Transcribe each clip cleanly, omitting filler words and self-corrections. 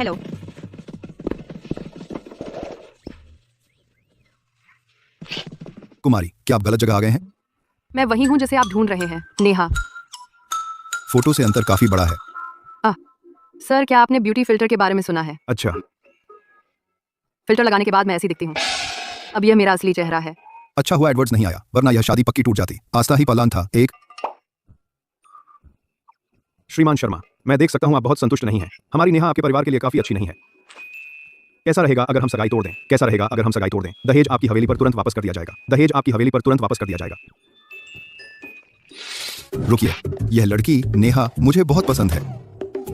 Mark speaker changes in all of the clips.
Speaker 1: Hello.
Speaker 2: कुमारी, क्या आप गलत जगह आ गए हैं?
Speaker 1: मैं वही हूँ जिसे आप ढूंढ रहे हैं, नेहा।
Speaker 2: फोटो से अंतर काफी बड़ा है।
Speaker 1: सर, क्या आपने ब्यूटी फिल्टर के बारे में सुना है?
Speaker 2: अच्छा।
Speaker 1: फिल्टर लगाने के बाद मैं ऐसी दिखती हूँ। अब यह मेरा असली चेहरा है।
Speaker 2: अच्छा हुआ एडवर्ड्स नहीं आया, वरना यह शादी पक्की टूट जाती। आस्था ही पलान था। एक श्रीमान शर्मा, मैं देख सकता हूँ आप बहुत संतुष्ट नहीं हैं। हमारी नेहा आपके परिवार के लिए काफी अच्छी नहीं है। कैसा रहेगा अगर हम सगाई तोड़ दें? कैसा रहेगा अगर हम सगाई तोड़ दें? दहेज आपकी हवेली पर तुरंत वापस कर दिया जाएगा। दहेज आपकी हवेली पर तुरंत वापस कर दिया जाएगा। रुकिए, यह लड़की नेहा मुझे बहुत पसंद है।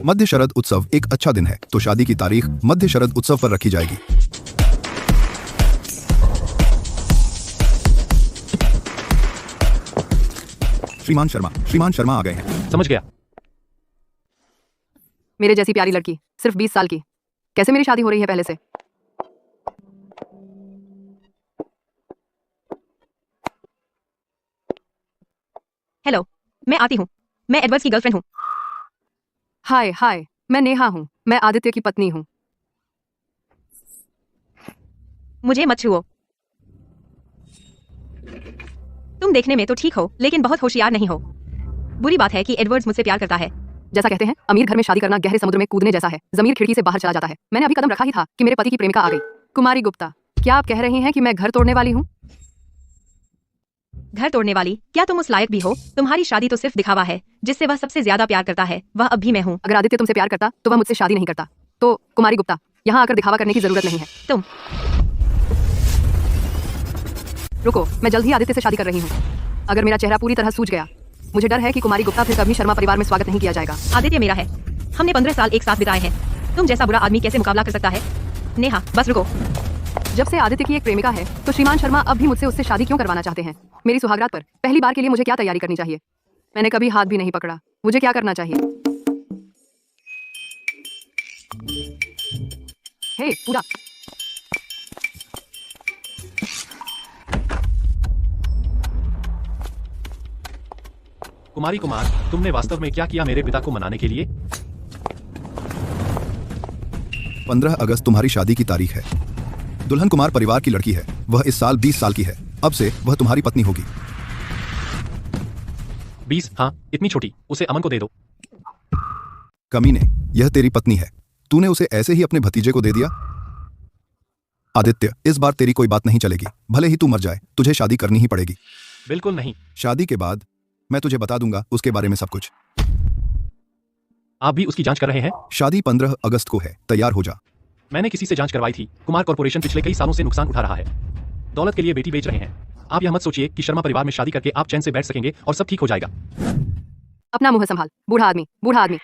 Speaker 2: मध्य शरद उत्सव एक अच्छा दिन है, तो शादी की तारीख मध्य शरद उत्सव पर रखी जाएगी। श्रीमान शर्मा आ गए हैं।
Speaker 3: समझ गया।
Speaker 1: मेरे जैसी प्यारी लड़की, सिर्फ 20 साल की, कैसे मेरी शादी हो रही है पहले से? हेलो, मैं आती हूँ। मैं एडवर्ड्स की गर्लफ्रेंड हूँ। हाय, मैं नेहा हूँ। मैं आदित्य की पत्नी हूँ। मुझे मत छुओ। तुम देखने में तो ठीक हो, लेकिन बहुत होशियार नहीं हो। बुरी बात है कि एडवर्ड्स मुझसे प्यार करता है। जैसा कहते हैं, अमीर घर में शादी करना गहरे समुद्र में कूदने जैसा है। ज़मीर खिड़की से बाहर चला जाता है। मैंने अभी कदम रखा ही था कि मेरे पति की प्रेमिका आ गई। कुमारी गुप्ता, क्या आप कह रही हैं कि मैं घर तोड़ने वाली हूँ? घर तोड़ने वाली? क्या तुम उस लायक भी हो? तुम्हारी शादी तो सिर्फ दिखावा है। जिससे वह सबसे ज्यादा प्यार करता है, वह अब भी मैं हूँ। अगर आदित्य तुमसे प्यार करता तो वह मुझसे शादी नहीं करता। तो कुमारी गुप्ता, यहाँ आकर दिखावा करने की जरूरत नहीं है। तुम रुको, मैं जल्द ही आदित्य से शादी कर रही हूँ। अगर मेरा चेहरा पूरी तरह सूज गया, मुझे डर है कि कुमारी गुप्ता फिर कभी शर्मा परिवार में स्वागत नहीं किया जाएगा। आदित्य मेरा है। हमने 15 साल एक साथ बिताए हैं। तुम जैसा बुरा आदमी कैसे मुकाबला कर सकता है? नेहा, बस रुको। जब से आदित्य की एक प्रेमिका है, तो श्रीमान शर्मा अब भी मुझसे उससे शादी क्यों करवाना चाहते हैं? मेरी सुहागरात पर पहली बार के लिए मुझे क्या तैयारी करनी चाहिए? मैंने कभी हाथ भी नहीं पकड़ा। मुझे क्या करना चाहिए? हे पूरा।
Speaker 3: कुमारी कुमार, तुमने वास्तव में क्या किया मेरे पिता को मनाने के लिए?
Speaker 2: 15 अगस्त तुम्हारी शादी की तारीख है। दुल्हन कुमार परिवार की लड़की है। वह इस साल 20 साल की है। अब से वह तुम्हारी पत्नी होगी।
Speaker 3: 20? हाँ, इतनी छोटी। उसे अमन को दे दो।
Speaker 2: कमीने, यह तेरी पत्नी है। तूने उसे ऐसे ही अपने भतीजे को दे दिया? आदित्य, इस बार तेरी कोई बात नहीं चलेगी। भले ही तू मर जाए, तुझे शादी करनी ही पड़ेगी।
Speaker 3: बिल्कुल नहीं।
Speaker 2: शादी के बाद मैं तुझे बता दूंगा उसके बारे में सब कुछ।
Speaker 3: आप भी उसकी जांच कर रहे हैं?
Speaker 2: शादी 15 अगस्त को है। तैयार हो जा।
Speaker 3: मैंने किसी से जांच करवाई थी। कुमार कॉर्पोरेशन पिछले कई सालों से नुकसान उठा रहा है। दौलत के लिए बेटी बेच रहे हैं। आप यह मत सोचिए कि शर्मा परिवार में शादी करके आप चैन से बैठ सकेंगे और सब ठीक हो जाएगा।
Speaker 1: अपना मुंह संभाल, बूढ़ा आदमी।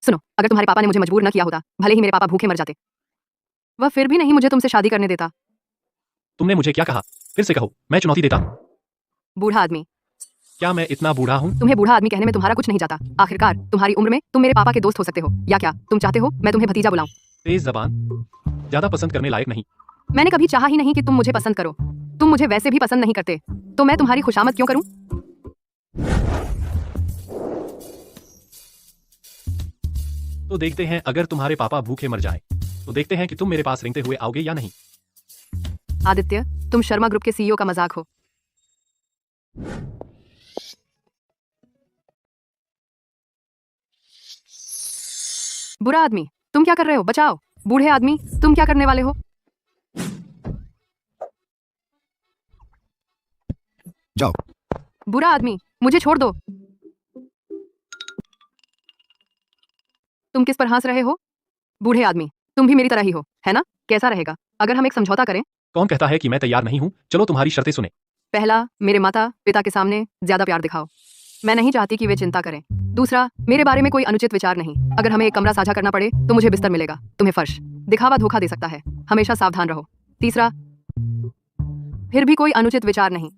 Speaker 1: सुनो, अगर तुम्हारे पापा ने मुझे मजबूर न किया होता, भले ही मेरे पापा भूखे मर जाते, वह फिर भी नहीं मुझे तुमसे शादी करने देता।
Speaker 3: तुमने मुझे क्या कहा? फिर से कहो, मैं चुनौती देता।
Speaker 1: बूढ़ा आदमी।
Speaker 3: क्या मैं इतना बूढ़ा हूँ?
Speaker 1: तुम्हें बूढ़ा आदमी कहने में तुम्हारा कुछ नहीं जाता। आखिरकार तुम्हारी उम्र में तुम मेरे पापा के दोस्त हो सकते हो, या क्या तुम चाहते हो मैं तुम्हें भतीजा बुलाऊं?
Speaker 3: तेज जबान, ज्यादा पसंद करने लायक नहीं।
Speaker 1: मैंने कभी चाहा ही नहीं कि तुम मुझे पसंद करो। तुम मुझे वैसे भी पसंद नहीं करते, तो मैं तुम्हारी खुशामद क्यों करूं?
Speaker 3: तो देखते हैं, अगर तुम्हारे पापा भूखे मर जाएं, तो देखते हैं कि तुम मेरे पास रेंगते हुए आओगे या नहीं।
Speaker 1: आदित्य, तुम शर्मा ग्रुप के सीईओ का मजाक हो। बुरा आदमी, तुम क्या कर रहे हो? बचाओ। बूढ़े आदमी, तुम क्या करने वाले हो?
Speaker 2: जाओ।
Speaker 1: बुरा आदमी, मुझे छोड़ दो। तुम किस पर हंस रहे हो? बूढ़े आदमी, तुम भी मेरी तरह ही हो, है ना? कैसा रहेगा अगर हम एक समझौता करें?
Speaker 3: कौन कहता है कि मैं तैयार नहीं हूँ? चलो तुम्हारी शर्तें सुने।
Speaker 1: पहला, मेरे माता पिता के सामने ज्यादा प्यार दिखाओ। मैं नहीं चाहती कि वे चिंता करें। दूसरा, मेरे बारे में कोई अनुचित विचार नहीं। अगर हमें एक कमरा साझा करना पड़े तो मुझे बिस्तर मिलेगा, तुम्हें फर्श। दिखावा धोखा दे सकता है, हमेशा सावधान रहो। तीसरा, फिर भी कोई अनुचित विचार नहीं।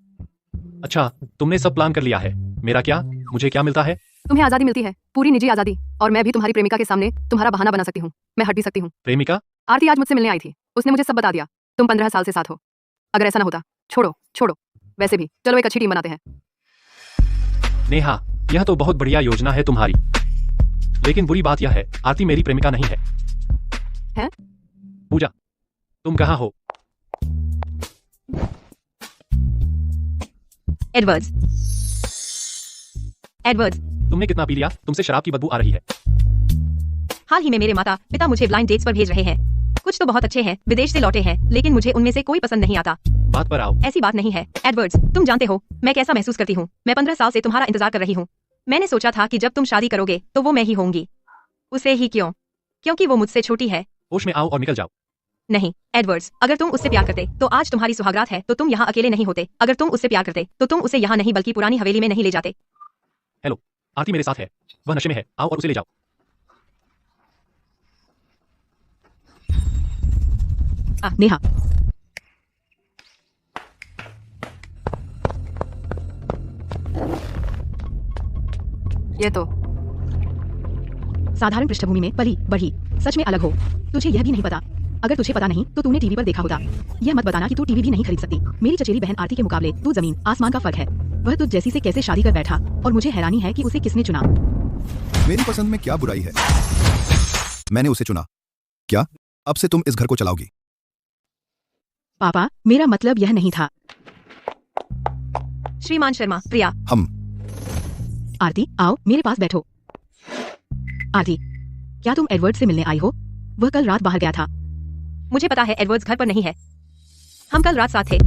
Speaker 3: अच्छा, तुमने सब प्लान कर लिया है। मेरा क्या? मुझे क्या मिलता है?
Speaker 1: तुम्हें आजादी मिलती है, पूरी निजी आजादी। और मैं भी तुम्हारी प्रेमिका के सामने तुम्हारा बहाना बना सकती हूँ। मैं हट भी सकती हूँ।
Speaker 3: प्रेमिका?
Speaker 1: आरती आज मुझसे मिलने आई थी। उसने मुझे सब बता दिया। तुम 15 साल से साथ हो। अगर ऐसा ना होता, छोड़ो। वैसे भी चलो एक अच्छी टीम बनाते हैं।
Speaker 3: नेहा, यह तो बहुत बढ़िया योजना है तुम्हारी, लेकिन बुरी बात यह है, आरती मेरी प्रेमिका नहीं है।
Speaker 1: हैं?
Speaker 3: पूजा, तुम कहाँ हो?
Speaker 1: एडवर्ड्स। एडवर्ड्स,
Speaker 3: तुमने कितना पी लिया? तुमसे शराब की बदबू आ रही है।
Speaker 1: हाल ही में मेरे माता पिता मुझे ब्लाइंड डेट्स पर भेज रहे हैं। कुछ तो बहुत अच्छे हैं, विदेश से लौटे हैं, लेकिन मुझे उनमें से कोई पसंद नहीं आता।
Speaker 3: बात पर आओ।
Speaker 1: ऐसी बात नहीं है एडवर्ड्स, तुम जानते हो मैं कैसा महसूस करती हूँ। मैं 15 साल से तुम्हारा इंतजार कर रही हूँ। मैंने सोचा था कि जब तुम शादी करोगे तो वो मैं ही होंगी। उसे ही क्यों? क्योंकि वो मुझसे छोटी है।
Speaker 3: होश में आओ और निकल जाओ।
Speaker 1: नहीं एडवर्ड्स, अगर तुम उससे प्यार करते तो आज तुम्हारी सुहागरात है, तो तुम यहाँ अकेले नहीं होते। अगर तुम उससे प्यार करते तो तुम उसे यहाँ नहीं बल्कि पुरानी हवेली में नहीं ले जाते।
Speaker 3: हेलो, आरती मेरे साथ है, वह नशे में है, आओ और उसे ले जाओ।
Speaker 1: नेहा, ये तो साधारण पृष्ठभूमि में पली बढ़ी सच में अलग हो। तुझे यह भी नहीं पता। अगर तुझे पता नहीं तो तूने टीवी पर देखा होगा। यह मत बताना कि तू टीवी भी नहीं खरीद सकती। मेरी चचेरी बहन आरती के मुकाबले तू जमीन आसमान का फर्क है। वह तुझ जैसी से कैसे शादी कर बैठा, और मुझे हैरानी है कि उसे किसने चुना।
Speaker 2: मेरी पसंद में क्या बुराई है? मैंने उसे चुना। क्या अब से तुम इस घर को चलाओगी?
Speaker 1: पापा, मेरा मतलब यह नहीं था। श्रीमान शर्मा, प्रिया।
Speaker 2: हम
Speaker 1: आरती, आओ मेरे पास बैठो। आरती, क्या तुम एडवर्ड से मिलने आई हो? वह कल रात बाहर गया था। मुझे पता है एडवर्ड्स घर पर नहीं है। हम कल रात साथ थे।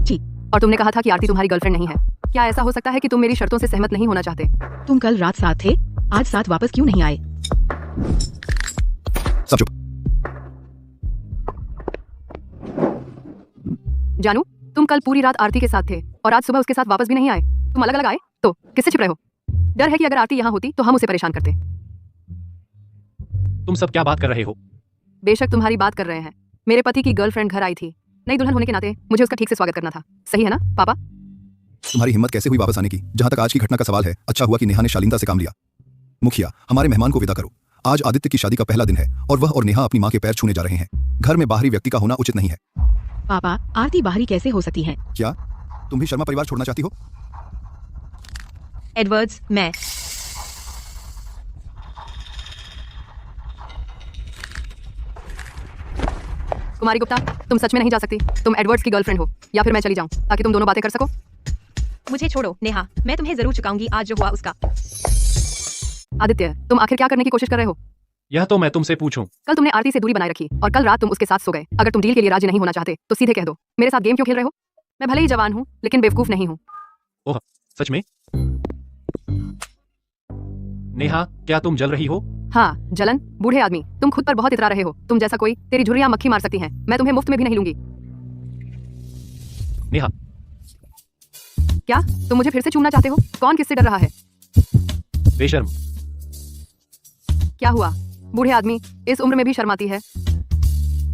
Speaker 1: जी, और तुमने कहा था कि आरती तुम्हारी गर्लफ्रेंड नहीं है। क्या ऐसा हो सकता है कि तुम मेरी शर्तों से सहमत नहीं होना चाहते? तुम कल रात साथ थे, आज साथ वापस क्यों नहीं आए?
Speaker 2: सब चुप।
Speaker 1: जानू, तुम कल पूरी रात आरती के साथ थे और आज सुबह उसके साथ वापस भी नहीं आए। तुम अलग अलग आए तो किससे छिप रहे हो? डर है कि अगर आरती यहाँ होती तो हम उसे परेशान करते।
Speaker 3: तुम सब क्या बात कर रहे हो?
Speaker 1: बेशक तुम्हारी बात कर रहे हैं। मेरे पति की गर्लफ्रेंड घर आई थी। नई दुल्हन होने के नाते मुझे उसका ठीक से स्वागत करना था। सही है ना पापा?
Speaker 2: तुम्हारी हिम्मत कैसे हुई वापस आने की? जहां तक आज की घटना का सवाल है, अच्छा हुआ कि नेहा ने शालीनता से काम लिया। मुखिया, हमारे मेहमान को विदा करो। आज आदित्य की शादी का पहला दिन है और वह और नेहा अपनी माँ के पैर छूने जा रहे हैं। घर में बाहरी व्यक्ति का होना उचित नहीं है।
Speaker 1: पापा, आरती बाहरी कैसे हो सकती है?
Speaker 2: क्या तुम भी शर्मा परिवार छोड़ना चाहती हो?
Speaker 1: एडवर्ड्स, मैं कुमारी गुप्ता, तुम सच में नहीं जा सकती। तुम एडवर्ड्स की गर्लफ्रेंड हो, या फिर मैं चली जाऊं ताकि तुम दोनों बातें कर सको। मुझे छोड़ो नेहा, मैं तुम्हें जरूर चुकाऊंगी आज जो हुआ उसका। आदित्य, तुम आखिर क्या करने की कोशिश कर रहे हो?
Speaker 3: यह तो मैं तुमसे पूछूं।
Speaker 1: कल तुमने आरती से दूरी बनाए रखी और कल रात तुम उसके साथ सो गए। अगर तुम डील के लिए राजी नहीं होना चाहते तो सीधे कह दो। मेरे साथ गेम क्यों खेल रहे हो? मैं भले ही जवान हूँ लेकिन बेवकूफ नहीं हूँ।
Speaker 3: ओह, सच में? नेहा, क्या तुम जल रही हो?
Speaker 1: हाँ, जलन? बूढ़े आदमी, तुम खुद पर बहुत इतरा रहे हो। तुम जैसा कोई तेरी झुर्रियां मक्खी मार सकती हैं। मैं तुम्हें मुफ्त में भी नहीं लूंगी।
Speaker 3: नेहा,
Speaker 1: क्या तुम मुझे फिर से चूमना चाहते हो? कौन किससे डर रहा है?
Speaker 3: बेशर्म।
Speaker 1: क्या हुआ? बूढ़े आदमी इस उम्र में भी शर्माती है।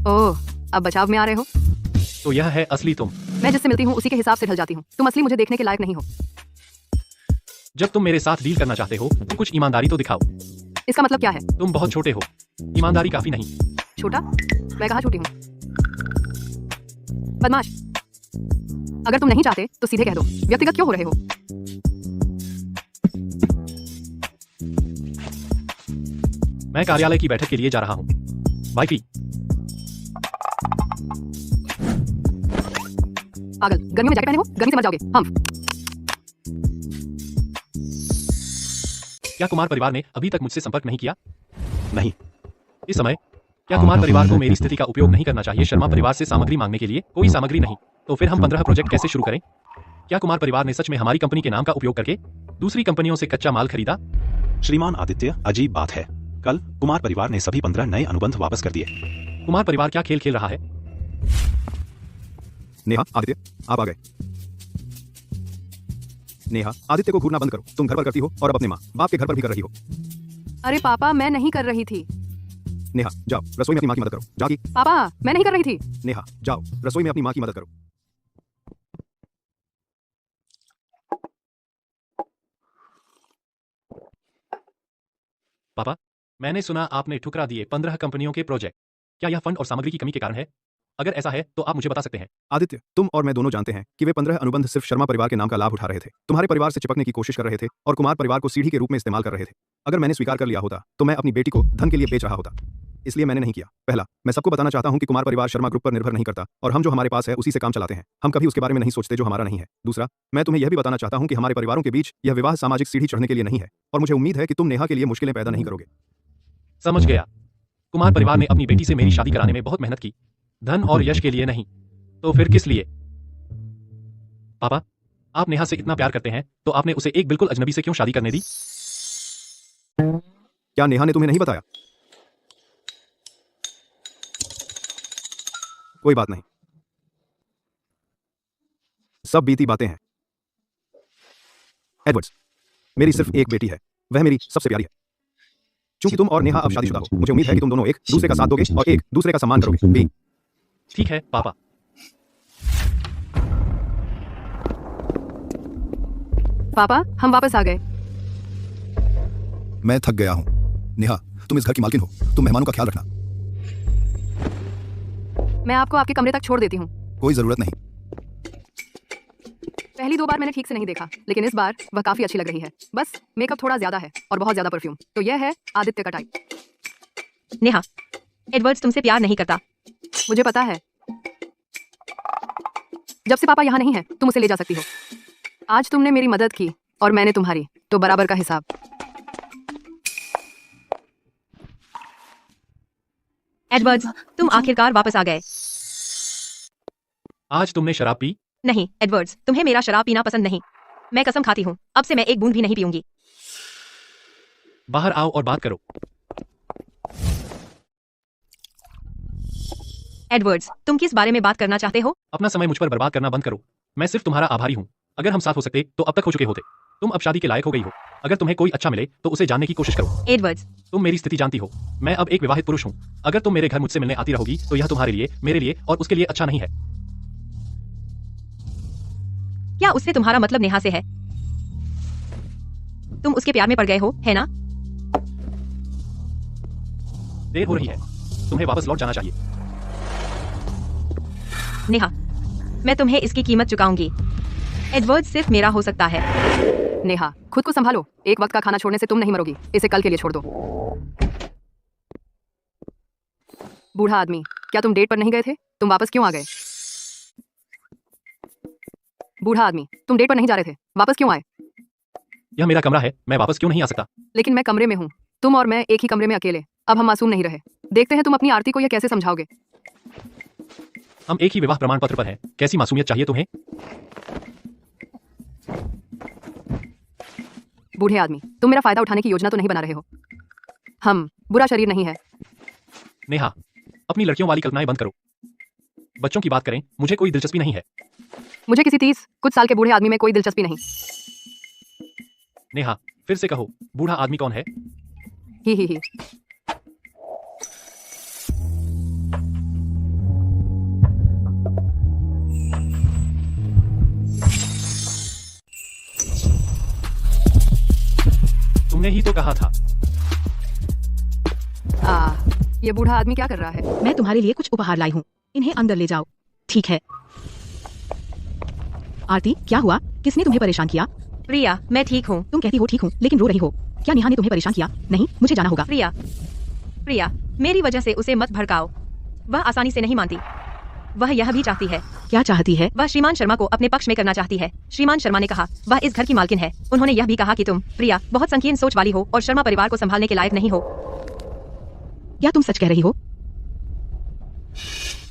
Speaker 1: ओह, अब बचाव में आ रहे हो?
Speaker 3: तो यह है असली तुम।
Speaker 1: मैं जिससे मिलती हूँ उसी के हिसाब से ढल जाती हूँ। तुम असली मुझे देखने के लायक नहीं हो।
Speaker 3: जब तुम मेरे साथ डील करना चाहते हो तो कुछ ईमानदारी तो दिखाओ।
Speaker 1: इसका मतलब क्या है?
Speaker 3: तुम बहुत छोटे हो, ईमानदारी काफी नहीं।
Speaker 1: छोटा? मैं कहाँ छोटी हूँ? बदमाश, अगर तुम नहीं चाहते तो सीधे कह दो। व्यक्तिगत क्यों हो रहे हो?
Speaker 3: मैं कार्यालय की बैठक के लिए जा रहा हूँ। वाइफी।
Speaker 1: पागल, गर्मी में जैकेट पहने हो? गर्मी से मर जाओगे। हम
Speaker 3: क्या कुमार परिवार ने अभी तक मुझसे संपर्क नहीं किया?
Speaker 2: नहीं।
Speaker 3: इस समय क्या कुमार परिवार को मेरी स्थिति का उपयोग नहीं करना चाहिए शर्मा परिवार से सामग्री मांगने के लिए? कोई सामग्री नहीं तो फिर हम 15 प्रोजेक्ट कैसे शुरू करें? क्या कुमार परिवार ने सच में हमारी कंपनी के नाम का उपयोग करके दूसरी कंपनियों से कच्चा माल खरीदा?
Speaker 4: श्रीमान आदित्य, अजीब बात है। कल कुमार परिवार ने सभी 15 नए अनुबंध वापस कर दिए।
Speaker 3: कुमार परिवार क्या खेल खेल रहा है?
Speaker 2: नेहा, आदित्य, आप आ गए। नेहा, आदित्य को घूरना बंद करो। तुम घर पर करती हो और अब अपने माँ बाप के घर पर भी कर रही हो।
Speaker 1: अरे पापा, मैं नहीं कर रही थी।
Speaker 2: नेहा, जाओ रसोई में अपनी माँ की मदद करो। जाओगी?
Speaker 1: पापा, मैं नहीं कर रही थी।
Speaker 2: नेहा, जाओ रसोई में अपनी माँ की मदद करो।
Speaker 3: पापा, मैंने सुना आपने ठुकरा दिए 15 कंपनियों के प्रोजेक्ट। क्या यह फंड और सामग्री की कमी के कारण है? अगर ऐसा है तो आप मुझे बता सकते हैं।
Speaker 2: आदित्य, तुम और मैं दोनों जानते हैं कि वे 15 अनुबंध सिर्फ शर्मा परिवार के नाम का लाभ उठा रहे थे, तुम्हारे परिवार से चिपकने की कोशिश कर रहे थे और कुमार परिवार को सीढ़ी के रूप में इस्तेमाल कर रहे थे। अगर मैंने स्वीकार कर लिया होता तो मैं अपनी बेटी को धन के लिए बेच रहा होता, इसलिए मैंने नहीं किया। पहला, मैं सबको बताना चाहता हूं कि कुमार परिवार शर्मा ग्रुप पर निर्भर नहीं करता और हम जो हमारे पास है उसी से काम चलाते हैं। हम कभी उसके बारे में नहीं सोचते जो हमारा नहीं है। दूसरा, मैं तुम्हें यह भी बताना चाहता हूं कि हमारे परिवारों के बीच यह विवाह सामाजिक सीढ़ी चढ़ने के लिए नहीं है और मुझे उम्मीद है कि तुम नेहा के लिए मुश्किलें पैदा नहीं करोगे।
Speaker 3: समझ गया। कुमार परिवार ने अपनी बेटी से मेरी शादी कराने में बहुत मेहनत की, धन और यश के लिए नहीं, तो फिर किस लिए? पापा, आप नेहा से इतना प्यार करते हैं तो आपने उसे एक बिल्कुल अजनबी से क्यों शादी करने दी?
Speaker 2: क्या नेहा ने तुम्हें नहीं बताया? कोई बात नहीं, सब बीती बातें हैं। एडवर्ड्स, मेरी सिर्फ एक बेटी है, वह मेरी सबसे प्यारी है। चूंकि तुम और नेहा अब शादीशुदा हो, मुझे उम्मीद है कि तुम दोनों एक दूसरे का साथ दोगे और एक दूसरे का सम्मान करोगे भी।
Speaker 3: ठीक है पापा।
Speaker 1: पापा, हम वापस आ गए।
Speaker 2: मैं थक गया हूं। नेहा, तुम इस घर की मालकिन हो, तुम मेहमानों का ख्याल रखना।
Speaker 1: मैं आपको आपके कमरे तक छोड़ देती हूँ।
Speaker 2: कोई जरूरत नहीं।
Speaker 1: पहली 2 बार मैंने ठीक से नहीं देखा, लेकिन इस बार वह काफी अच्छी लग रही है। बस मेकअप थोड़ा ज्यादा है और बहुत ज्यादा परफ्यूम। तो यह है आदित्य का टाइप।
Speaker 5: नेहा, एडवर्ड्स तुमसे प्यार नहीं करता।
Speaker 1: मुझे पता है। जब से पापा यहाँ नहीं है, तुम उसे ले जा सकती हो। आज तुमने मेरी मदद की और मैंने तुम्हारी, तो बराबर का हिसाब।
Speaker 5: एडवर्ड्स, तुम आखिरकार वापस आ गए।
Speaker 3: आज तुमने शराब पी?
Speaker 5: नहीं एडवर्ड्स, तुम्हें मेरा शराब पीना पसंद नहीं। मैं कसम खाती हूँ, अब से मैं एक बूंद भी नहीं पीऊंगी।
Speaker 3: बाहर आओ और बात करो।
Speaker 5: एडवर्ड्स, तुम किस बारे में बात करना चाहते हो?
Speaker 3: अपना समय मुझ पर बर्बाद करना बंद करो। मैं सिर्फ तुम्हारा आभारी हूँ। अगर हम साथ हो सकते तो अब तक हो चुके होते। तुम अब शादी के लायक हो गई हो। अगर तुम्हें कोई अच्छा मिले तो उसे जानने की कोशिश करो।
Speaker 5: एडवर्ड्स,
Speaker 3: तुम मेरी स्थिति जानती हो। मैं अब एक विवाहित पुरुष हूँ। अगर तुम मेरे घर मुझसे मिलने आती रहोगी तो यह तुम्हारे लिए, मेरे लिए और उसके लिए अच्छा नहीं है।
Speaker 5: क्या उससे तुम्हारा मतलब नेहा से है? तुम उसके प्यार में पड़ गए हो, है ना?
Speaker 3: देर हो रही है, तुम्हें वापस लौट जाना चाहिए।
Speaker 5: नेहा, मैं तुम्हें इसकी कीमत चुकाऊंगी। एडवर्ड्स सिर्फ मेरा हो सकता है।
Speaker 1: नेहा, खुद को संभालो। एक वक्त का खाना छोड़ने से तुम नहीं मरोगी। इसे कल के लिए छोड़ दो। बूढ़ा आदमी, क्या तुम डेट पर नहीं गए थे? तुम वापस क्यों आ गए? बूढ़ा आदमी, तुम डेट पर नहीं जा रहे थे, वापस क्यों आए?
Speaker 3: यह मेरा कमरा है, मैं वापस क्यों नहीं आ सकता?
Speaker 1: लेकिन मैं कमरे में हूँ, तुम और मैं एक ही कमरे में अकेले। अब हम मासूम नहीं रहे। देखते हैं तुम अपनी आरती को यह कैसे समझाओगे।
Speaker 3: हम एक ही विवाह प्रमाण पत्र पर हैं। कैसी मासूमियत चाहिए तुम्हें?
Speaker 1: बूढ़े आदमी, तुम मेरा फायदा उठाने की योजना तो नहीं बना रहे हो? हम बुरा शरीर नहीं है।
Speaker 3: नेहा, अपनी लड़कियों वाली कल्पनाएं बंद करो। बच्चों की बात करें, मुझे कोई दिलचस्पी नहीं है।
Speaker 1: मुझे किसी 30 कुछ साल के बूढ़े आदमी में कोई दिलचस्पी नहीं।
Speaker 3: नेहा, फिर से कहो, बूढ़ा आदमी कौन है?
Speaker 1: ही।
Speaker 3: तुमने ही तो कहा था।
Speaker 1: ये बूढ़ा आदमी क्या कर रहा है?
Speaker 5: मैं तुम्हारे लिए कुछ उपहार लाई हूँ, इन्हें अंदर ले जाओ। ठीक है। आरती, क्या हुआ? किसने तुम्हें परेशान किया? प्रिया, मैं ठीक हूँ। तुम कहती हो ठीक हूँ, लेकिन रो रही हो। क्या नेहा ने तुम्हें परेशान किया? नहीं, मुझे जाना होगा। प्रिया, मेरी वजह से उसे मत भड़काओ। वह आसानी से नहीं मानती। वह यह भी चाहती है। क्या चाहती है? वह श्रीमान शर्मा को अपने पक्ष में करना चाहती है। श्रीमान शर्मा ने कहा वह इस घर की मालकिन है। उन्होंने यह भी कहा कि तुम, प्रिया, बहुत संकीर्ण सोच वाली हो और शर्मा परिवार को संभालने के लायक नहीं हो। क्या तुम सच कह रही हो?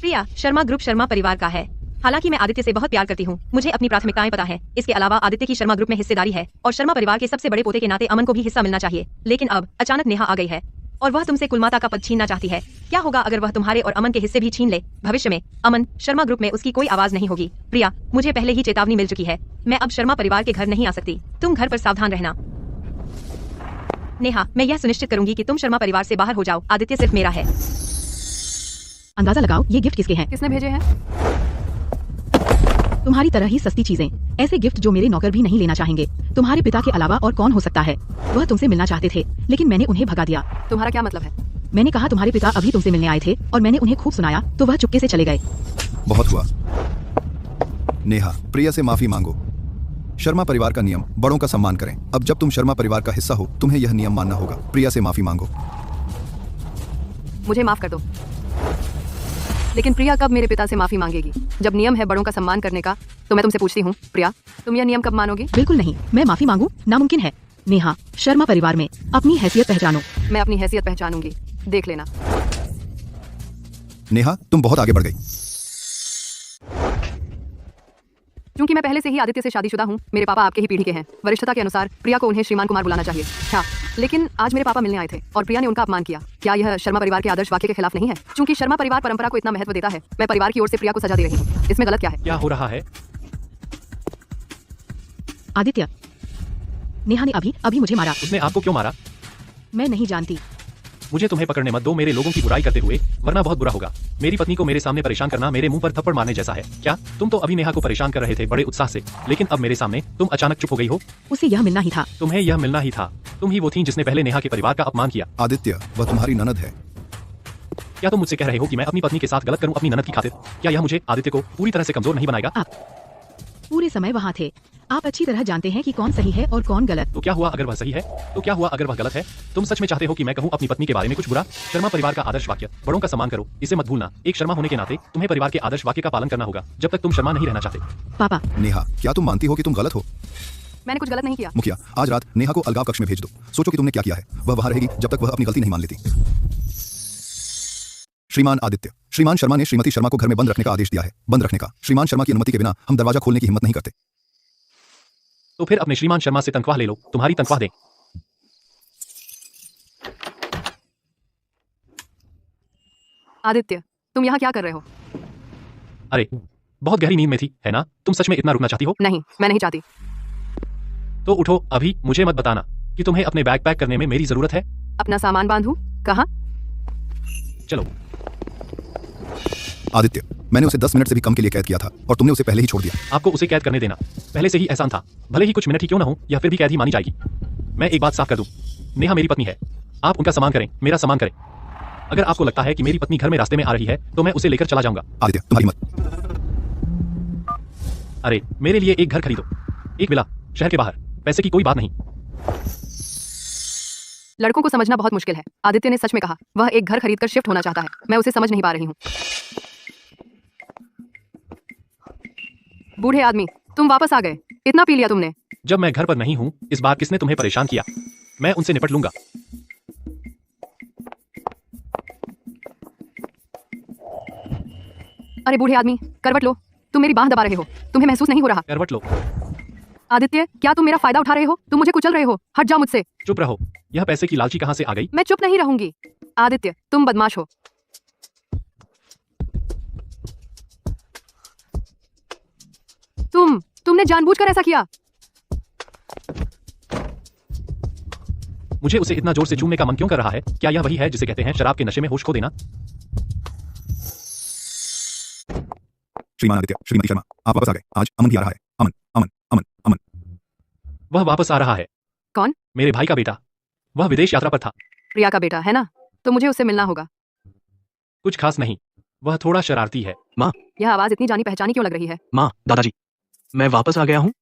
Speaker 5: प्रिया, शर्मा ग्रुप शर्मा परिवार का है। हालांकि मैं आदित्य से बहुत प्यार करती हूँ, मुझे अपनी प्राथमिकताएं पता है। इसके अलावा आदित्य की शर्मा ग्रुप में हिस्सेदारी है और शर्मा परिवार के सबसे बड़े पोते के नाते अमन को भी हिस्सा मिलना चाहिए। लेकिन अब अचानक नेहा आ गई है और वह तुमसे कुलमाता का पद छीनना चाहती है। क्या होगा अगर वह तुम्हारे और अमन के हिस्से भी छीन ले? भविष्य में अमन शर्मा ग्रुप में उसकी कोई आवाज नहीं होगी। प्रिया, मुझे पहले ही चेतावनी मिल चुकी है। मैं अब शर्मा परिवार के घर नहीं आ सकती। तुम घर पर सावधान रहना। नेहा, मैं यह सुनिश्चित करूंगी कि तुम शर्मा परिवार से बाहर हो जाओ। आदित्य सिर्फ मेरा है। अंदाजा लगाओ ये गिफ्ट किसके हैं?
Speaker 1: किसने भेजे हैं?
Speaker 5: तुम्हारी तरह ही सस्ती चीजें, ऐसे गिफ्ट जो मेरे नौकर भी नहीं लेना चाहेंगे। तुम्हारे पिता के अलावा और कौन हो सकता है? वह तुमसे मिलना चाहते थे, लेकिन मैंने उन्हें भगा दिया।
Speaker 1: तुम्हारा क्या मतलब है?
Speaker 5: मैंने कहा तुम्हारे पिता अभी तुमसे मिलने आए थे और मैंने उन्हें खूब सुनाया तो वह चुपके से चले गए।
Speaker 2: बहुत हुआ। नेहा, प्रिया से माफी मांगो। शर्मा परिवार का नियम, बड़ों का सम्मान करें। अब जब तुम शर्मा परिवार का हिस्सा हो, तुम्हें यह नियम मानना होगा। प्रिया से माफी मांगो।
Speaker 1: मुझे माफ कर दो। लेकिन प्रिया कब मेरे पिता से माफी मांगेगी? जब नियम है बड़ों का सम्मान करने का, तो मैं तुमसे पूछती हूँ, प्रिया, तुम यह नियम कब मानोगी?
Speaker 5: बिल्कुल नहीं, मैं माफी मांगू नामुमकिन है। नेहा, शर्मा परिवार में अपनी हैसियत पहचानो।
Speaker 1: मैं अपनी हैसियत पहचानूंगी, देख लेना।
Speaker 2: नेहा, तुम बहुत आगे बढ़ गई।
Speaker 1: क्योंकि मैं पहले से ही आदित्य से शादीशुदा हूँ, मेरे पापा आपके ही पीढ़ी के हैं। वरिष्ठता के अनुसार प्रिया को उन्हें श्रीमान कुमार बुलाना चाहिए था, लेकिन आज मेरे पापा मिलने आए थे और प्रिया ने उनका अपमान किया। क्या यह शर्मा परिवार के आदर्श वाक्य के खिलाफ नहीं है? क्योंकि शर्मा परिवार परंपरा को इतना महत्व देता है, मैं परिवार की ओर से प्रिया को सजा दे रही हूँ। इसमें गलत क्या है?
Speaker 3: क्या हो रहा है?
Speaker 5: आदित्य, नेहा ने अभी मुझे मारा।
Speaker 3: उसने आपको क्यों मारा?
Speaker 5: मैं नहीं जानती।
Speaker 3: मुझे तुम्हें पकड़ने मत दो मेरे लोगों की बुराई करते हुए, वरना बहुत बुरा होगा। मेरी पत्नी को मेरे सामने परेशान करना मेरे मुंह पर थप्पड़ मारने जैसा है। क्या तुम तो अभी नेहा को परेशान कर रहे थे बड़े उत्साह से, लेकिन अब मेरे सामने तुम अचानक चुप हो गई हो?
Speaker 5: उसे यह मिलना ही था।
Speaker 3: तुम्हें यह मिलना ही था। तुम ही वो थी जिसने पहले नेहा के परिवार का अपमान किया।
Speaker 2: आदित्य, वह तुम्हारी ननद है।
Speaker 3: क्या तुम मुझसे कह रहे हो कि मैं अपनी पत्नी के साथ गलत करूं अपनी ननद की खातिर? क्या यह मुझे आदित्य को पूरी तरह से कमजोर नहीं बनाएगा?
Speaker 5: आप पूरे समय वहाँ थे, आप अच्छी तरह जानते हैं कि कौन सही है और कौन गलत।
Speaker 3: तो क्या हुआ अगर वह सही है? तो क्या हुआ अगर वह गलत है? तुम सच में चाहते हो कि मैं कहूं अपनी पत्नी के बारे में कुछ बुरा? शर्मा परिवार का आदर्श वाक्य, बड़ों का सम्मान करो, इसे मत भूलना। एक शर्मा होने के नाते तुम्हें परिवार के आदर्श वाक्य का पालन करना होगा, जब तक तुम शर्मा नहीं रहना चाहते।
Speaker 5: पापा,
Speaker 2: नेहा, क्या तुम मानती हो कि तुम गलत हो?
Speaker 1: मैंने कुछ गलत नहीं किया।
Speaker 2: मुखिया, आज रात नेहा को अलगाव कक्ष में भेज दो। सोचो कि तुमने क्या किया है। वह वहां रहेगी जब तक वह अपनी गलती नहीं मान लेती। श्रीमान आदित्य, श्रीमान शर्मा ने श्रीमती शर्मा को घर में बंद रखने का आदेश दिया है। बंद रखने का। श्रीमान शर्मा की अनुमति के बिना हम दरवाजा खोलने की हिम्मत नहीं करते।
Speaker 3: तो फिर अपने श्रीमान शर्मा से तनख्वाह ले लो, तुम्हारी तनख्वाह दें।
Speaker 1: आदित्य, तुम यहाँ क्या कर रहे हो?
Speaker 3: अरे, बहुत गहरी नींद में थी, है ना? तुम सच में इतना रुकना चाहती हो?
Speaker 1: नहीं, मैं नहीं चाहती।
Speaker 3: तो उठो अभी। मुझे मत बताना कि तुम्हें अपने बैग पैक करने में मेरी जरूरत है।
Speaker 1: अपना सामान बांधूं? कहाँ?
Speaker 3: चलो।
Speaker 2: आदित्य, मैंने उसे 10 मिनट से भी कम के लिए कैद किया था और तुमने उसे पहले ही छोड़ दिया।
Speaker 3: आपको उसे कैद करने देना पहले से ही एहसान था। भले ही कुछ मिनट ही क्यों ना हो, यह फिर भी कैद ही मानी जाएगी। मैं एक बात साफ कर दूं, नेहा मेरी पत्नी है। आप उनका सम्मान करें, मेरा सम्मान करें। अगर आपको लगता है कि मेरी पत्नी घर में रास्ते में आ रही है, तो मैं उसे लेकर चला जाऊंगा।
Speaker 2: आदित्य, तुम्हारी मत।
Speaker 3: अरे, मेरे लिए एक घर खरीदो, एक विला, शहर के बाहर। पैसे की कोई बात नहीं।
Speaker 1: लड़कों को समझना बहुत मुश्किल है। आदित्य ने सच में कहा, वह एक घर खरीदकर शिफ्ट होना चाहता है। मैं उसे समझ नहीं पा रही हूँ। बूढ़े आदमी, तुम वापस आ गए। इतना पी लिया तुमने?
Speaker 3: जब मैं घर पर नहीं हूं, इस बार किसने तुम्हें परेशान किया? मैं उनसे निपट लूंगा।
Speaker 1: अरे बूढ़े आदमी, करवट लो। तुम मेरी बांह दबा रहे हो, तुम्हें महसूस नहीं हो रहा?
Speaker 3: करवट लो।
Speaker 1: आदित्य, क्या तुम मेरा फायदा उठा रहे हो? तुम मुझे कुचल रहे हो। हट जाओ मुझसे।
Speaker 3: चुप रहो। यह पैसे की लालची कहां से आ गई?
Speaker 1: मैं चुप नहीं रहूंगी। आदित्य, तुम बदमाश हो। तुमने जानबूझकर ऐसा किया।
Speaker 3: मुझे उसे इतना जोर से चूमने का मन क्यों कर रहा है? क्या यह वही है जिसे कहते हैं शराब के नशे में होश खो देना?
Speaker 2: श्रीमान आदित्य, श्रीमती शर्मा, आप वापस आ गए। आज अमन भी आ रहा है। अमन, अमन, अमन, अमन।
Speaker 3: वह वापस आ रहा है।
Speaker 1: कौन?
Speaker 3: मेरे भाई का बेटा। वह विदेश यात्रा पर था।
Speaker 1: प्रिया का बेटा है ना? तो मुझे उससे मिलना होगा।
Speaker 3: कुछ खास नहीं, वह थोड़ा शरारती है।
Speaker 4: माँ,
Speaker 1: यह आवाज इतनी जानी पहचानी क्यों लग रही है?
Speaker 4: माँ, दादाजी, मैं वापस आ गया हूँ।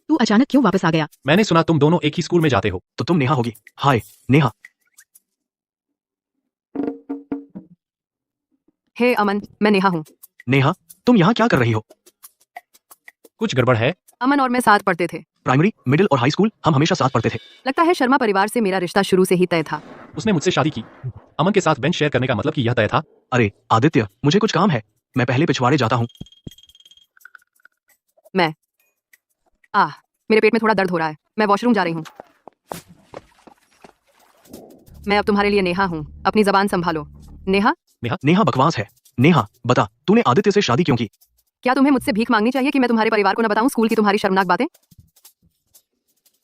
Speaker 5: तू अचानक क्यों वापस आ गया?
Speaker 3: मैंने सुना तुम दोनों एक ही स्कूल में जाते हो।
Speaker 4: तो तुम नेहा होगी। हाय नेहा।
Speaker 1: हे अमन, मैं नेहा हूँ।
Speaker 4: नेहा, तुम यहाँ क्या कर रही हो?
Speaker 3: कुछ गड़बड़ है?
Speaker 1: अमन और मैं साथ पढ़ते थे।
Speaker 4: प्राइमरी, मिडिल और हाई स्कूल हम हमेशा साथ पढ़ते थे।
Speaker 1: लगता है शर्मा परिवार से मेरा रिश्ता शुरू से ही तय था।
Speaker 3: उसने मुझसे शादी की। अमन के साथ बेंच शेयर करने का मतलब कि यह तय था?
Speaker 4: अरे आदित्य, मुझे कुछ काम है, मैं पहले पिछवाड़े जाता हूँ।
Speaker 1: मेरे पेट में थोड़ा दर्द हो रहा है, मैं वॉशरूम जा रही हूँ। मैं अब तुम्हारे लिए नेहा हूँ, अपनी जबान संभालो। नेहा?
Speaker 4: नेहा बकवास है। नेहा, बता, तूने आदित्य से शादी क्यों की?
Speaker 1: क्या तुम्हें मुझसे भीख मांगनी चाहिए कि मैं तुम्हारे परिवार को न बताऊं स्कूल की तुम्हारी शर्मनाक बातें?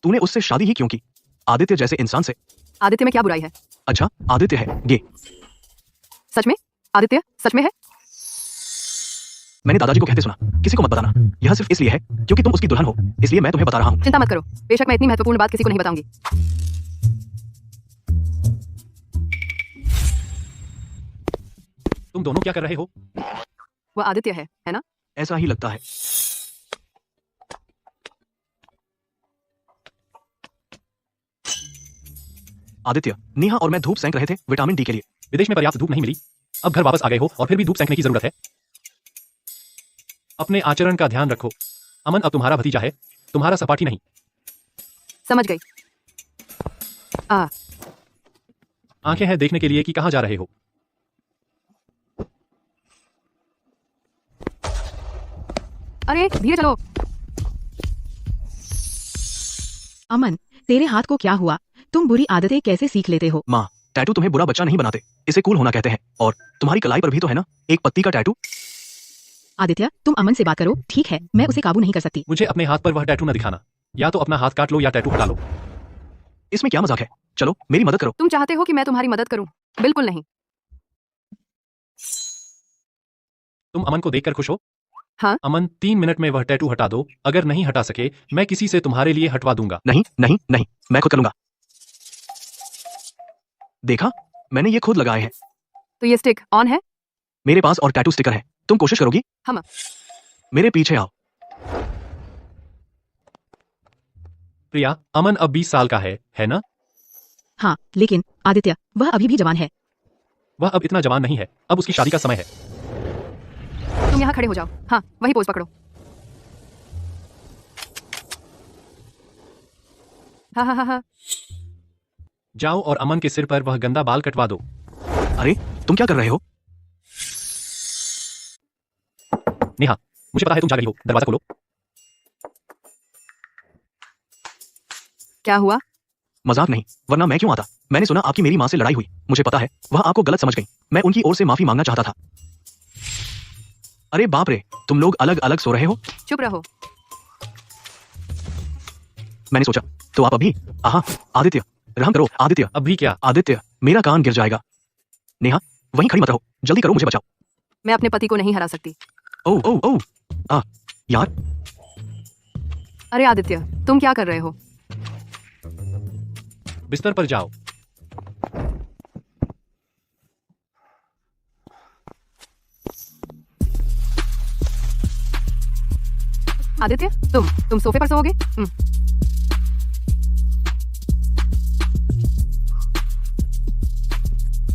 Speaker 4: तूने उससे शादी ही क्यों की? आदित्य जैसे इंसान से।
Speaker 1: आदित्य में क्या बुराई है?
Speaker 4: अच्छा, आदित्य है गे।
Speaker 1: सच में? आदित्य सच में है?
Speaker 4: मैंने दादाजी को कहते सुना। किसी को मत बताना। यह सिर्फ इसलिए है क्योंकि तुम उसकी दुल्हन हो, इसलिए मैं तुम्हें बता रहा हूँ।
Speaker 1: चिंता मत करो, बेशक मैं इतनी महत्वपूर्ण बात किसी को नहीं बताऊंगी।
Speaker 3: तुम दोनों क्या कर रहे हो?
Speaker 1: वह आदित्य है ना?
Speaker 4: ऐसा ही लगता है। आदित्य, नेहा और मैं धूप सेंक रहे थे विटामिन डी के लिए।
Speaker 3: विदेश में पर्याप्त धूप नहीं मिली, अब घर वापस आ गए हो और फिर भी धूप सेंकने की जरूरत है। अपने आचरण का ध्यान रखो। अमन अब तुम्हारा भतीजा है, तुम्हारा सपाटी नहीं।
Speaker 1: समझ गई।
Speaker 3: आंखें हैं देखने के लिए कि कहां जा रहे हो।
Speaker 1: अरे धीरे चलो।
Speaker 5: अमन, तेरे हाथ को क्या हुआ? तुम बुरी आदतें कैसे सीख लेते हो?
Speaker 4: माँ, टैटू तुम्हें बुरा बच्चा नहीं बनाते, इसे कूल होना कहते हैं। और तुम्हारी कलाई पर भी तो है ना एक पत्ती का टैटू।
Speaker 5: आदित्य, तुम अमन से बात करो, ठीक है? मैं उसे काबू नहीं कर सकती।
Speaker 3: मुझे अपने हाथ पर वह टैटू न दिखाना। या तो अपना हाथ काट लो या टैटू हटा लो।
Speaker 4: इसमें क्या मजाक है? चलो मेरी मदद करो।
Speaker 1: तुम चाहते हो कि मैं तुम्हारी मदद करूं? बिल्कुल नहीं।
Speaker 3: तुम अमन को देखकर खुश हो?
Speaker 1: हाँ।
Speaker 3: अमन, 3 मिनट में वह टैटू हटा दो। अगर नहीं हटा सके, मैं किसी से तुम्हारे लिए हटवा दूंगा।
Speaker 4: नहीं नहीं नहीं, मैं खुद कर लूंगा। देखा, मैंने ये खुद लगाए हैं।
Speaker 1: तो ये स्टिक ऑन है?
Speaker 4: मेरे पास और टैटू स्टिकर है। तुम कोशिश करोगी?
Speaker 1: हम।
Speaker 4: मेरे पीछे आओ।
Speaker 3: प्रिया, अमन अब 20 साल का है ना?
Speaker 5: हाँ, लेकिन आदित्य, वह अभी भी जवान है।
Speaker 3: वह अब इतना जवान नहीं है, अब उसकी शादी का समय है।
Speaker 1: तुम यहाँ खड़े हो जाओ। हाँ, वही पोज पकड़ो। हाँ हाँ हाँ हाँ।
Speaker 3: जाओ और अमन के सिर पर वह गंदा बाल कटवा दो।
Speaker 4: अरे, तुम क्या कर रहे हो?
Speaker 3: नेहा, मुझे पता है तुम जा गई हो, दरवाजा खोलो।
Speaker 1: क्या हुआ?
Speaker 4: मजाक नहीं, वरना मैं क्यों आता? मैंने सुना आपकी मेरी माँ से लड़ाई हुई। मुझे पता है, वह आपको गलत समझ गई। मैं उनकी ओर से माफी मांगना चाहता था। अरे बाप रे, तुम लोग अलग अलग सो रहे हो?
Speaker 1: चुप रहो।
Speaker 4: मैंने सोचा, तो आप अभी? आहा, आदित्य, रहम करो आदित्य।
Speaker 3: अभी क्या?
Speaker 4: आदित्य, मेरा कान गिर जाएगा। नेहा, वहीं खड़ी मत रहो, जल्दी करो, मुझे बचाओ।
Speaker 1: मैं अपने पति को नहीं हरा सकती।
Speaker 4: ओ ओ ओ, यार।
Speaker 1: अरे आदित्य, तुम क्या कर रहे हो?
Speaker 3: बिस्तर पर जाओ।
Speaker 1: आदित्य, तुम सोफे पर सोओगे?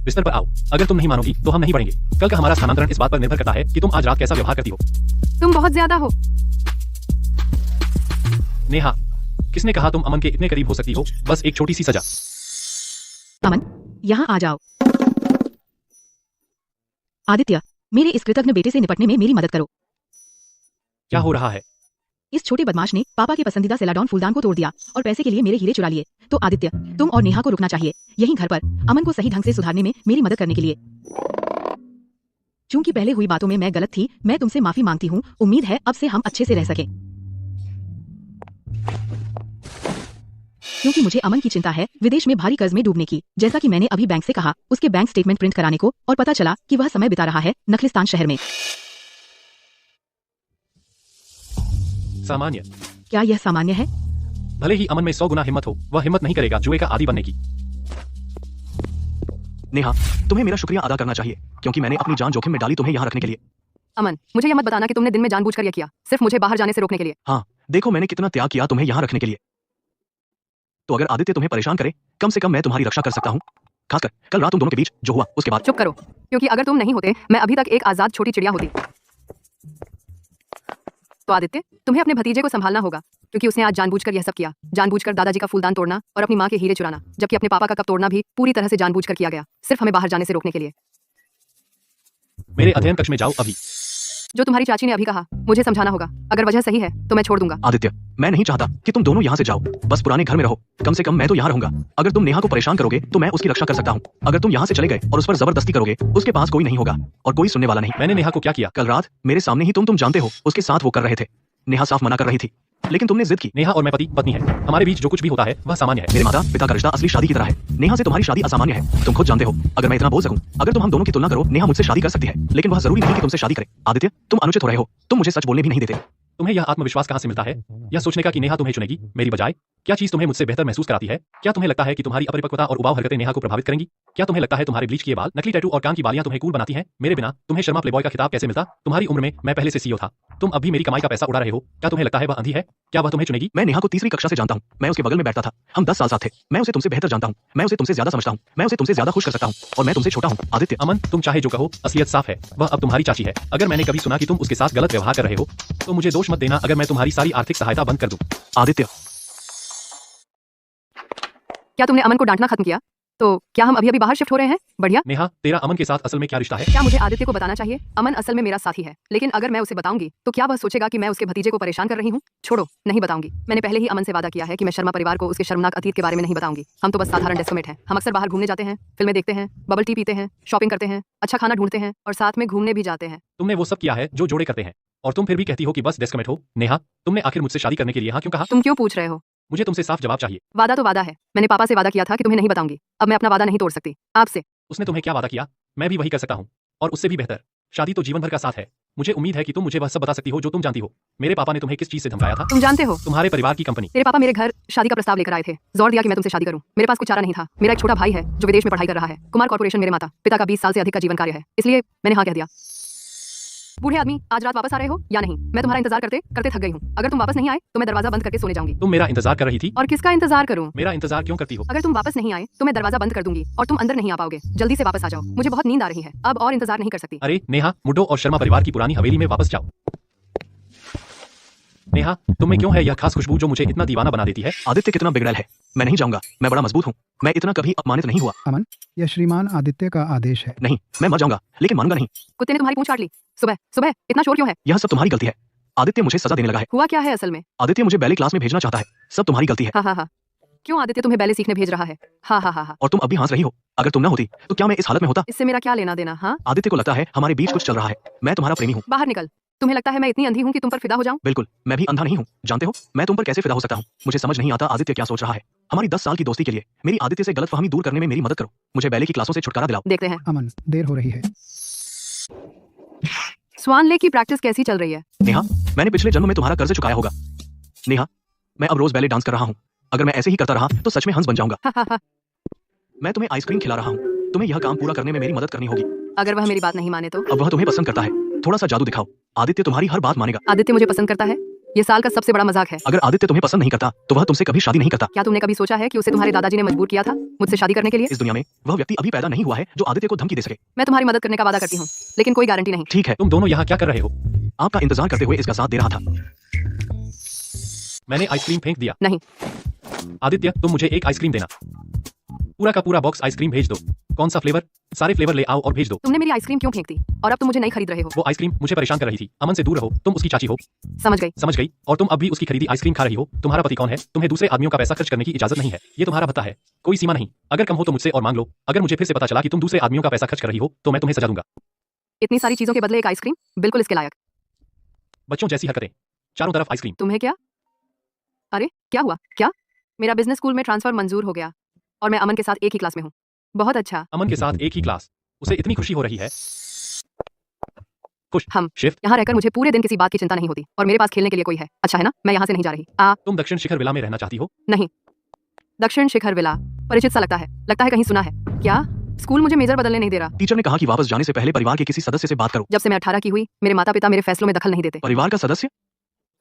Speaker 3: बिस्तर पर आओ। अगर तुम नहीं मानोगी तो हम नहीं बढ़ेंगे। कल का हमारा स्थानांतरण इस बात पर निर्भर करता है कि तुम आज रात कैसा व्यवहार करती हो।
Speaker 1: तुम बहुत ज्यादा हो।
Speaker 3: नेहा, किसने कहा तुम अमन के इतने करीब हो सकती हो? बस एक छोटी सी सजा।
Speaker 5: अमन, यहाँ आ जाओ। आदित्य, मेरे इस कृतज्ञ बेटे से निपटने में मेरी मदद करो।
Speaker 3: क्या हो रहा है?
Speaker 5: इस छोटे बदमाश ने पापा के पसंदीदा सेलाडॉन फूलदान को तोड़ दिया और पैसे के लिए मेरे हीरे चुरा लिए। तो आदित्य, तुम और नेहा को रुकना चाहिए यहीं घर पर, अमन को सही ढंग से सुधारने में मेरी मदद करने के लिए। चूंकि पहले हुई बातों में मैं गलत थी, मैं तुमसे माफी मांगती हूँ। उम्मीद है अब से हम अच्छे से रह सकें। क्योंकि मुझे अमन की चिंता है विदेश में भारी कर्ज में डूबने की। जैसा कि मैंने अभी बैंक से कहा, उसके बैंक स्टेटमेंट प्रिंट कराने को, और पता चला कि वह समय बिता रहा है नखलिस्तान शहर में।
Speaker 3: सामान्य?
Speaker 5: क्या यह सामान्य है?
Speaker 3: भले ही अमन में 100 गुना हिम्मत हो, वह हिम्मत नहीं करेगा जुए का आदी बनने की।
Speaker 4: नेहा, तुम्हें मेरा शुक्रिया अदा करना चाहिए, क्योंकि मैंने अपनी जान जोखिम में डाली तुम्हें यहाँ रखने के लिए।
Speaker 1: अमन, मुझे यह मत बताना कि तुमने दिन में जानबूझकर यह किया, सिर्फ मुझे बाहर जाने से रोकने के लिए।
Speaker 4: हाँ, देखो मैंने कितना त्याग किया तुम्हें यहाँ रखने के लिए। तो अगर आदित्य तुम्हें परेशान करे, कम से कम मैं तुम्हारी रक्षा कर सकता हूँ। खासकर कल रात तुम दोनों के बीच जो हुआ उसके बाद।
Speaker 1: चुप करो, क्योंकि अगर तुम नहीं होते, मैं अभी तक एक आजाद छोटी चिड़िया होती। तो आदित्य, तुम्हें अपने भतीजे को संभालना होगा, क्योंकि उसने आज जानबूझकर यह सब किया। जानबूझकर दादाजी का फूलदान तोड़ना और अपनी माँ के हीरे चुराना, जबकि अपने पापा का कप तोड़ना भी पूरी तरह से जानबूझकर किया गया, सिर्फ हमें बाहर जाने से रोकने के लिए।
Speaker 3: मेरे अध्ययन कक्ष में जाओ अभी।
Speaker 1: जो तुम्हारी चाची ने अभी कहा, मुझे समझाना होगा। अगर वजह सही है तो मैं छोड़ दूंगा।
Speaker 4: आदित्य, मैं नहीं चाहता कि तुम दोनों यहाँ से जाओ, बस पुराने घर में रहो। कम से कम मैं तो यहाँ रहूंगा। अगर तुम नेहा को परेशान करोगे तो मैं उसकी रक्षा कर सकता हूँ। अगर तुम यहाँ से चले गए और उस पर जबरदस्ती करोगे, उसके पास कोई नहीं होगा और कोई सुनने वाला नहीं।
Speaker 3: मैंने नेहा को क्या किया?
Speaker 4: कल रात मेरे सामने ही तुम जानते हो उसके साथ वो कर रहे थे। नेहा साफ मना कर रही थी, लेकिन तुमने जिद की।
Speaker 3: नेहा और मैं पति पत्नी है, हमारे बीच जो कुछ भी होता है वह सामान्य है।
Speaker 4: मेरे माता पिता का रिश्ता असली शादी की तरह है। नेहा से तुम्हारी शादी असामान्य है, तुम खुद जानते हो। अगर मैं इतना बोल सकूं, अगर तुम हम दोनों की तुलना करो, नेहा मुझसे शादी कर सकती है, लेकिन वह जरूरी नहीं कि तुमसे शादी करे। आदित्य, तुम अनुचित हो रहे हो, तुम मुझे सच बोलने भी नहीं देते।
Speaker 3: तुम्हें यह आत्मविश्वास कहाँ से मिलता है, यह सोचने का कि नेहा तुम्हें चुनेगी मेरी बजाय? क्या चीज तुम्हें मुझसे बेहतर महसूस कराती है? क्या तुम्हें लगता है कि तुम्हारी अपरिपक्वता और उबाऊ हरकतें नेहा को प्रभावित करेंगी? क्या तुम्हें लगता है तुम्हारे ब्लीच किए बाल, नकली टैटू और कान की बालियां तुम्हें कूल बनाती हैं? मेरे बिना तुम्हें शर्मा प्लेबॉय का खिताब कैसे मिलता? तुम्हारी उम्र में मैं पहले से सीईओ था। तुम अब भी मेरी कमाई का पैसा उड़ा रहे हो। क्या तुम्हें लगता है वह अंधी है? क्या वह तुम्हें चुनेगी?
Speaker 4: मैं नेहा को तीसरी कक्षा से जानता हूँ। मैं उसके बगल में बैठता था। हम 10 साल साथ थे। मैं उसे तुमसे बेहतर जानता हूँ। मैं उसे तुमसे ज्यादा समझता हूँ। मैं उसे तुमसे ज्यादा खुश कर सकता हूँ और मैं तुमसे छोटा हूँ। आदित्य,
Speaker 3: अमन, तुम चाहे जो कहो, असलियत साफ है। वह अब तुम्हारी चाची है। अगर मैंने कभी सुना कि तुम उसके साथ गलत व्यवहार कर रहे हो तो मुझे दोष मत देना अगर मैं तुम्हारी सारी आर्थिक सहायता बंद कर दूं।
Speaker 4: आदित्य,
Speaker 1: क्या तुमने अमन को डांटना खत्म किया? तो क्या हम अभी अभी बाहर शिफ्ट हो रहे हैं? बढ़िया।
Speaker 3: नेहा, तेरा अमन के साथ असल में क्या रिश्ता है?
Speaker 1: क्या मुझे आदित्य को बताना चाहिए? अमन असल में मेरा साथी है, लेकिन अगर मैं उसे बताऊंगी तो क्या वह सोचेगा कि मैं उसके भतीजे को परेशान कर रही हूँ? छोड़ो, नहीं बताऊंगी। मैंने पहले ही अमन से वादा किया है कि मैं शर्मा परिवार को उसके शर्मनाक अतीत के बारे में नहीं बताऊंगी। हम तो बस साधारण डेस्कमेट हैं। हम अक्सर बाहर घूमने जाते हैं, फिल्में देखते हैं, बबल टी पीते हैं, शॉपिंग करते हैं, अच्छा खाना ढूंढते हैं और साथ में घूमने भी जाते हैं।
Speaker 3: तुमने वो सब किया है जो जोड़े करते हैं और तुम फिर भी कहती हो कि बस डेस्कमेट हो। नेहा, तुमने आखिर मुझसे शादी करने के लिए हाँ क्यों कहा?
Speaker 1: तुम क्यों पूछ रहे हो?
Speaker 3: मुझे तुमसे साफ जवाब चाहिए।
Speaker 1: वादा तो वादा है। मैंने पापा से वादा किया था कि तुम्हें नहीं बताऊंगी। अब मैं अपना वादा नहीं तोड़ सकती आपसे।
Speaker 3: उसने तुम्हें क्या वादा किया? मैं भी वही कर सकता हूँ और उससे भी बेहतर। शादी तो जीवन भर का साथ है। मुझे उम्मीद है कि तुम मुझे वह सब बता सकती हो जो तुम जानती हो। मेरे पापा ने तुम्हें किस चीज से धमकाया था?
Speaker 1: तुम जानते हो,
Speaker 3: तुम्हारे परिवार की कंपनी।
Speaker 1: तेरे पापा मेरे घर शादी का प्रस्ताव लेकर आए थे। जोर दिया कि मैं तुमसे शादी करूं। मेरे पास कुछ चारा नहीं था। मेरा एक छोटा भाई है जो विदेश में पढ़ाई कर रहा है। कुमार कॉर्पोरेशन मेरे माता पिता का 20 साल से अधिक का जीवन कार्य है, इसलिए मैंने हाँ कह दिया। बूढ़े आदमी, आज रात वापस आ रहे हो या नहीं? मैं तुम्हारा इंतजार करते करते थक गई हूँ। अगर तुम वापस नहीं आए तो मैं दरवाजा बंद करके सोने जाऊंगी।
Speaker 3: तुम मेरा इंतजार कर रही थी?
Speaker 1: और किसका इंतजार करूं?
Speaker 3: मेरा इंतजार क्यों करती हो?
Speaker 1: अगर तुम वापस नहीं आए तो मैं दरवाजा बंद कर दूंगी और तुम अंदर नहीं आ पाओगे। जल्दी से वापस आ जाओ, मुझे बहुत नींद आ रही है। अब और इंतजार नहीं कर सकती।
Speaker 3: अरे नेहा, मुड्डो और शर्मा परिवार की पुरानी हवेली में वापस जाओ। नेहा, तुम्हें क्यों है यह खास खुशबू जो मुझे इतना दीवाना बना देती है?
Speaker 4: आदित्य कितना बिगड़ैल है। मैं नहीं जाऊंगा। मैं बड़ा मजबूत हूँ। मैं इतना कभी अपमानित नहीं हुआ।
Speaker 6: अमन, यह श्रीमान आदित्य का आदेश है।
Speaker 4: नहीं, मैं मर जाऊंगा, लेकिन मानूंगा नहीं।
Speaker 1: कुत्ते ने तुम्हारी पूंछ काट ली। सुबह सुबह इतना शोर क्यों है?
Speaker 4: यह सब तुम्हारी गलती है। आदित्य मुझे सजा देने लगा है।
Speaker 1: हुआ क्या है असल में?
Speaker 4: आदित्य मुझे बैले क्लास में भेजना चाहता है। सब तुम्हारी गलती है।
Speaker 1: हाँ हाँ हाँ। क्यों आदित्य तुम्हें बैले सीखने भेज रहा है? हाँ हाँ हाँ हाँ।
Speaker 4: और तुम अब भी हंस रही हो। अगर तुम ना होती तो क्या मैं इस हालत में होता?
Speaker 1: इससे मेरा क्या लेना देना? हाँ,
Speaker 4: आदित्य को लगता है हमारे बीच कुछ चल रहा है। मैं तुम्हारा प्रेमी हूँ।
Speaker 1: बाहर निकल। तुम्हें लगता है मैं इतनी अंधी हूँ कि तुम पर फिदा हो जाऊं?
Speaker 4: बिल्कुल, मैं भी अंधा नहीं हूँ। जानते हो, मैं तुम पर कैसे फिदा हो सकता हूँ? मुझे समझ नहीं आता आदित्य क्या सोच रहा है। हमारी 10 साल की दोस्ती के लिए मेरी आदित्य से गलतफहमी दूर करने में मेरी मदद करो। मुझे बैले की क्लासों से छुटकारा दिलाओ।
Speaker 1: देखते हैं।
Speaker 6: अमन, देर हो रही है।
Speaker 1: स्वान लेक की प्रैक्टिस कैसी चल रही है?
Speaker 4: नेहा, मैंने पिछले जन्म में तुम्हारा कर्ज चुकाया होगा। नेहा, मैं अब रोज बैले डांस कर रहा हूँ। अगर मैं ऐसे ही करता रहा तो सच में हंस बन जाऊंगा।
Speaker 1: हा, हा, हा।
Speaker 4: मैं तुम्हें आइसक्रीम खिला रहा हूँ। तुम्हें यह काम पूरा करने में मेरी मदद करनी होगी।
Speaker 1: अगर वह मेरी बात नहीं माने तो?
Speaker 4: अब वह तुम्हें पसंद करता है। थोड़ा सा जादू दिखाओ। आदित्य तुम्हारी हर बात मानेगा।
Speaker 1: आदित्य मुझे पसंद करता है? ये साल का सबसे बड़ा मजाक है।
Speaker 4: अगर आदित्य तुम्हें पसंद नहीं करता तो वह तुमसे कभी शादी नहीं करता।
Speaker 1: क्या तुमने कभी सोचा है कि उसे तुम्हारे दादाजी ने मजबूर किया था मुझसे शादी करने के लिए?
Speaker 4: इस दुनिया में वह व्यक्ति अभी पैदा नहीं हुआ है जो आदित्य को धमकी दे सके।
Speaker 1: मैं तुम्हारी मदद करने का वादा करती हूँ, लेकिन कोई गारंटी नहीं।
Speaker 4: ठीक है,
Speaker 3: तुम दोनों यहाँ क्या कर रहे हो?
Speaker 4: आपका इंतजार करते हुए इसका साथ दे रहा था।
Speaker 3: मैंने आइसक्रीम फेंक दिया।
Speaker 1: नहीं।
Speaker 3: आदित्य, तुम मुझे एक आइसक्रीम देना। पूरा का पूरा बॉक्स आइसक्रीम भेज दो। कौन सा फ्लेवर? सारे फ्लेवर ले आओ और भेज दो।
Speaker 1: तुमने मेरी आइसक्रीम क्यों फेंक दी? और अब तुम मुझे नहीं खरीद रहे हो?
Speaker 3: वो आइसक्रीम मुझे परेशान कर रही थी। अमन से दूर रहो। तुम उसकी चाची हो।
Speaker 1: समझ गई।
Speaker 3: समझ गई। और तुम अब भी उसकी खरीदी आइसक्रीम खा रही हो। तुम्हारा पति कौन है? तुम्हें दूसरे आदमियों का पैसा खर्च करने की इजाजत नहीं है। ये तुम्हारा भत्ता है। कोई सीमा नहीं। अगर कम हो तो मुझसे और मांग लो। अगर मुझे फिर से पता चला कि तुम दूसरे आदमियों का पैसा खर्च कर रही हो तो मैं तुम्हें सजा दूंगा।
Speaker 1: इतनी सारी चीजों के बदले एक आइसक्रीम? बिल्कुल इसके लायक।
Speaker 3: बच्चों जैसी हरकतें। चारों तरफ आइसक्रीम।
Speaker 1: तुम्हें क्या? अरे क्या हुआ? क्या? मेरा बिजनेस स्कूल में ट्रांसफर मंजूर हो गया और मैं अमन के साथ एक ही क्लास में हूँ। बहुत अच्छा।
Speaker 3: अमन के साथ एक ही क्लास। उसे इतनी खुशी हो रही है। खुश।
Speaker 1: हम
Speaker 3: शिफ्ट।
Speaker 1: यहाँ रहकर मुझे पूरे दिन किसी बात की चिंता नहीं होती और मेरे पास खेलने के लिए कोई है। अच्छा है ना? मैं यहाँ से नहीं जा रही।
Speaker 3: तुम दक्षिण शिखर विला में रहना चाहती हो?
Speaker 1: नहीं। दक्षिण शिखर विला परिचित सा लगता है कहीं सुना है क्या? स्कूल मुझे मेजर बदलने नहीं दे रहा।
Speaker 4: टीचर ने कहा कि वापस जाने से पहले परिवार के किसी सदस्य से बात करो।
Speaker 1: जब से मैं 18 की हुई मेरे माता पिता मेरे फैसलों में दखल नहीं देते।
Speaker 4: परिवार का सदस्य?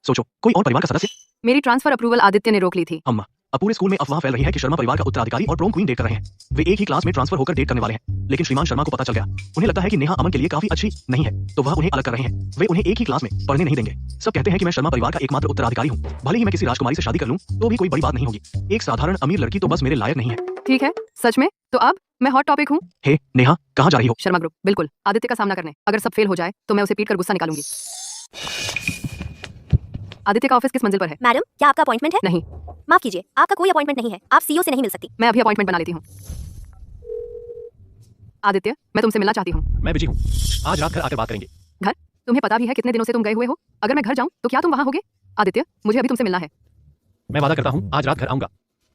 Speaker 4: सोचो, कोई और परिवार का सदस्य।
Speaker 1: मेरी ट्रांसफर अप्रूवल आदित्य ने रोक ली थी।
Speaker 4: अम्मा, अब पूरे स्कूल में अफवाह फैल रही है कि शर्मा परिवार का उत्तराधिकारी और प्रोम क्वीन डेट कर रहे हैं। वे एक ही क्लास में ट्रांसफर होकर डेट करने वाले हैं, लेकिन श्रीमान शर्मा को पता चल गया। उन्हें लगता है कि नेहा अमन के लिए काफी अच्छी नहीं है, तो वह उन्हें अलग कर रहे हैं। वे उन्हें एक ही क्लास में पढ़ने नहीं देंगे। सब कहते हैं कि मैं शर्मा परिवार का एकमात्र उत्तराधिकारी हूँ। भले ही मैं किसी राजकुमारी से शादी कर लूं तो भी कोई बड़ी बात नहीं होगी। एक साधारण अमीर लड़की तो बस मेरे लायक नहीं है।
Speaker 1: ठीक है, सच में? तो अब मैं हॉट टॉपिक हूँ।
Speaker 4: हे नेहा, कहाँ जा रही हो?
Speaker 1: शर्मा ग्रुप। बिल्कुल आदित्य का सामना करने। अगर सब फेल हो जाए तो मैं उसे पीट कर गुस्सा निकालूंगी। आदित्य का ऑफिस किस मंजिल पर है?
Speaker 7: मैडम, क्या आपका अपॉइंटमेंट है?
Speaker 1: नहीं।
Speaker 7: माफ कीजिए, आपका कोई अपॉइंटमेंट नहीं है। आप सीईओ से नहीं मिल सकती।
Speaker 1: मैं अभी अपॉइंटमेंट बना लेती हूँ। आदित्य, मैं तुमसे मिलना चाहती हूँ।
Speaker 3: मैं बिजी हूँ। आज रात घर आकर बात करेंगे।
Speaker 1: घर? तुम्हें पता भी है कितने दिनों से तुम गए हुए हो? अगर मैं घर जाऊँ तो क्या तुम वहाँ होगे? आदित्य, मुझे अभी तुमसे मिलना है।
Speaker 3: मैं वादा करता हूँ आज रात घर आऊंगा।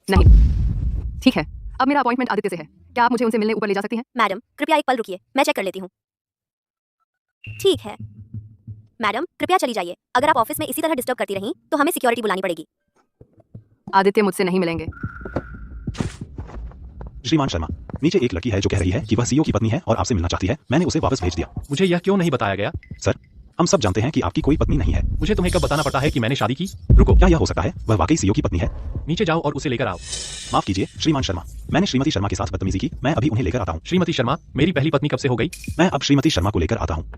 Speaker 1: नहीं। ठीक है, अब मेरा अपॉइंटमेंट आदित्य से है। क्या आप मुझे उनसे मिलने ऊपर ले जा सकती हैं?
Speaker 7: मैडम, कृपया एक पल रुकिए, मैं चेक कर लेती हूँ। ठीक है मैडम, कृपया चली जाइए। अगर आप ऑफिस में इसी तरह डिस्टर्ब करती रहीं तो हमें सिक्योरिटी बुलानी पड़ेगी।
Speaker 1: आदित्य मुझसे नहीं मिलेंगे।
Speaker 2: श्रीमान शर्मा, नीचे एक लड़की है जो कह रही है कि वह सीईओ की पत्नी है और आपसे मिलना चाहती है। मैंने उसे वापस भेज दिया।
Speaker 3: मुझे यह क्यों नहीं बताया गया?
Speaker 2: सर, हम सब जानते हैं कि आपकी कोई पत्नी नहीं है।
Speaker 3: मुझे तुम्हें कब बताना पड़ता है कि मैंने शादी की? रुको,
Speaker 2: क्या यह हो सकता है वह वाकई सीईओ की पत्नी है?
Speaker 3: नीचे जाओ और उसे लेकर आओ।
Speaker 2: माफ कीजिए श्रीमान शर्मा, मैंने श्रीमती शर्मा के साथ बदतमीजी की। मैं अभी उन्हें लेकर आता हूँ।
Speaker 3: श्रीमती शर्मा, मेरी पहली पत्नी कब से हो गई?
Speaker 2: मैं अब श्रीमती शर्मा को लेकर आता हूँ।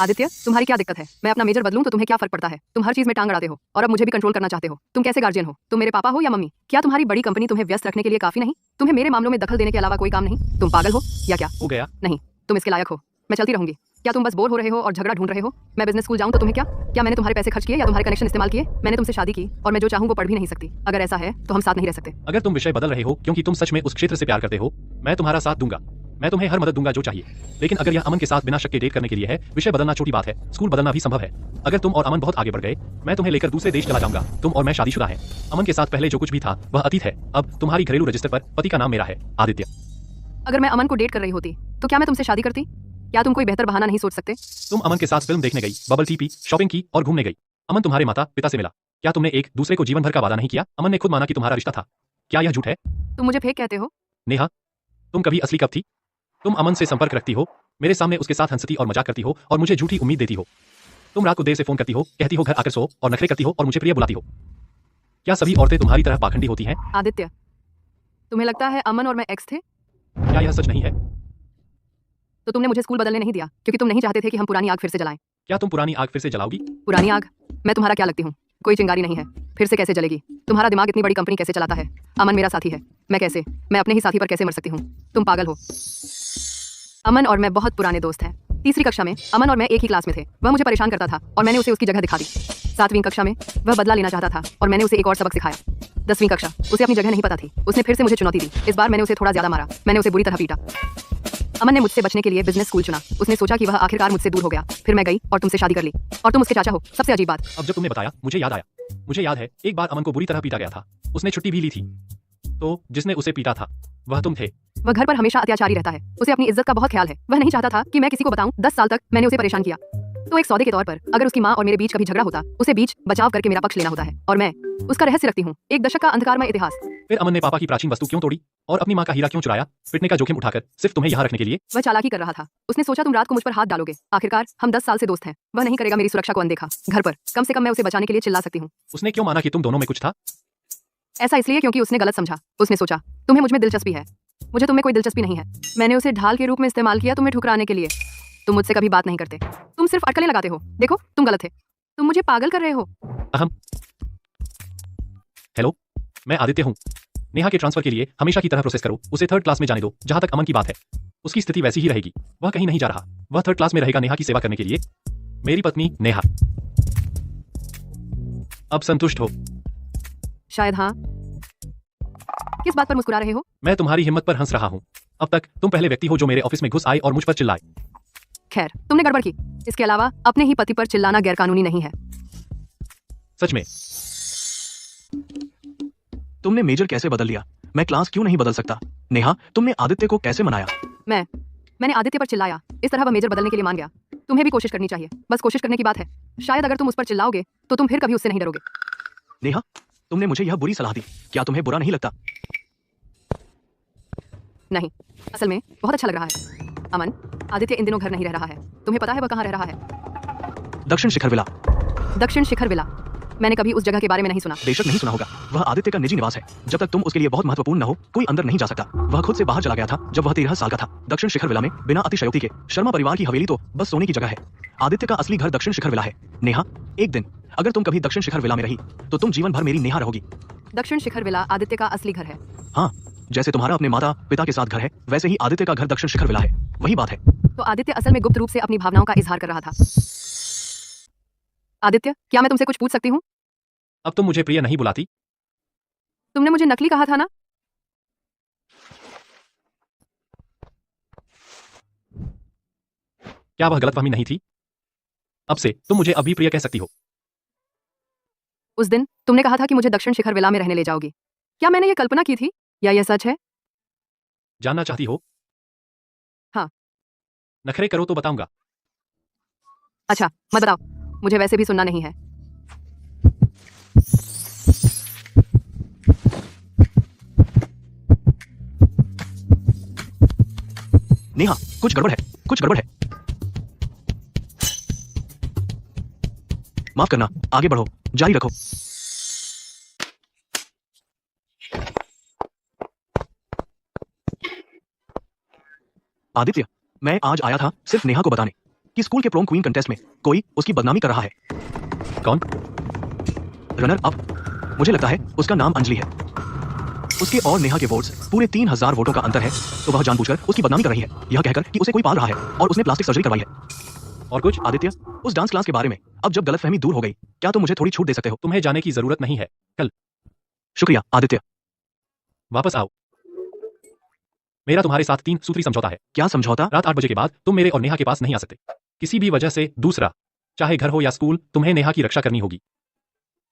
Speaker 1: आदित्य, तुम्हारी क्या दिक्कत है? मैं अपना मेजर बदलूं तो तुम्हें क्या फर्क पड़ता है? तुम हर चीज में टांग अड़ाते हो और अब मुझे भी कंट्रोल करना चाहते हो। तुम कैसे गार्जियन हो? तुम मेरे पापा हो या मम्मी? क्या तुम्हारी बड़ी कंपनी तुम्हें व्यस्त रखने के लिए काफी नहीं? तुम्हें मेरे मामलों में दखल देने के अलावा कोई काम नहीं? तुम पागल हो या क्या?
Speaker 3: हो गया।
Speaker 1: नहीं, तुम इसके लायक हो। मैं चलती रहूंगी। क्या तुम बस बोर हो रहे हो और झगड़ा ढूंढ रहे हो? मैं बिजनेस स्कूल जाऊं तो तुम्हें क्या मैंने तुम्हारे पैसे खर्च किए या तुम्हारे कनेक्शन इस्तेमाल किए? मैंने तुमसे शादी की और मैं जो चाहूं वो पढ़ भी नहीं सकती। अगर ऐसा है तो हम साथ नहीं रह सकते।
Speaker 3: अगर तुम विषय बदल रहे हो क्योंकि तुम सच में उस क्षेत्र से प्यार करते हो, मैं तुम्हारा साथ दूंगा। मैं तुम्हें हर मदद दूंगा जो चाहिए। लेकिन अगर यह अमन के साथ बिना शक के डेट करने के लिए है, विषय बदलना छोटी बात है। स्कूल बदलना भी संभव है। अगर तुम और अमन बहुत आगे बढ़ गए, मैं तुम्हें लेकर दूसरे देश चला जाऊंगा। तुम और मैं शादीशुदा हैं। अमन के साथ पहले जो कुछ भी था वह अतीत है। अब तुम्हारी घरेलू रजिस्टर पर पति का नाम मेरा है, आदित्य।
Speaker 1: अगर मैं अमन को डेट कर रही होती तो क्या मैं तुमसे शादी करती? क्या तुम कोई बेहतर बहाना नहीं सोच सकते?
Speaker 3: तुम अमन के साथ फिल्म देखने गई, बबल टी पी, शॉपिंग की और घूमने गई। अमन तुम्हारे माता पिता से मिला। क्या तुमने एक दूसरे को जीवन भर का वादा नहीं किया? अमन ने खुद माना कि तुम्हारा रिश्ता था। क्या यह झूठ है?
Speaker 1: तुम मुझे फेक कहते हो?
Speaker 3: नेहा, तुम कभी असली कब थी? तुम अमन से संपर्क रखती हो, मेरे सामने उसके साथ हंसती और मजाक करती हो और मुझे झूठी उम्मीद देती हो। तुम रात को देर से फोन करती हो, कहती हो घर आकर सो और नखरे करती हो और मुझे प्रिय बुलाती हो। क्या सभी औरतें तुम्हारी तरह पाखंडी होती हैं?
Speaker 1: आदित्य, तुम्हें लगता है अमन और मैं एक्स थे?
Speaker 3: क्या यह सच नहीं है?
Speaker 1: तो तुमने मुझे स्कूल बदलने नहीं दिया क्योंकि तुम नहीं चाहते थे कि हम पुरानी आग फिर से जलाएं।
Speaker 3: क्या तुम पुरानी आग फिर से जलाओगी?
Speaker 1: पुरानी आग? मैं तुम्हारा क्या लगती हूँ? कोई चिंगारी नहीं है। फिर से कैसे जलेगी? तुम्हारा दिमाग इतनी बड़ी कंपनी कैसे चलाता है? अमन मेरा साथी है। मैं अपने ही साथी पर कैसे मर सकती हूँ? तुम पागल हो। अमन और मैं बहुत पुराने दोस्त हैं। तीसरी कक्षा में अमन और मैं एक ही क्लास में थे। वह मुझे परेशान करता था और मैंने उसे उसकी जगह दिखा दी। 7वीं कक्षा में वह बदला लेना चाहता था और मैंने उसे एक और सबक सिखाया। 10वीं कक्षा, उसे अपनी जगह नहीं पता थी। उसने फिर से मुझे चुनौती दी। इस बार मैंने उसे थोड़ा ज्यादा मारा। मैंने उसे बुरी तरह पीटा। अमन ने मुझसे बचने के लिए बिजनेस स्कूल चुना। उसने सोचा कि वह आखिरकार मुझसे दूर हो गया। फिर मैं गई और तुमसे शादी कर ली और तुम उसके चाचा हो। सबसे अजीब बात।
Speaker 3: अब जब तुमने बताया मुझे याद आया। मुझे याद है एक बार अमन को बुरी तरह पीटा गया था। उसने छुट्टी भी ली थी। तो जिसने उसे पीटा था वह तुम थे।
Speaker 1: वह घर पर हमेशा अत्याचारी रहता है। उसे अपनी इज्जत का बहुत ख्याल है। वह नहीं चाहता था कि मैं किसी को बताऊं। 10 साल तक मैंने उसे परेशान किया। तो एक सौदे के तौर पर अगर उसकी माँ और मेरे बीच कभी झगड़ा होता, उसे बीच बचाव करके मेरा पक्ष लेना होता है और मैं उसका रहस्य रखती हूँ। एक दशक का अंधकारमय इतिहास।
Speaker 3: फिर अमन ने पापा की प्राचीन वस्तु क्यों तोड़ी और अपनी माँ का हीरा क्यों चुराया? पिटने का जोखिम उठाकर सिर्फ तुम्हें यहाँ रखने के लिए?
Speaker 1: वह चालाकी कर रहा था। उसने सोचा तुम रात को मुझ पर हाथ डालोगे। आखिरकार हम 10 साल से दोस्त हैं। वह नहीं करेगा मेरी सुरक्षा को अनदेखा। घर पर कम से कम मैं उसे बचाने के लिए चिल्ला सकती हूँ।
Speaker 3: उसने क्यों माना कि तुम दोनों में कुछ था?
Speaker 1: ऐसा इसलिए क्योंकि उसने गलत समझा। उसने सोचा तुम्हें मुझ में दिलचस्पी है, मुझे तुम में कोई दिलचस्पी नहीं है। मैंने उसे ढाल के रूप में इस्तेमाल किया तुम्हें ठुकराने के लिए। तुम मुझसे कभी बात नहीं करते। तुम सिर्फ अटकलें लगाते हो। देखो तुम गलत थे। तुम मुझे पागल कर रहे हो।
Speaker 3: अहम। हेलो, मैं आदित्य हूँ। नेहा के ट्रांसफर के लिए हमेशा की तरह प्रोसेस करो। उसे 3rd क्लास में जाने दो। जहां तक अमन की बात है, उसकी स्थिति वैसी ही रहेगी। वह कहीं नहीं जा रहा। वह 3rd क्लास में रहेगा नेहा की सेवा करने के लिए। मेरी पत्नी नेहा। अब संतुष्ट हो?
Speaker 1: शायद हाँ। किस बात पर मुस्कुरा रहे हो?
Speaker 3: मैं तुम्हारी हिम्मत पर हंस रहा हूँ। अब तक तुम पहले व्यक्ति हो जो मेरे ऑफिस में घुस आए और मुझ पर चिल्लाए।
Speaker 1: खैर, तुमने गड़बड़ की। इसके अलावा अपने ही पति पर चिल्लाना गैरकानूनी नहीं है।
Speaker 3: सच में?
Speaker 4: तुमने मेजर कैसे बदल लिया? मैं क्लास क्यों नहीं बदल सकता? नेहा, तुमने आदित्य को कैसे मनाया?
Speaker 1: मैंने आदित्य पर चिल्लाया। इस तरह वह मेजर बदलने के लिए मान गया। तुम्हें भी कोशिश करनी चाहिए। बस कोशिश करने की बात है। शायद अगर तुम उस पर चिल्लाओगे तो तुम फिर कभी उससे नहीं डरोगे।
Speaker 4: नेहा, तुमने मुझे यह बुरी सलाह दी। क्या तुम्हें बुरा नहीं लगता?
Speaker 1: नहीं, असल में बहुत अच्छा लग रहा है। अमन, आदित्य इन दिनों घर नहीं रह रहा है। तुम्हें पता है वह कहाँ रह रहा है?
Speaker 4: दक्षिण शिखर विला।
Speaker 1: दक्षिण शिखर विला? मैंने कभी उस जगह के बारे में नहीं सुना।
Speaker 4: बेशक नहीं सुना होगा। वह आदित्य का निजी निवास है। जब तक तुम उसके लिए बहुत महत्वपूर्ण न हो, कोई अंदर नहीं जा सकता। वह खुद से बाहर चला गया था जब वह 13 साल का था। दक्षिण शिखर विला में बिना अतिशयोक्ति के शर्मा परिवार की हवेली तो बस सोने की जगह है। आदित्य का असली घर दक्षिण शिखर विला है। नेहा, एक दिन अगर तुम कभी दक्षिण शिखर विला में रही तो तुम जीवन भर मेरी नेहा रहोगी।
Speaker 1: दक्षिण शिखर विला आदित्य का असली घर है?
Speaker 4: हाँ, जैसे तुम्हारा अपने माता पिता के साथ घर है, वैसे ही आदित्य का घर दक्षिण शिखर विला है। वही बात है।
Speaker 1: तो आदित्य असल में गुप्त रूप से अपनी भावनाओं का इजहार कर रहा था। आदित्य, क्या मैं तुमसे कुछ पूछ सकती हूँ?
Speaker 3: अब तुम मुझे प्रिय नहीं बुलाती?
Speaker 1: तुमने मुझे नकली कहा था ना?
Speaker 3: क्या वह गलतफहमी नहीं थी? अब से तुम मुझे अभी प्रिय कह सकती हो।
Speaker 1: उस दिन तुमने कहा था कि मुझे दक्षिण शिखर विला में रहने ले जाओगी। क्या मैंने ये कल्पना की थी या यह सच है?
Speaker 3: जानना चाहती हो?
Speaker 1: हाँ।
Speaker 3: नखरे करो तो बताऊंगा।
Speaker 1: अच्छा मत बताओ, मुझे वैसे भी सुनना नहीं है।
Speaker 4: नेहा, कुछ गड़बड़ है, कुछ गड़बड़ है। माफ करना, आगे बढ़ो, जारी रखो। आदित्य, मैं आज आया था सिर्फ नेहा को बताने कि स्कूल के प्रोम क्वीन कंटेस्ट में कोई उसकी बदनामी कर रहा है।
Speaker 3: कौन?
Speaker 4: Runner up. मुझे लगता है उसका नाम अंजलि है। उसके और नेहा के वोट्स पूरे 3000 वोटों का अंतर है, तो वह जानबूझकर उसकी बदनामी कर रही है, यह कहकर कि उसे कोई पाल रहा है और उसने प्लास्टिक सर्जरी करवाई है।
Speaker 3: और कुछ?
Speaker 4: आदित्य, उस डांस क्लास के बारे में अब जब गलतफहमी दूर हो गई, क्या तुम मुझे थोड़ी छूट दे सकते हो?
Speaker 3: तुम्हें जाने की जरूरत नहीं है। कल
Speaker 4: शुक्रिया आदित्य।
Speaker 3: वापस आओ। मेरा तुम्हारे साथ 3 सूत्री समझौता है।
Speaker 4: क्या समझौता?
Speaker 3: रात 8 बजे के बाद तुम मेरे और नेहा के पास नहीं आ सकते, किसी भी वजह से। दूसरा, चाहे घर हो या स्कूल, तुम्हें नेहा की रक्षा करनी होगी।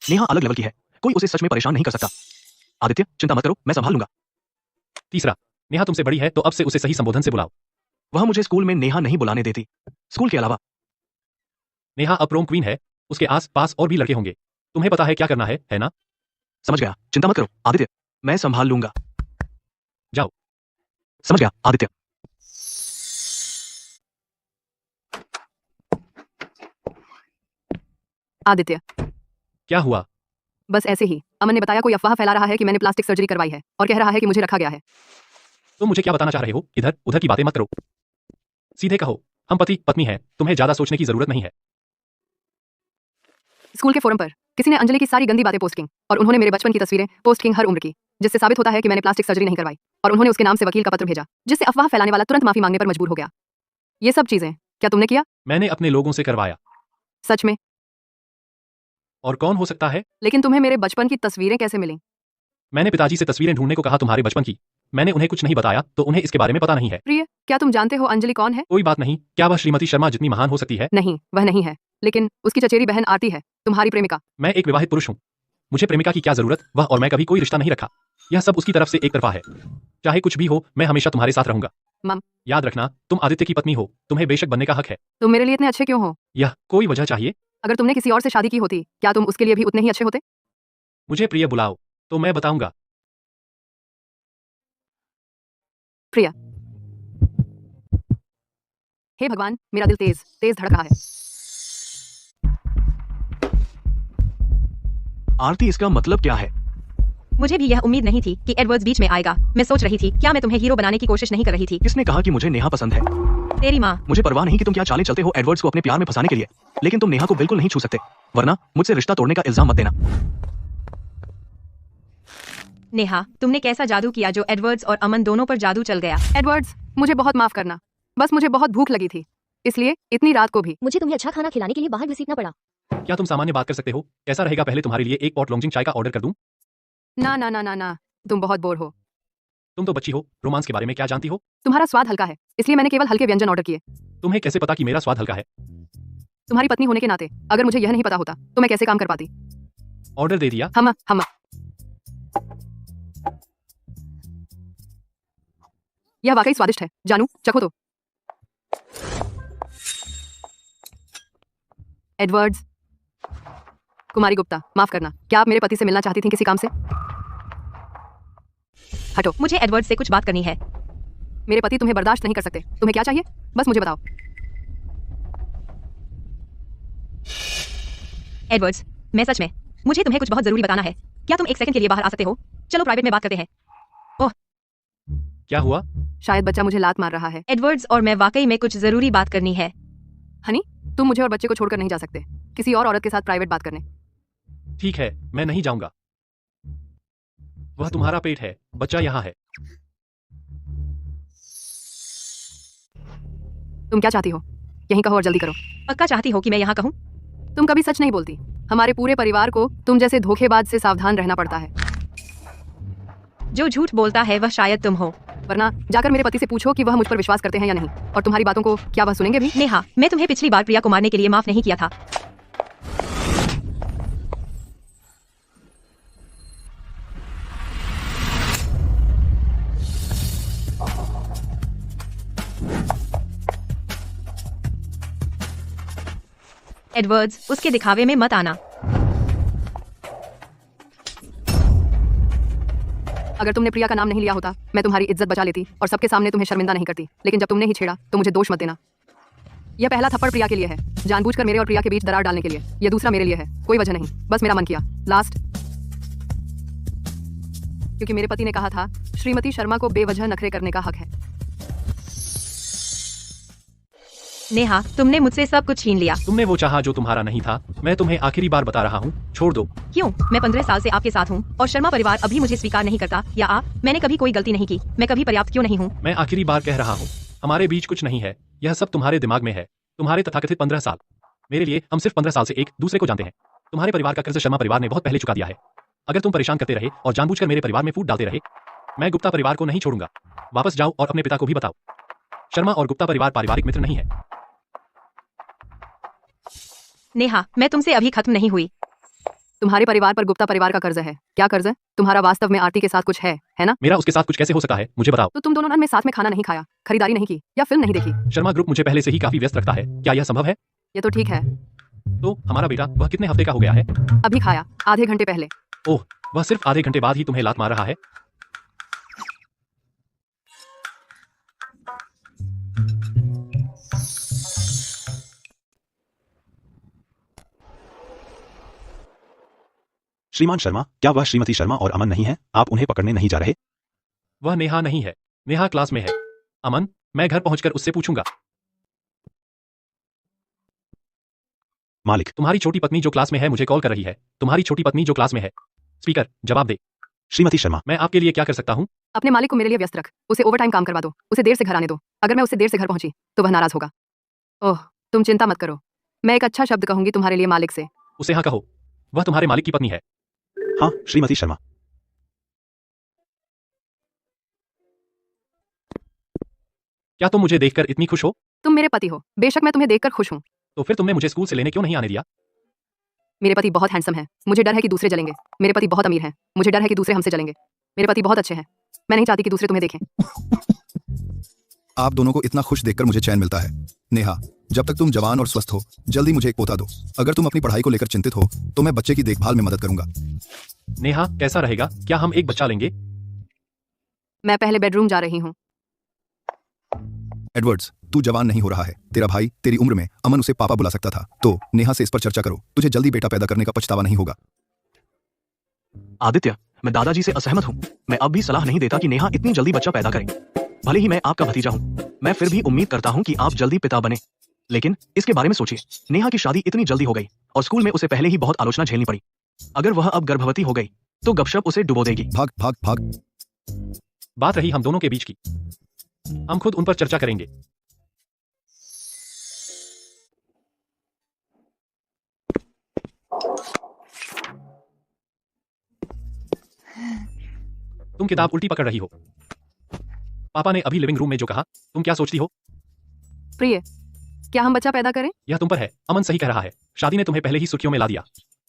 Speaker 4: नेहा अलग लेवल की है, कोई उसे सच में परेशान नहीं कर सकता। आदित्य, चिंता मत करो, मैं संभाल लूंगा।
Speaker 3: तीसरा, नेहा तुमसे बड़ी है तो अब से उसे सही संबोधन से बुलाओ।
Speaker 4: वह मुझे स्कूल में नेहा नहीं बुलाने देती। स्कूल के अलावा
Speaker 3: नेहा अब प्रोम क्वीन है, उसके आस पास और भी लड़के होंगे। तुम्हें पता है क्या करना है ना?
Speaker 4: समझ गया, चिंता मत करो आदित्य, मैं संभाल लूंगा।
Speaker 3: जाओ।
Speaker 4: समझ गया आदित्य।
Speaker 1: आदित्य,
Speaker 3: क्या हुआ?
Speaker 1: बस ऐसे ही अमन ने बताया कोई अफवाह फैला रहा है कि मैंने प्लास्टिक सर्जरी करवाई है और कह रहा है कि मुझे रखा गया है।
Speaker 3: तुम मुझे क्या बताना चाह रहे हो? इधर उधर की बातें मत करो, सीधे कहो। हम पति पत्नी हैं, तुम्हें ज्यादा सोचने की जरूरत नहीं है।
Speaker 1: स्कूल के फोरम पर किसी ने अंजलि की सारी गंदी बातें पोस्ट की और उन्होंने मेरे बचपन की तस्वीरें पोस्ट की हर उम्र की, जिससे साबित होता है कि मैंने प्लास्टिक सर्जरी नहीं करवाई। और उन्होंने उसके नाम से वकील का पत्र भेजा, जिससे अफवाह फैलाने वाला तुरंत माफी मांगने पर मजबूर हो गया। ये सब चीजें क्या तुमने किया?
Speaker 3: मैंने अपने लोगों से करवाया।
Speaker 1: सच में?
Speaker 3: और कौन हो सकता है?
Speaker 1: लेकिन तुम्हें मेरे बचपन की तस्वीरें कैसे मिली?
Speaker 3: मैंने पिताजी से तस्वीरें ढूंढने को कहा तुम्हारे बचपन की। मैंने उन्हें कुछ नहीं बताया तो उन्हें इसके बारे में पता नहीं है।
Speaker 1: प्रिय, क्या तुम जानते हो अंजलि कौन है?
Speaker 3: कोई बात नहीं, क्या वह श्रीमती शर्मा जितनी महान हो सकती है?
Speaker 1: नहीं, वह नहीं है, लेकिन उसकी चचेरी बहन आरती है, तुम्हारी प्रेमिका।
Speaker 3: मैं एक विवाहित पुरुष हूँ, मुझे प्रेमिका की क्या जरूरत? वह और मैं कभी कोई रिश्ता नहीं रखा। यह सब उसकी तरफ से एक तरफा है। चाहे कुछ भी हो, मैं हमेशा तुम्हारे साथ रहूंगा।
Speaker 1: मम,
Speaker 3: याद रखना, तुम आदित्य की पत्नी हो, तुम्हें बेशक बनने का हक है।
Speaker 1: तुम मेरे लिए इतने अच्छे क्यों हो?
Speaker 3: यह कोई वजह चाहिए?
Speaker 1: अगर तुमने किसी और से शादी की होती, क्या तुम उसके लिए भी उतने ही अच्छे होते?
Speaker 3: मुझे प्रिय बुलाओ तो मैं बताऊंगा।
Speaker 1: प्रिया। हे भगवान, मेरा दिल तेज तेज धड़क रहा है।
Speaker 4: आरती, इसका मतलब क्या है?
Speaker 5: मुझे भी यह उम्मीद नहीं थी कि एडवर्ड्स बीच में आएगा। मैं सोच रही थी क्या मैं तुम्हें हीरो बनाने की कोशिश नहीं कर रही थी।
Speaker 4: किसने कहा कि मुझे नेहा पसंद है?
Speaker 5: तेरी माँ।
Speaker 4: मुझे परवाह नहीं कि तुम क्या चालें चलते हो एडवर्ड्स को अपने प्यार में फंसाने के लिए, लेकिन तुम नेहा को बिल्कुल नहीं छू सकते, वरना मुझसे रिश्ता तोड़ने का इल्जाम मत देना।
Speaker 5: नेहा, तुमने कैसा जादू किया जो एडवर्ड्स और अमन दोनों पर जादू चल गया?
Speaker 1: एडवर्ड्स, मुझे बहुत माफ करना, बस मुझे बहुत भूख लगी थी, इसलिए इतनी रात को भी।
Speaker 7: मुझे तुम्हें अच्छा खाना खिलाने के लिए बाहर घसीटना पड़ा।
Speaker 3: क्या तुम सामान्य बात कर सकते हो? कैसा रहेगा पहले तुम्हारे लिए एक पॉट लॉन्जिंग चाय का ऑर्डर कर दूं?
Speaker 1: ना ना ना ना ना, तुम बहुत बोर हो।
Speaker 3: तुम तो बच्ची हो, रोमांस के बारे में क्या जानती हो?
Speaker 1: तुम्हारा स्वाद हल्का है, इसलिए मैंने केवल हल्के व्यंजन ऑर्डर किए।
Speaker 3: तुम्हें कैसे पता कि मेरा स्वाद हल्का है?
Speaker 1: तुम्हारी पत्नी होने के नाते अगर मुझे यह नहीं पता होता तो मैं कैसे काम कर पाती?
Speaker 3: ऑर्डर दे दिया।
Speaker 1: हम यह वाकई स्वादिष्ट है, जानू, चखो तो। एडवर्ड्स। कुमारी गुप्ता, माफ करना, क्या आप मेरे पति से मिलना चाहती थीं किसी काम से? हटो।
Speaker 5: मुझे एडवर्ड्स से कुछ बात करनी है।
Speaker 1: मेरे पति तुम्हें बर्दाश्त नहीं कर सकते। तुम्हें क्या चाहिए, बस मुझे बताओ।
Speaker 5: एडवर्ड्स, मैं सच में, मुझे तुम्हें कुछ बहुत जरूरी बताना है। क्या तुम एक सेकंड के लिए बाहर आ सकते हो? चलो प्राइवेट में बात करते हैं। ओह,
Speaker 3: क्या हुआ?
Speaker 1: शायद बच्चा मुझे लात मार रहा है।
Speaker 5: एडवर्ड्स और मैं वाकई में कुछ जरूरी बात करनी है।
Speaker 1: हनी, तुम मुझे और बच्चे को छोड़कर नहीं जा सकते किसी और औरत के साथ प्राइवेट बात करने।
Speaker 3: ठीक है, मैं नहीं जाऊंगा। वह तुम्हारा पेट है, बच्चा यहाँ है।
Speaker 1: तुम क्या चाहती हो? यहीं कहो और जल्दी करो।
Speaker 5: पक्का चाहती हो कि मैं यहाँ कहूँ?
Speaker 1: तुम कभी सच नहीं बोलती। हमारे पूरे परिवार को तुम जैसे धोखेबाज से सावधान रहना पड़ता है।
Speaker 5: जो झूठ बोलता है वह शायद तुम हो।
Speaker 1: वरना जाकर मेरे पति से पूछो कि वह मुझ पर विश्वास करते हैं या नहीं, और तुम्हारी बातों को क्या वह सुनेंगे भी?
Speaker 5: नेहा, मैं तुम्हें पिछली बार प्रिया को मारने के लिए माफ नहीं किया था। एडवर्ड्स, उसके दिखावे में मत आना।
Speaker 1: अगर तुमने प्रिया का नाम नहीं लिया होता मैं तुम्हारी इज्जत बचा लेती और सबके सामने तुम्हें शर्मिंदा नहीं करती, लेकिन जब तुमने ही छेड़ा तो मुझे दोष मत देना। यह पहला थप्पड़ प्रिया के लिए है, जानबूझकर मेरे और प्रिया के बीच दरार डालने के लिए। यह दूसरा मेरे लिए है, कोई वजह नहीं, बस मेरा मन किया। लास्ट, क्योंकि मेरे पति ने कहा था श्रीमती शर्मा को बेवजह नखरे करने का हक है।
Speaker 5: नेहा, तुमने मुझसे सब कुछ छीन लिया।
Speaker 3: तुमने वो चाहा जो तुम्हारा नहीं था। मैं तुम्हें आखिरी बार बता रहा हूँ, छोड़ दो।
Speaker 5: क्यों? मैं 15 साल से आपके साथ हूँ और शर्मा परिवार अभी मुझे स्वीकार नहीं करता। या मैंने कभी कोई गलती नहीं की? मैं कभी पर्याप्त क्यों नहीं हूँ?
Speaker 3: मैं आखिरी बार कह रहा हूँ, हमारे बीच कुछ नहीं है। यह सब तुम्हारे दिमाग में है। तुम्हारे तथाकथित 15 साल, मेरे लिए हम सिर्फ 15 साल से एक दूसरे को जानते हैं। तुम्हारे परिवार का कर्ज शर्मा परिवार ने बहुत पहले चुका दिया है। अगर तुम परेशान करते रहे और जानबूझकर मेरे परिवार में फूट डालते रहे, मैं गुप्ता परिवार को नहीं छोड़ूंगा। वापस जाओ और अपने पिता को भी बताओ, शर्मा और गुप्ता परिवार पारिवारिक मित्र नहीं है।
Speaker 5: नेहा, मैं तुमसे अभी खत्म नहीं हुई।
Speaker 1: तुम्हारे परिवार पर गुप्ता परिवार का कर्ज है। क्या कर्ज है? तुम्हारा वास्तव में आरती के साथ कुछ है ना?
Speaker 3: मेरा उसके साथ कुछ कैसे हो सकता है, मुझे बताओ।
Speaker 1: तो तुम दोनों ने साथ में खाना नहीं खाया, खरीदारी नहीं की या फिल्म नहीं देखी?
Speaker 3: शर्मा ग्रुप मुझे पहले से ही काफी व्यस्त रखता है, क्या यह संभव है?
Speaker 1: ये तो ठीक है।
Speaker 3: तो हमारा बेटा वह कितने हफ्ते का हो गया है?
Speaker 1: अभी खाया, आधे घंटे पहले।
Speaker 3: ओह, वह सिर्फ आधे घंटे बाद ही तुम्हें लात मार रहा है?
Speaker 2: श्रीमान शर्मा, क्या वह श्रीमती शर्मा और अमन नहीं है? आप उन्हें पकड़ने नहीं जा रहे?
Speaker 3: वह नेहा नहीं है, नेहा क्लास में है। अमन, मैं घर पहुंचकर उससे पूछूंगा।
Speaker 2: मालिक,
Speaker 3: तुम्हारी छोटी पत्नी जो क्लास में है मुझे कॉल कर रही है। तुम्हारी छोटी पत्नी जो क्लास में है। स्पीकर, जवाब दे।
Speaker 2: श्रीमती शर्मा,
Speaker 3: मैं आपके लिए क्या कर सकता हूँ?
Speaker 1: अपने मालिक को मेरे लिए व्यस्त रख, उसे ओवरटाइम काम करवा दो, उसे देर से घर आने दो। अगर मैं उससे देर से घर पहुंची तो वह नाराज होगा। ओह, तुम चिंता मत करो, मैं एक अच्छा शब्द कहूंगी तुम्हारे लिए मालिक से।
Speaker 3: उसे हाँ कहो, वह तुम्हारे मालिक की पत्नी है।
Speaker 2: हाँ श्रीमती शर्मा।
Speaker 3: क्या तुम मुझे देखकर इतनी खुश हो?
Speaker 1: तुम मेरे पति हो, बेशक मैं तुम्हें देखकर खुश हूँ।
Speaker 3: तो फिर तुमने मुझे स्कूल से लेने क्यों नहीं आने दिया?
Speaker 1: मेरे पति बहुत हैंडसम है, मुझे डर है कि दूसरे जलेंगे। मेरे पति बहुत अमीर हैं, मुझे डर है कि दूसरे हमसे जलेंगे। मेरे पति बहुत अच्छे हैं, मैं नहीं चाहती कि दूसरे तुम्हें देखें।
Speaker 2: आप दोनों को इतना खुश देखकर मुझे चैन मिलता है। नेहा, जब तक तुम जवान और स्वस्थ हो, जल्दी मुझे एक पोता दो। अगर तुम अपनी पढ़ाई को लेकर चिंतित हो तो मैं बच्चे की देखभाल में मदद करूंगा।
Speaker 3: नेहा, कैसा रहेगा? क्या हम एक बच्चा लेंगे?
Speaker 1: मैं पहले बेडरूम जा रही हूँ।
Speaker 2: एडवर्ड्स, तू जवान नहीं हो रहा है। तेरा भाई तेरी उम्र में अमन उसे पापा बुला सकता था। तो नेहा से इस पर चर्चा करो, तुझे जल्दी बेटा पैदा करने का पछतावा नहीं होगा।
Speaker 4: आदित्य, मैं दादाजी से असहमत हूँ। मैं अब भी सलाह नहीं देता कि नेहा इतनी जल्दी बच्चा पैदा करे। भले ही मैं आपका भतीजा हूँ, मैं फिर भी उम्मीद करता हूँ कि आप जल्दी पिता बने। लेकिन इसके बारे में सोचिए, नेहा की शादी इतनी जल्दी हो गई और स्कूल में उसे पहले ही बहुत आलोचना झेलनी पड़ी। अगर वह अब गर्भवती हो गई तो गपशप उसे डुबो देगी।
Speaker 2: भाग भाग भाग।
Speaker 3: बात रही हम दोनों के बीच की, हम खुद उन पर चर्चा करेंगे। तुम किताब उल्टी पकड़ रही हो। पापा ने अभी लिविंग रूम में जो कहा, तुम क्या सोचती हो?
Speaker 1: प्रिय, क्या हम बच्चा पैदा करें?
Speaker 3: यह तुम पर है। अमन सही कह रहा है, शादी ने तुम्हें पहले ही सुर्खियों में ला दिया।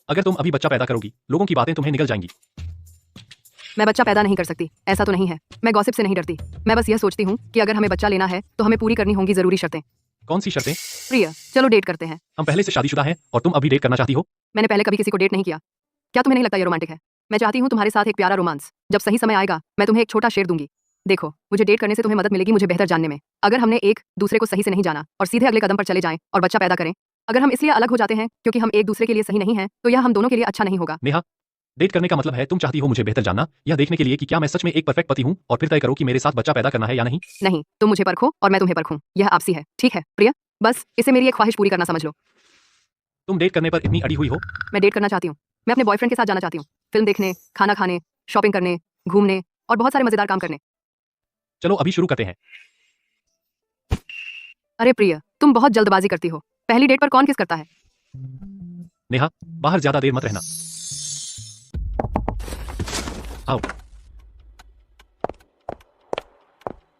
Speaker 3: अगर तुम अभी बच्चा पैदा करोगी, लोगों की बातें तुम्हें निगल जाएंगी।
Speaker 1: मैं बच्चा पैदा नहीं कर सकती, ऐसा तो नहीं है। मैं गॉसिप से नहीं डरती, मैं बस यह सोचती हूँ कि अगर हमें बच्चा लेना है तो हमें पूरी करनी होंगी जरूरी शर्तें।
Speaker 3: कौन सी शर्तें?
Speaker 1: प्रिय, चलो डेट करते हैं।
Speaker 3: हम पहले से शादीशुदा हैं और तुम अभी डेट करना चाहती हो?
Speaker 1: मैंने पहले कभी किसी को डेट नहीं किया। क्या तुम्हें नहीं लगता ये रोमांटिक है? मैं चाहती हूँ तुम्हारे साथ एक प्यारा रोमांस। जब सही समय आएगा मैं तुम्हें एक छोटा शेर दूंगी। देखो, मुझे डेट करने से तुम्हें मदद मिलेगी मुझे बेहतर जानने में। अगर हमने एक दूसरे को सही से नहीं जाना और सीधे अगले कदम पर चले जाएं और बच्चा पैदा करें, अगर हम इसलिए अलग हो जाते हैं क्योंकि हम एक दूसरे के लिए सही नहीं हैं, तो यह हम दोनों के लिए अच्छा नहीं होगा।
Speaker 3: नेहा, डेट करने का मतलब है तुम चाहती हो मुझे बेहतर जानना, यह देखने के लिए कि क्या मैं सच में एक परफेक्ट पति हूँ, और फिर तय करो कि मेरे साथ बच्चा पैदा करना है या नहीं।
Speaker 1: नहीं, तुम मुझे परखो और मैं तुम्हें परखूं, यह आपसी है। ठीक है प्रिय, बस इसे मेरी एक ख्वाहिश पूरी करना समझ लो।
Speaker 3: तुम डेट करने पर इतनी अड़ी हुई हो?
Speaker 1: मैं डेट करना चाहती हूँ। मैं अपने बॉयफ्रेंड के साथ जाना चाहती हूँ, फिल्म देखने, खाना खाने, शॉपिंग करने, घूमने और बहुत सारे मजेदार काम करने।
Speaker 3: चलो अभी शुरू करते हैं।
Speaker 1: अरे प्रिय, तुम बहुत जल्दबाजी करती हो। पहली डेट पर कौन किस करता है?
Speaker 3: नेहा, बाहर ज्यादा देर मत रहना। आओ।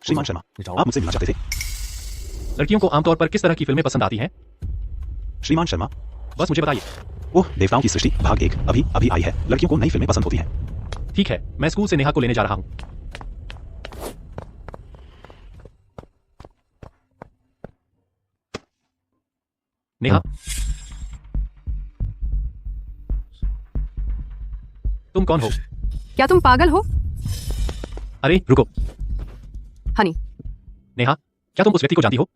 Speaker 2: श्रीमान शर्मा, आप मुझसे मिलना चाहते थे?
Speaker 3: लड़कियों को आमतौर पर किस तरह की फिल्में पसंद आती हैं?
Speaker 2: श्रीमान शर्मा,
Speaker 3: बस मुझे बताइए।
Speaker 2: ओह, देवताओं की सृष्टि भाग 1 अभी अभी आई है। लड़कियों को नई फिल्में पसंद होती हैं।
Speaker 3: ठीक है, मैं स्कूल से नेहा को लेने जा रहा हूँ। नेहा, तुम कौन हो?
Speaker 1: क्या तुम पागल हो?
Speaker 3: अरे रुको।
Speaker 1: हनी,
Speaker 3: नेहा, क्या तुम उस व्यक्ति को जानती हो?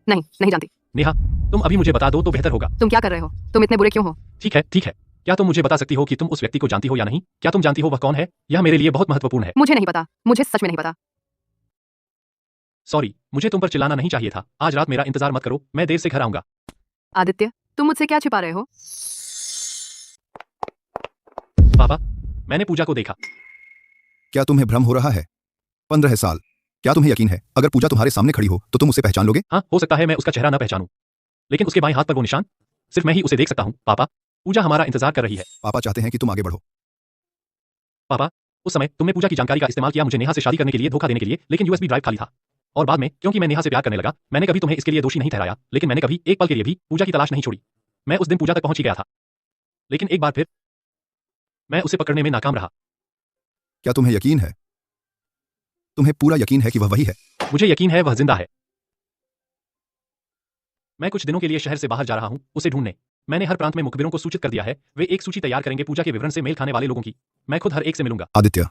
Speaker 1: नहीं, नहीं जानती।
Speaker 3: नेहा, तुम अभी मुझे बता दो तो बेहतर होगा।
Speaker 1: तुम क्या कर रहे हो? तुम इतने बुरे क्यों हो?
Speaker 3: ठीक है, ठीक है। क्या तुम मुझे बता सकती हो कि तुम उस व्यक्ति को जानती हो या नहीं? क्या तुम जानती हो वह कौन है? यह मेरे लिए बहुत महत्वपूर्ण है।
Speaker 1: मुझे नहीं पता, मुझे सच में नहीं पता।
Speaker 3: सॉरी, मुझे तुम पर चिल्लाना नहीं चाहिए था। आज रात मेरा इंतजार मत करो, मैं देर से घर आऊंगा।
Speaker 1: आदित्य, तुम मुझसे क्या छिपा रहे हो?
Speaker 3: पापा, मैंने पूजा को देखा।
Speaker 2: क्या तुम्हें भ्रम हो रहा है? 15 साल। क्या तुम्हें यकीन है अगर पूजा तुम्हारे सामने खड़ी हो तो तुम उसे पहचान लोगे?
Speaker 3: हाँ, हो सकता है मैं उसका चेहरा न पहचानूं, लेकिन उसके बाएं हाथ पर वो निशान, सिर्फ मैं ही उसे देख सकता हूँ। पापा, पूजा हमारा इंतजार कर रही है।
Speaker 2: पापा चाहते हैं कि तुम आगे बढ़ो।
Speaker 3: पापा, उस समय तुमने पूजा की जानकारी का इस्तेमाल किया मुझे नेहा से शादी करने के लिए, धोखा देने के लिए, लेकिन यूएसबी ड्राइव खाली था। और बाद में क्योंकि मैं नेहा से प्यार करने लगा, मैंने कभी तुम्हें इसके लिए दोषी नहीं ठहराया, लेकिन मैंने कभी एक पल के लिए भी पूजा की तलाश नहीं छोड़ी। मैं उस दिन पूजा तक पहुंच ही गया था, लेकिन एक बार फिर मैं उसे पकड़ने में नाकाम रहा।
Speaker 2: क्या तुम्हें यकीन है? तुम्हें पूरा यकीन है कि वह वही है?
Speaker 3: मुझे यकीन है वह जिंदा है। मैं कुछ दिनों के लिए शहर से बाहर जा रहा हूं उसे ढूंढने। मैंने हर प्रांत में मुखबिरों को सूचित कर दिया है, वे एक सूची तैयार करेंगे पूजा के विवरण से मेल खाने वाले लोगों की। मैं खुद हर एक से मिलूंगा।
Speaker 2: आदित्य,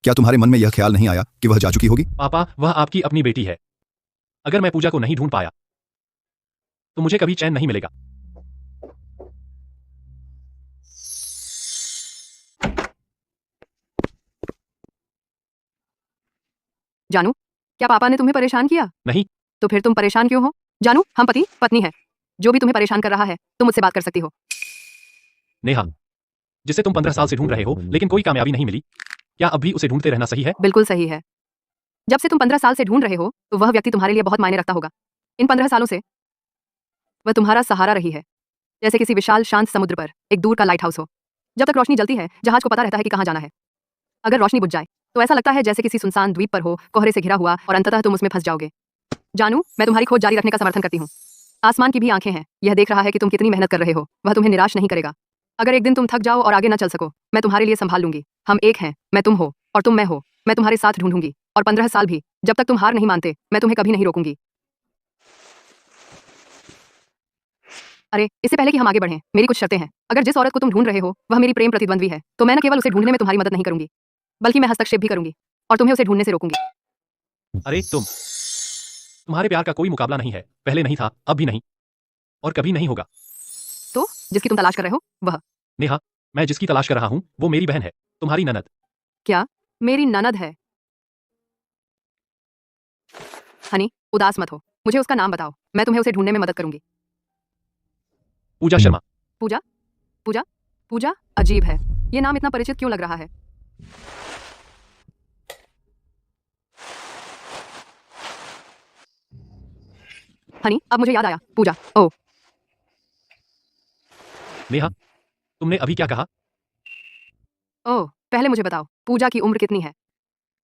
Speaker 2: क्या तुम्हारे मन में यह ख्याल नहीं आया कि वह जा चुकी होगी?
Speaker 3: पापा, वह आपकी अपनी बेटी है। अगर मैं पूजा को नहीं ढूंढ पाया तो मुझे कभी चैन नहीं मिलेगा।
Speaker 1: जानू, क्या पापा ने तुम्हें परेशान किया?
Speaker 3: नहीं।
Speaker 1: तो फिर तुम परेशान क्यों हो? जानू, हम पति पत्नी है। जो भी तुम्हें परेशान कर रहा है, तुम मुझसे बात कर सकती हो।
Speaker 3: नेहा, जिसे तुम 15 साल से ढूंढ रहे हो लेकिन कोई कामयाबी नहीं मिली, क्या अब भी उसे ढूंढते रहना सही है?
Speaker 1: बिल्कुल सही है। जब से तुम 15 साल से ढूंढ रहे हो तो वह व्यक्ति तुम्हारे लिए बहुत मायने रखता होगा। इन 15 सालों से वह तुम्हारा सहारा रही है, जैसे किसी विशाल शांत समुद्र पर एक दूर का लाइट हाउस हो। जब तक रोशनी जलती है, जहाज को पता रहता है कि कहाँ जाना है। अगर रोशनी बुझ जाए तो ऐसा लगता है जैसे किसी सुनसान द्वीप पर हो, कोहरे से घिरा हुआ, और अंततः तुम उसमें फंस जाओगे। जानू, मैं तुम्हारी खोज जारी रखने का समर्थन करती हूँ। आसमान की भी आंखें हैं, यह देख रहा है कि तुम कितनी मेहनत कर रहे हो। वह तुम्हें निराश नहीं करेगा। अगर एक दिन तुम थक जाओ और आगे न चल सको, मैं तुम्हारे लिए संभाल लूंगी। हम एक हैं, मैं तुम हो और तुम मैं हो। मैं तुम्हारे साथ ढूंढूंगी, और 15 साल भी, जब तक तुम हार नहीं मानते, मैं तुम्हें कभी नहीं रोकूंगी। अरे, इससे पहले कि हम आगे बढ़ें, मेरी कुछ शर्तें हैं। अगर जिस औरत को तुम ढूंढ रहे हो वह मेरी प्रेम प्रतिद्वंद्वी है, तो मैं न केवल उसे ढूंढने में तुम्हारी मदद नहीं करूंगी, बल्कि मैं हस्तक्षेप भी करूंगी और तुम्हें उसे ढूंढने से रोकूंगी।
Speaker 3: अरे तुम्हारे प्यार का कोई मुकाबला नहीं है। पहले नहीं था, अब भी नहीं, और कभी नहीं होगा।
Speaker 1: तो जिसकी तुम तलाश कर रहे हो वह?
Speaker 3: नेहा, मैं जिसकी तलाश कर रहा हूं वो मेरी बहन है, तुम्हारी ननद।
Speaker 1: क्या मेरी ननद है? हनी, उदास मत हो, मुझे उसका नाम बताओ, मैं तुम्हें उसे ढूंढने में मदद करूंगी।
Speaker 3: पूजा शर्मा।
Speaker 1: पूजा? पूजा? पूजा? अजीब है, ये नाम इतना परिचित क्यों लग रहा है? हनी, अब मुझे याद आया, पूजा। ओह,
Speaker 3: नेहा, तुमने अभी क्या कहा?
Speaker 1: ओह, पहले मुझे बताओ, पूजा की उम्र कितनी है?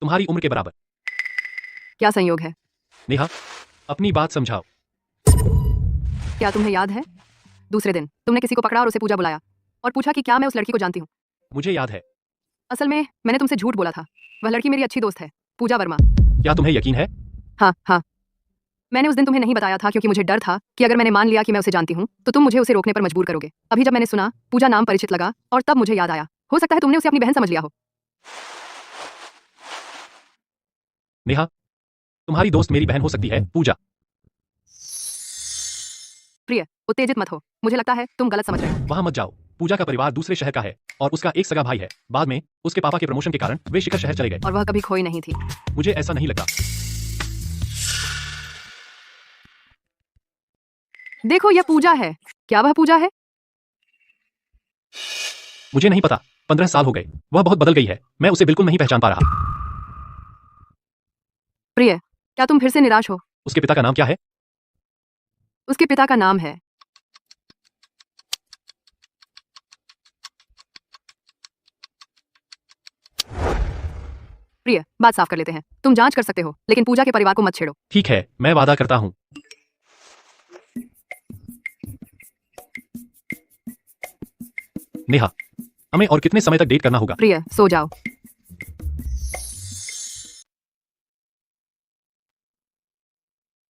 Speaker 3: तुम्हारी उम्र के बराबर।
Speaker 1: क्या संयोग है?
Speaker 3: नेहा, अपनी बात समझाओ।
Speaker 1: क्या तुम्हें याद है, दूसरे दिन तुमने किसी को पकड़ा और उसे पूजा बुलाया और पूछा कि क्या मैं उस लड़की को जानती हूँ?
Speaker 3: मुझे याद है।
Speaker 1: असल में मैंने तुमसे झूठ बोला था। वह लड़की मेरी अच्छी दोस्त है, पूजा वर्मा।
Speaker 3: क्या तुम्हें यकीन है?
Speaker 1: हाँ हाँ, मैंने उस दिन तुम्हें नहीं बताया था क्योंकि मुझे डर था कि अगर मैंने मान लिया कि मैं उसे जानती हूँ तो तुम मुझे उसे रोकने पर मजबूर करोगे। अभी जब मैंने सुना पूजा नाम परिचित लगा और तब मुझे याद आया। हो सकता है तुमने उसे अपनी बहन समझ लिया हो।
Speaker 3: नेहा, तुम्हारी दोस्त मेरी बहन हो सकती है, पूजा।
Speaker 1: प्रिय, उत्तेजित मत हो, मुझे लगता है तुम गलत समझ रहे हो।
Speaker 3: वहां मत जाओ। पूजा का परिवार दूसरे शहर का है और उसका एक सगा भाई है। बाद में उसके पापा के प्रमोशन के कारण वे शिखर शहर चले गए।
Speaker 1: और वह कभी खोई नहीं थी।
Speaker 3: मुझे ऐसा नहीं लगता।
Speaker 1: देखो, यह पूजा है। क्या वह पूजा है?
Speaker 3: मुझे नहीं पता, 15 साल हो गए, वह बहुत बदल गई है। मैं उसे बिल्कुल नहीं पहचान पा रहा।
Speaker 1: प्रिय, क्या तुम फिर से निराश हो?
Speaker 3: उसके पिता का नाम क्या है?
Speaker 1: उसके पिता का नाम है प्रिय। बात साफ कर लेते हैं, तुम जांच कर सकते हो लेकिन पूजा के परिवार को मत छेड़ो।
Speaker 3: ठीक है, मैं वादा करता हूं। नेहा, हमें और कितने समय तक डेट करना होगा?
Speaker 1: प्रिय, सो जाओ।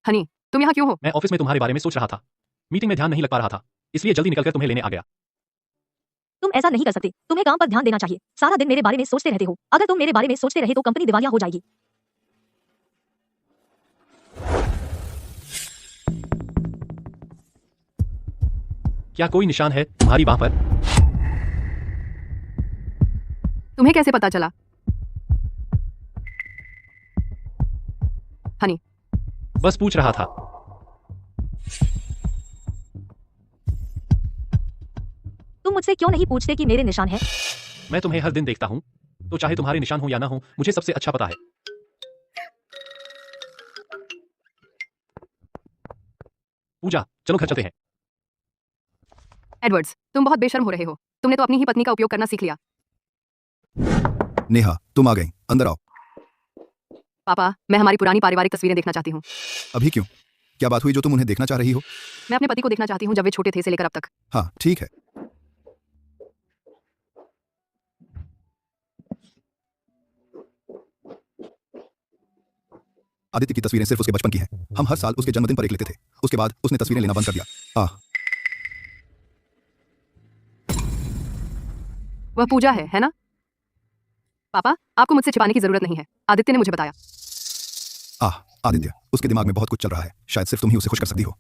Speaker 1: हनी, तुम यहाँ क्यों हो?
Speaker 3: मैं ऑफिस में तुम्हारे बारे में सोच रहा था। मीटिंग में ध्यान नहीं लग पा रहा था, इसलिए जल्दी निकलकर तुम्हें लेने आ गया।
Speaker 5: तुम ऐसा नहीं कर सकते, तुम्हें काम पर ध्यान देना चाहिए। सारा दिन मेरे बारे में सोचते रहते हो। अगर तुम मेरे बारे में सोचते रहे तो कंपनी दिवालिया हो जाएगी।
Speaker 3: क्या कोई निशान है तुम्हारी बाह पर?
Speaker 1: तुम्हें कैसे पता चला? हनी,
Speaker 3: बस पूछ रहा था।
Speaker 5: तुम मुझसे क्यों नहीं पूछते कि मेरे निशान है?
Speaker 3: मैं तुम्हें हर दिन देखता हूं, तो चाहे तुम्हारे निशान हो या ना हो, मुझे सबसे अच्छा पता है। पूजा, चलो घर चलते हैं।
Speaker 1: एडवर्ड्स, तुम बहुत बेशर्म हो रहे हो। तुमने तो अपनी ही पत्नी का उपयोग करना सीख लिया।
Speaker 2: नेहा, तुम आ गई, अंदर आओ।
Speaker 1: पापा, मैं हमारी पुरानी पारिवारिक तस्वीरें देखना चाहती हूँ।
Speaker 2: अभी क्यों? क्या बात हुई जो तुम उन्हें देखना चाह रही हो?
Speaker 1: मैं अपने पति को देखना चाहती हूँ, जब वे छोटे थे से लेकर अब तक।
Speaker 2: हाँ, ठीक है। आदित्य की तस्वीरें सिर्फ उसके बचपन की हैं। हम हर साल उसके जन्मदिन पर एक लेते थे। उसके बाद उसने तस्वीरें लेना बंद कर दिया।
Speaker 1: वह पूजा है ना? पापा, आपको मुझसे छिपाने की जरूरत नहीं है। आदित्य ने मुझे बताया।
Speaker 2: आदित्य, उसके दिमाग में बहुत कुछ चल रहा है। शायद सिर्फ तुम ही उसे खुश कर सकती हो।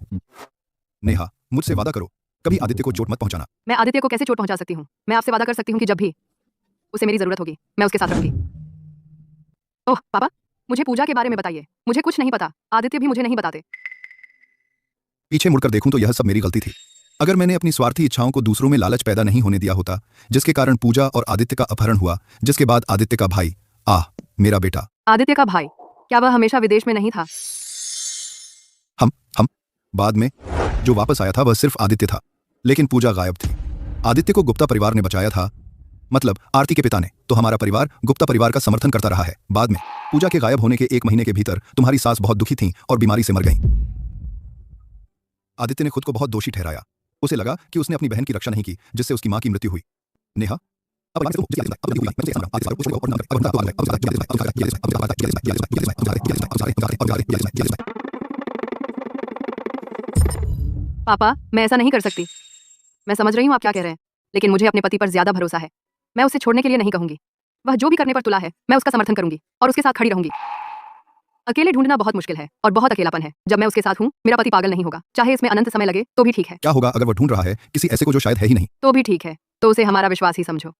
Speaker 2: नेहा, मुझसे वादा करो, कभी आदित्य को चोट मत पहुंचाना।
Speaker 1: मैं आदित्य को कैसे चोट पहुंचा सकती हूँ? मैं आपसे वादा कर सकती हूँ कि जब भी उसे मेरी जरूरत होगी, मैं उसके साथ रहूंगी। ओह पापा, मुझे पूजा के बारे में बताइए। मुझे कुछ नहीं पता। आदित्य भी मुझे नहीं बताते।
Speaker 2: पीछे मुड़कर देखूं तो यह सब मेरी गलती थी। अगर मैंने अपनी स्वार्थी इच्छाओं को दूसरों में लालच पैदा नहीं होने दिया होता, जिसके कारण पूजा और आदित्य का अपहरण हुआ, जिसके बाद आदित्य का भाई, मेरा बेटा।
Speaker 1: आदित्य का भाई? क्या वह हमेशा विदेश में नहीं था?
Speaker 2: हम बाद में जो वापस आया था वह सिर्फ आदित्य था, लेकिन पूजा गायब थी। आदित्य को गुप्ता परिवार ने बचाया था, मतलब आरती के पिता ने। तो हमारा परिवार गुप्ता परिवार का समर्थन करता रहा है। बाद में पूजा के गायब होने के 1 महीने के भीतर तुम्हारी सास बहुत दुखी थी और बीमारी से मर गई। आदित्य ने खुद को बहुत दोषी ठहराया। उसे लगा कि उसने अपनी बहन की रक्षा नहीं की, जिससे उसकी मां की मृत्यु हुई। नेहा,
Speaker 1: पापा, मैं ऐसा नहीं कर सकती। मैं समझ रही हूँ आप क्या कह रहे हैं, लेकिन मुझे अपने पति पर ज्यादा भरोसा है। मैं उसे छोड़ने के लिए नहीं कहूंगी। वह जो भी करने पर तुला है, मैं उसका समर्थन करूंगी और उसके साथ खड़ी रहूंगी। अकेले ढूंढना बहुत मुश्किल है और बहुत अकेलापन है। जब मैं उसके साथ हूँ, मेरा पति पागल नहीं होगा। चाहे इसमें अनंत समय लगे तो भी ठीक है।
Speaker 2: क्या होगा अगर वह ढूंढ रहा है किसी ऐसे को जो शायद है ही नहीं?
Speaker 1: तो भी ठीक है, तो उसे हमारा विश्वास ही समझो।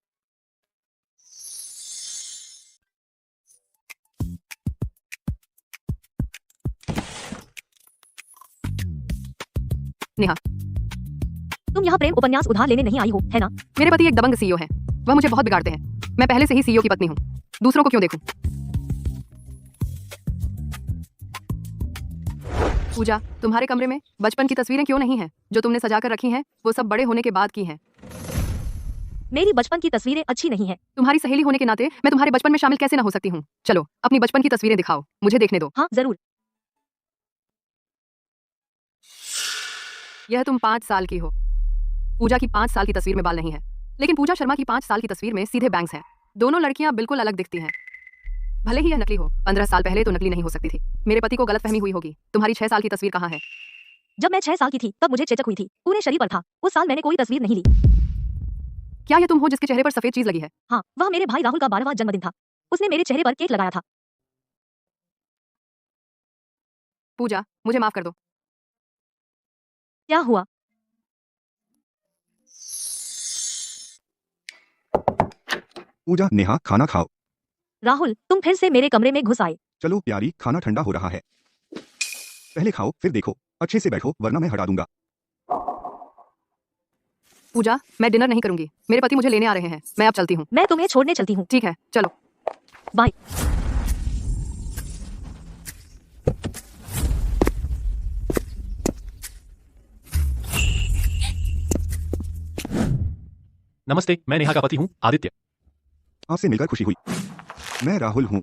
Speaker 1: नेहा,
Speaker 5: तुम यहाँ प्रेम उपन्यास उधार लेने नहीं आई हो, है ना?
Speaker 1: मेरे पति एक दबंग सीईओ हैं। वह मुझे बहुत बिगाड़ते हैं। मैं पहले से ही सीईओ की पत्नी हूँ। दूसरों को क्यों देखूं? पूजा, तुम्हारे कमरे में बचपन की तस्वीरें क्यों नहीं हैं? जो तुमने सजा कर रखी हैं, वो सब बड़े होने के बाद की हैं।
Speaker 5: मेरी बचपन की तस्वीरें अच्छी नहीं है।
Speaker 1: तुम्हारी सहेली होने के नाते मैं तुम्हारे बचपन में शामिल कैसे ना हो सकती हूँ? चलो, अपनी बचपन की तस्वीरें दिखाओ, मुझे देखने दो।
Speaker 5: हाँ जरूर।
Speaker 1: यह तुम 5 साल की हो। पूजा की 5 साल की तस्वीर में बाल नहीं है, लेकिन पूजा शर्मा की 5 साल की तस्वीर में सीधे बैंग्स हैं। दोनों लड़कियां बिल्कुल अलग दिखती हैं। भले ही यह नकली हो, 15 साल पहले तो नकली नहीं हो सकती थी। मेरे पति को गलतफहमी हुई होगी। तुम्हारी 6 साल की तस्वीर कहाँ है?
Speaker 5: जब मैं 6 साल की थी तब मुझे चेचक हुई थी। पूरे शरीर पर था। उस साल मैंने कोई तस्वीर नहीं ली।
Speaker 1: क्या यह तुम हो जिसके चेहरे पर सफेद चीज लगी है?
Speaker 5: हाँ, वह मेरे भाई राहुल का 12वां जन्मदिन था। उसने मेरे चेहरे पर केक लगाया था।
Speaker 1: पूजा, मुझे माफ कर दो।
Speaker 5: क्या हुआ?
Speaker 2: पूजा, नेहा, खाना खाओ।
Speaker 5: राहुल, तुम फिर से मेरे कमरे में घुस आए।
Speaker 2: चलो प्यारी, खाना ठंडा हो रहा है। पहले खाओ फिर देखो। अच्छे से बैठो वरना मैं हटा दूंगा।
Speaker 1: पूजा, मैं डिनर नहीं करूंगी। मेरे पति मुझे लेने आ रहे हैं। मैं अब चलती हूँ।
Speaker 5: मैं तुम्हें छोड़ने चलती हूँ।
Speaker 1: ठीक है, चलो।
Speaker 5: बाय।
Speaker 3: नमस्ते, मैं नेहा का पति हूँ, आदित्य।
Speaker 2: आपसे मिलकर खुशी हुई। मैं राहुल हूँ।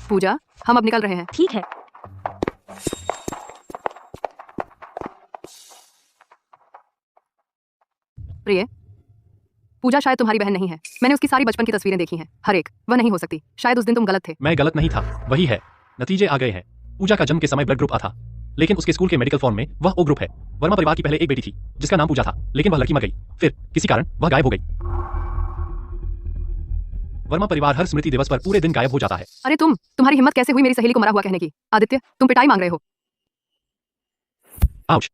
Speaker 1: पूजा, हम अब निकल रहे हैं।
Speaker 5: ठीक है।
Speaker 1: प्रिय, पूजा शायद तुम्हारी बहन नहीं है। मैंने उसकी सारी बचपन की तस्वीरें देखी हैं, हर एक। वह नहीं हो सकती। शायद उस दिन तुम गलत थे।
Speaker 3: मैं गलत नहीं था, वही है। नतीजे आ गए हैं। पूजा का जन्म के समय ब्लड ग्रुप आ था। लेकिन उसके स्कूल के मेडिकल फॉर्म में वह ओ ग्रुप है। वर्मा परिवार की पहले एक बेटी थी जिसका नाम पूजा था, लेकिन वह लड़की मर गई। फिर किसी कारण वह गायब हो गई। वर्मा परिवार हर स्मृति दिवस पर पूरे दिन गायब हो जाता है।
Speaker 1: अरे तुम्हारी हिम्मत कैसे हुई मेरी सहेली को मरा हुआ कहने की? आदित्य, तुम पिटाई मांग रहे हो।
Speaker 3: आउच।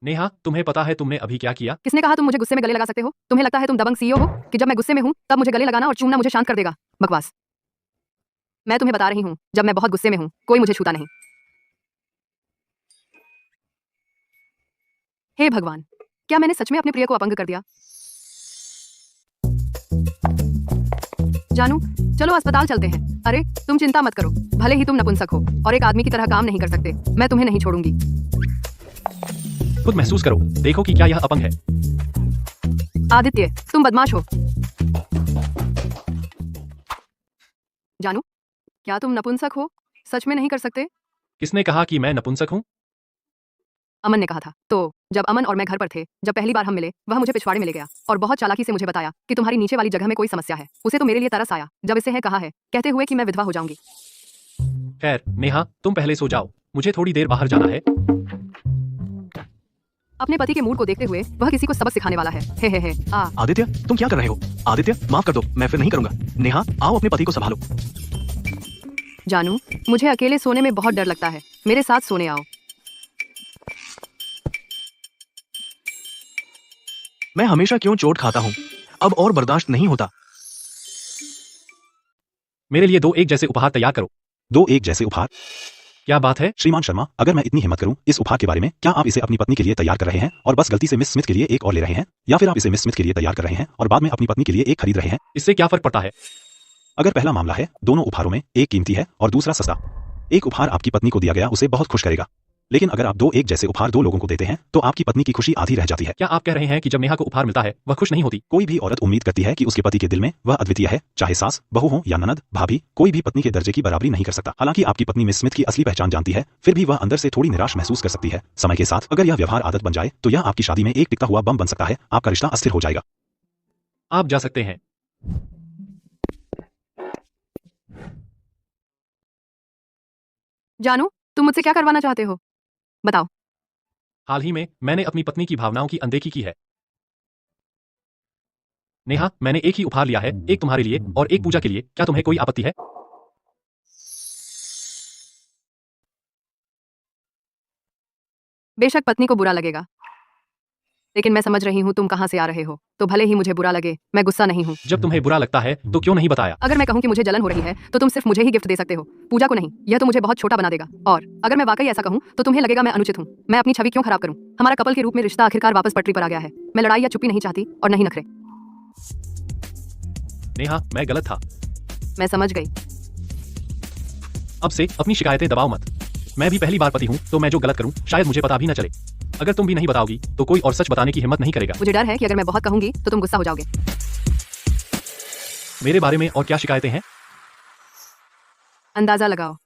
Speaker 3: नेहा, तुम्हें पता है तुमने अभी क्या किया?
Speaker 1: किसने कहा तुम मुझे गुस्से में गले लगा सकते हो? तुम्हें लगता है तुम दबंग सीईओ हो कि जब मैं गुस्से में हूं तब मुझे गले लगाना और चूमना मुझे शांत कर देगा? बकवास। मैं तुम्हें बता रही हूं, जब मैं बहुत गुस्से में हूं कोई मुझे छूता नहीं। हे भगवान, क्या मैंने सच में अपने प्रिय को अपंग कर दिया? जानू, चलो अस्पताल चलते हैं। अरे तुम चिंता मत करो, भले ही तुम नपुंसक हो और एक आदमी की तरह काम नहीं कर सकते, मैं तुम्हें नहीं छोड़ूंगी।
Speaker 3: खुद महसूस करो, देखो कि क्या यह अपंग है।
Speaker 1: आदित्य, तुम बदमाश हो। जानू, क्या तुम नपुंसक हो? सच में नहीं कर सकते?
Speaker 3: किसने कहा कि मैं नपुंसक हूँ?
Speaker 1: अमन ने कहा था। तो जब अमन और मैं घर पर थे, जब पहली बार हम मिले, वह मुझे पिछवाड़े में ले गया और बहुत चालाकी से मुझे बताया कि तुम्हारी नीचे वाली जगह में कोई समस्या है। उसे तो मेरे लिए तरस आया जब इसे है कहा है, कहते हुए कि मैं विधवा हो जाऊंगी।
Speaker 3: खैर नेहा, तुम पहले सो जाओ, मुझे थोड़ी देर बाहर जाना है।
Speaker 1: अपने पति के मूड को देखते हुए वह किसी को सबक सिखाने वाला है। हे।
Speaker 4: आदित्य, तुम क्या कर रहे हो? आदित्य, माफ कर दो, मैं फिर नहीं करूंगा। नेहा, आओ अपने पति को संभालो।
Speaker 1: जानू, मुझे अकेले सोने में बहुत डर लगता है, मेरे साथ सोने आओ।
Speaker 4: मैं हमेशा क्यों चोट खाता हूँ? अब और बर्दाश्त नहीं होता।
Speaker 3: मेरे लिए 2 एक जैसे उपहार तैयार करो।
Speaker 8: 2 एक जैसे उपहार?
Speaker 3: क्या बात है?
Speaker 8: श्रीमान शर्मा, अगर मैं इतनी हिम्मत करूं इस उपहार के बारे में, क्या आप इसे अपनी पत्नी के लिए तैयार कर रहे हैं और बस गलती से मिस स्मिथ के लिए एक और ले रहे हैं, या फिर आप इसे मिस स्मिथ के लिए तैयार कर रहे हैं और बाद में अपनी पत्नी के लिए एक खरीद रहे हैं?
Speaker 3: इससे क्या फर्क पड़ता है?
Speaker 8: अगर पहला मामला है, दोनों उपहारों में एक कीमती है और दूसरा सस्ता। एक उपहार आपकी पत्नी को दिया गया उसे बहुत खुश करेगा, लेकिन अगर आप 2 एक जैसे उपहार 2 लोगों को देते हैं तो आपकी पत्नी की खुशी आधी रह जाती है।
Speaker 3: क्या आप कह रहे हैं कि जब नेहा को उपहार मिलता है वह खुश नहीं होती?
Speaker 8: कोई भी औरत उम्मीद करती है कि उसके पति के दिल में वह अद्वितीय है, चाहे सास, बहू हो या ननद, भाभी, कोई भी पत्नी के दर्जे की बराबरी नहीं कर सकता। हालांकि आपकी पत्नी मिस स्मिथ की असली पहचान जानती है, फिर भी वह अंदर से थोड़ी निराश महसूस कर सकती है। समय के साथ अगर यह व्यवहार आदत बन जाए तो यह आपकी शादी में एक टिकता हुआ बम बन सकता है, आपका रिश्ता अस्थिर हो जाएगा।
Speaker 3: आप जा सकते हैं।
Speaker 1: जानू, तुम मुझसे क्या करवाना चाहते हो? बताओ।
Speaker 3: हाल ही में मैंने अपनी पत्नी की भावनाओं की अनदेखी की है। नेहा, मैंने एक ही उपहार लिया है, एक तुम्हारे लिए और एक पूजा के लिए। क्या तुम्हें कोई आपत्ति है?
Speaker 1: बेशक पत्नी को बुरा लगेगा, लेकिन मैं समझ रही हूँ तुम कहाँ से आ रहे हो, तो भले ही मुझे बुरा लगे, मैं गुस्सा नहीं हूँ।
Speaker 3: जब तुम्हें बुरा लगता है तो क्यों नहीं बताया?
Speaker 1: अगर मैं कहूँ कि मुझे जलन हो रही है तो तुम सिर्फ मुझे ही गिफ्ट दे सकते हो, पूजा को नहीं। यह तो मुझे बहुत छोटा बना देगा। और अगर मैं वाकई ऐसा कहूँ तो तुम्हें लगेगा मैं अनुचित हूँ। मैं अपनी छवि क्यों खराब करूँ? हमारा कपल के रूप में रिश्ता आखिरकार वापस पटरी पर आ गया है। मैं लड़ाई या चुप्पी नहीं चाहती और नहीं नखरे।
Speaker 3: नेहा, मैं गलत था।
Speaker 1: मैं समझ गई।
Speaker 3: अब से अपनी शिकायतें दबाओ मत। मैं भी पहली बार पति हूँ, तो मैं जो गलत करूँ शायद मुझे पता भी न चले। अगर तुम भी नहीं बताओगी तो कोई और सच बताने की हिम्मत नहीं करेगा।
Speaker 1: मुझे डर है कि अगर मैं बहुत कहूंगी तो तुम गुस्सा हो जाओगे।
Speaker 3: मेरे बारे में और क्या शिकायतें हैं?
Speaker 1: अंदाजा लगाओ।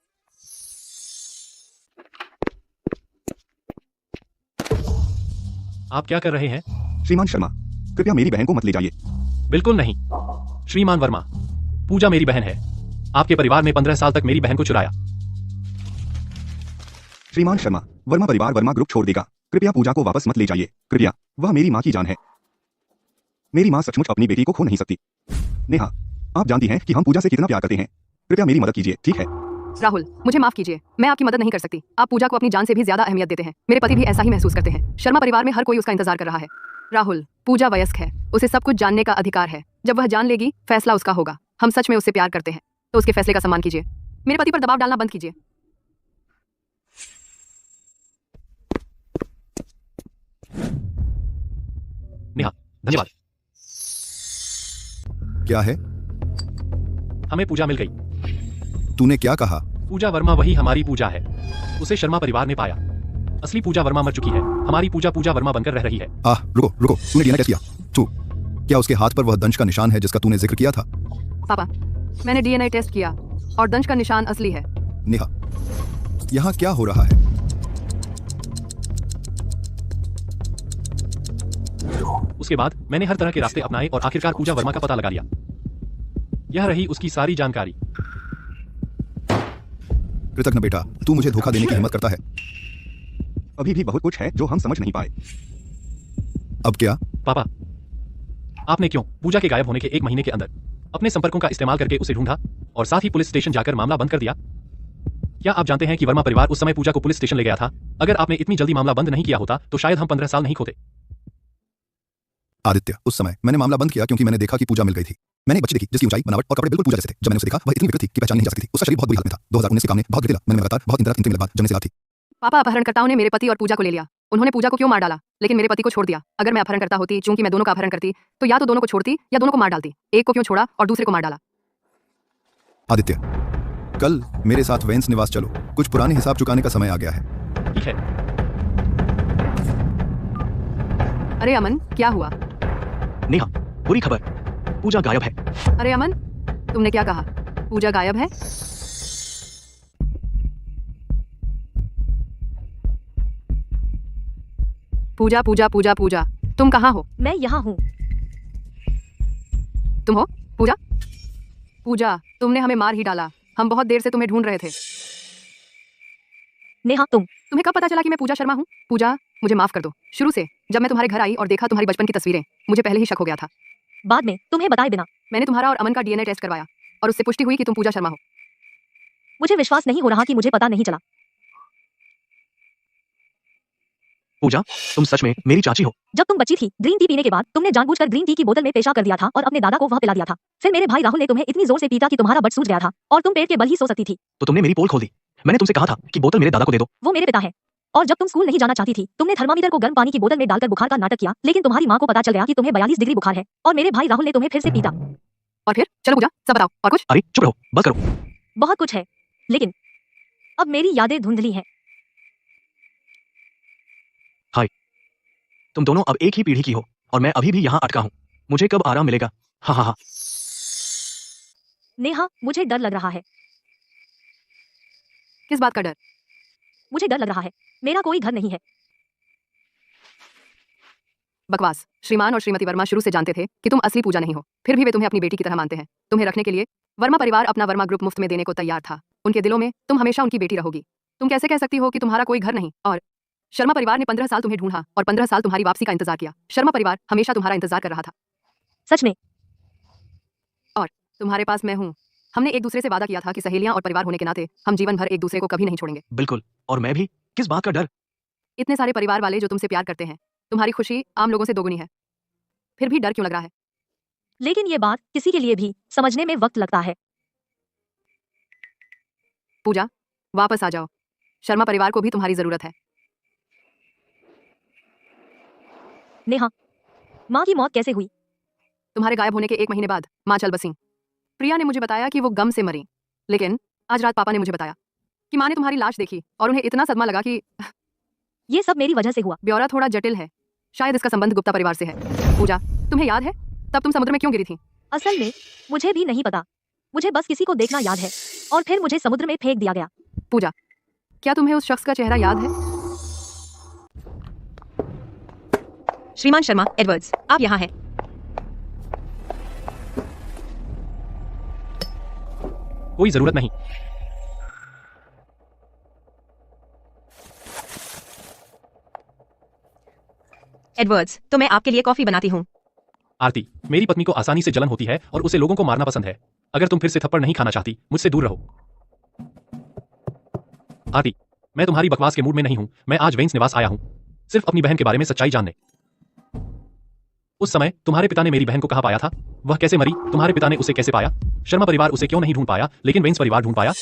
Speaker 3: आप क्या कर रहे हैं?
Speaker 2: श्रीमान शर्मा, कृपया मेरी बहन को मत ले जाइए।
Speaker 3: बिल्कुल नहीं। श्रीमान वर्मा, पूजा मेरी बहन है। आपके परिवार ने 15 साल तक मेरी बहन को चुराया।
Speaker 2: श्रीमान शर्मा, वर्मा परिवार वर्मा ग्रुप छोड़ देगा। कृपया पूजा को वापस मत ले जाइए, कृपया। वह मेरी माँ की जान है। मेरी माँ सचमुच अपनी बेटी को खो नहीं सकती। नेहा, आप जानती हैं कि हम पूजा से कितना प्यार करते हैं। कृपया मेरी मदद कीजिए, ठीक है?
Speaker 1: राहुल, मुझे माफ कीजिए, मैं आपकी मदद नहीं कर सकती। आप पूजा को अपनी जान से भी ज्यादा अहमियत देते हैं। मेरे पति भी ऐसा ही महसूस करते हैं। शर्मा परिवार में हर कोई उसका इंतजार कर रहा है। राहुल, पूजा वयस्क है, उसे सब कुछ जानने का अधिकार है। जब वह जान लेगी, फैसला उसका होगा। हम सच में उससे प्यार करते हैं, तो उसके फैसले का सम्मान कीजिए। मेरे पति पर दबाव डालना बंद कीजिए।
Speaker 3: नेहा, धन्यवाद।
Speaker 2: क्या है?
Speaker 3: हमें पूजा मिल गई।
Speaker 2: तूने क्या कहा?
Speaker 3: पूजा वर्मा वही हमारी पूजा है। उसे शर्मा परिवार ने पाया। असली पूजा वर्मा मर चुकी है। हमारी पूजा पूजा वर्मा बनकर रह रही है।
Speaker 2: रुको, तूने डीएनए टेस्ट किया? तू, क्या उसके हाथ पर वह दंश का निशान है जिसका तूने जिक्र किया था?
Speaker 1: पापा, मैंने डीएनए टेस्ट किया और दंश का निशान असली है।
Speaker 2: नेहा, यहाँ क्या हो रहा है?
Speaker 3: उसके बाद मैंने हर तरह के रास्ते अपनाए और आखिरकार पूजा वर्मा का पता लगा लिया। यह रही उसकी सारी जानकारी।
Speaker 2: कृतज्ञ बेटा, तू मुझे धोखा देने की हिम्मत करता है।
Speaker 9: अभी भी बहुत कुछ है जो हम समझ नहीं पाए।
Speaker 2: अब क्या?
Speaker 3: पापा, आपने क्यों पूजा के गायब होने के 1 महीने के अंदर अपने संपर्कों का इस्तेमाल करके उसे ढूंढा और साथ ही पुलिस स्टेशन जाकर मामला बंद कर दिया? क्या आप जानते हैं कि वर्मा परिवार उस समय पूजा को पुलिस स्टेशन ले गया था? अगर आपने इतनी जल्दी मामला बंद नहीं किया होता तो शायद हम 15 साल नहीं खोते।
Speaker 2: आदित्य, उस समय मैंने मामला बंद किया क्योंकि मैंने देखा कि पूजा मिल गई थी। मैंने एक बच्ची देखी जिसकी ऊंचाई, बनावट और कपड़े बिल्कुल पूजा जैसे थे। जब मैंने उसे देखा, वह इतनी विकृत थी कि पहचान नहीं जा सकती थी। उसका शरीर बहुत बुरी हालत में था। 2019 के काम ने बहुत गिरा। मैंने लगातार बहुत दिन रात 3 मिनट बाद जमने से रात थी।
Speaker 1: पापा, अपहरणकर्ताओं ने मेरे पति और पूजा को ले लिया। उन्होंने पूजा को क्यों मार डाला, लेकिन मेरे पति को छोड़ दिया? अगर मैं अपहरणकर्ता होती, चूंकि मैं दोनों का अपहरण करती, तो या तो दोनों को छोड़ती या दोनों को मार डालती। एक को क्यों छोड़ा और दूसरे को मार डाला?
Speaker 2: आदित्य, कल मेरे साथ वेंस निवास चलो। कुछ पुराने हिसाब चुकाने का समय आ गया है।
Speaker 3: ठीक है।
Speaker 1: अरे अमन, क्या हुआ?
Speaker 4: नेहा, बुरी खबर, पूजा गायब है।
Speaker 1: अरे अमन, तुमने क्या कहा? पूजा गायब है? पूजा पूजा पूजा पूजा, तुम कहाँ हो?
Speaker 5: मैं यहाँ हूँ।
Speaker 1: तुम हो पूजा? पूजा, तुमने हमें मार ही डाला। हम बहुत देर से तुम्हें ढूंढ रहे थे।
Speaker 5: नेहा,
Speaker 1: तुम्हें कब पता चला कि मैं पूजा शर्मा हूँ? पूजा, मुझे माफ कर दो। शुरू से जब मैं तुम्हारे घर आई और देखा तुम्हारी बचपन की तस्वीरें, मुझे पहले ही शक हो गया था।
Speaker 5: बाद में तुम्हें बताए बिना
Speaker 1: मैंने तुम्हारा और अमन का डीएनए टेस्ट करवाया और उससे पुष्टि हुई कि तुम पूजा शर्मा हो।
Speaker 5: मुझे विश्वास नहीं हो रहा कि मुझे पता नहीं चला।
Speaker 4: पूजा, तुम सच में मेरी चाची हो?
Speaker 5: जब तुम बच्ची थी, ग्रीन टी पीने के बाद तुमने जानबूझकर ग्रीन टी की बोतल में पेशाब कर दिया था और अपने दादा को वह पिला दिया था। फिर मेरे भाई राहुल ने तुम्हें इतनी जोर से पीटा कि तुम्हारा बट सूज गया था और तुम पेट के बल ही सो सकती थी।
Speaker 4: तो तुमने मेरी पोल खोल दी। मैंने तुमसे कहा था कि बोतल मेरे दादा को दे दो।
Speaker 5: वो मेरे पिता है। और जब तुम स्कूल नहीं जाना चाहती थी, तुमने थर्मामीटर को गर्म पानी की बोतल में डालकर बुखार का नाटक किया, लेकिन तुम्हारी माँ को पता चल गया कि तुम्हें 42 डिग्री बुखार है और मेरे भाई राहुल ने तुम्हें फिर से पीटा।
Speaker 1: और फिर चलो पूजा, सब बताओ। और कुछ?
Speaker 4: अरे चुप रहो, बस करो।
Speaker 5: बहुत कुछ है, लेकिन अब मेरी यादें धुंधली हैं।
Speaker 4: तुम दोनों अब एक ही पीढ़ी की हो और मैं अभी भी यहाँ अटका हूँ। मुझे कब आराम मिलेगा? हाँ हाँ हाँ।
Speaker 5: नेहा, मुझे डर लग रहा है।
Speaker 1: किस बात का डर?
Speaker 5: मुझे डर लग रहा है। मेरा कोई घर नहीं है।
Speaker 1: बकवास। श्रीमान और श्रीमती वर्मा शुरू से जानते थे कि तुम असली पूजा नहीं हो, फिर भी वे तुम्हें अपनी बेटी की तरह मानते हैं। तुम्हें रखने के लिए वर्मा परिवार अपना वर्मा ग्रुप मुफ्त में देने को तैयार था। उनके दिलों में तुम हमेशा उनकी बेटी रहोगी। तुम कैसे कह सकती हो कि तुम्हारा कोई घर नहीं? और शर्मा परिवार ने 15 साल तुम्हें ढूंढा और 15 साल तुम्हारी वापसी का इंतजार किया। शर्मा परिवार हमेशा तुम्हारा इंतजार कर रहा था।
Speaker 5: सच में?
Speaker 1: और तुम्हारे पास मैं हूँ। हमने एक दूसरे से वादा किया था कि सहेलियां और परिवार होने के नाते हम जीवन भर एक दूसरे को कभी नहीं छोड़ेंगे।
Speaker 4: बिल्कुल, और मैं भी। किस बात का डर?
Speaker 1: इतने सारे परिवार वाले जो तुमसे प्यार करते हैं, तुम्हारी खुशी आम लोगों से दोगुनी है, फिर भी डर क्यों लग रहा है?
Speaker 5: लेकिन ये बात किसी के लिए भी समझने में वक्त लगता है।
Speaker 1: पूजा, वापस आ जाओ। शर्मा परिवार को भी तुम्हारी जरूरत है।
Speaker 5: नेहा, माँ की मौत कैसे हुई?
Speaker 1: तुम्हारे गायब होने के 1 महीने बाद माँ चल बसी। प्रिया ने मुझे बताया कि वो गम से मरी, लेकिन आज रात पापा ने मुझे बताया कि माँ ने तुम्हारी लाश देखी और उन्हें इतना सदमा लगा कि
Speaker 5: ये सब मेरी वजह से हुआ।
Speaker 1: ब्यौरा थोड़ा जटिल है। शायद इसका संबंध गुप्ता परिवार से है। पूजा, तुम्हें याद है तब तुम समुद्र में क्यों गिरी थी?
Speaker 5: असल में मुझे भी नहीं पता। मुझे बस किसी को देखना याद है और फिर मुझे समुद्र में फेंक दिया गया।
Speaker 1: पूजा, क्या तुम्हें उस शख्स का चेहरा याद है?
Speaker 5: श्रीमान शर्मा एडवर्ड्स, आप यहाँ हैं।
Speaker 3: कोई जरूरत नहीं।
Speaker 5: एडवर्ड्स, तो मैं आपके लिए कॉफी बनाती हूँ।
Speaker 3: आरती, मेरी पत्नी को आसानी से जलन होती है और उसे लोगों को मारना पसंद है। अगर तुम फिर से थप्पड़ नहीं खाना चाहती, मुझसे दूर रहो। आरती, मैं तुम्हारी बकवास के मूड में नहीं हूं। मैं आज वेंस निवास आया हूं सिर्फ अपनी बहन के बारे में सच्चाई जानने। उस समय तुम्हारे पिता ने मेरी बहन को कहां पाया था? वह कैसे मरी? तुम्हारे पिता ने उसे कैसे पाया? शर्मा परिवार उसे क्यों नहीं ढूंढ पाया, लेकिन वेंस परिवार ढूंढ पाया?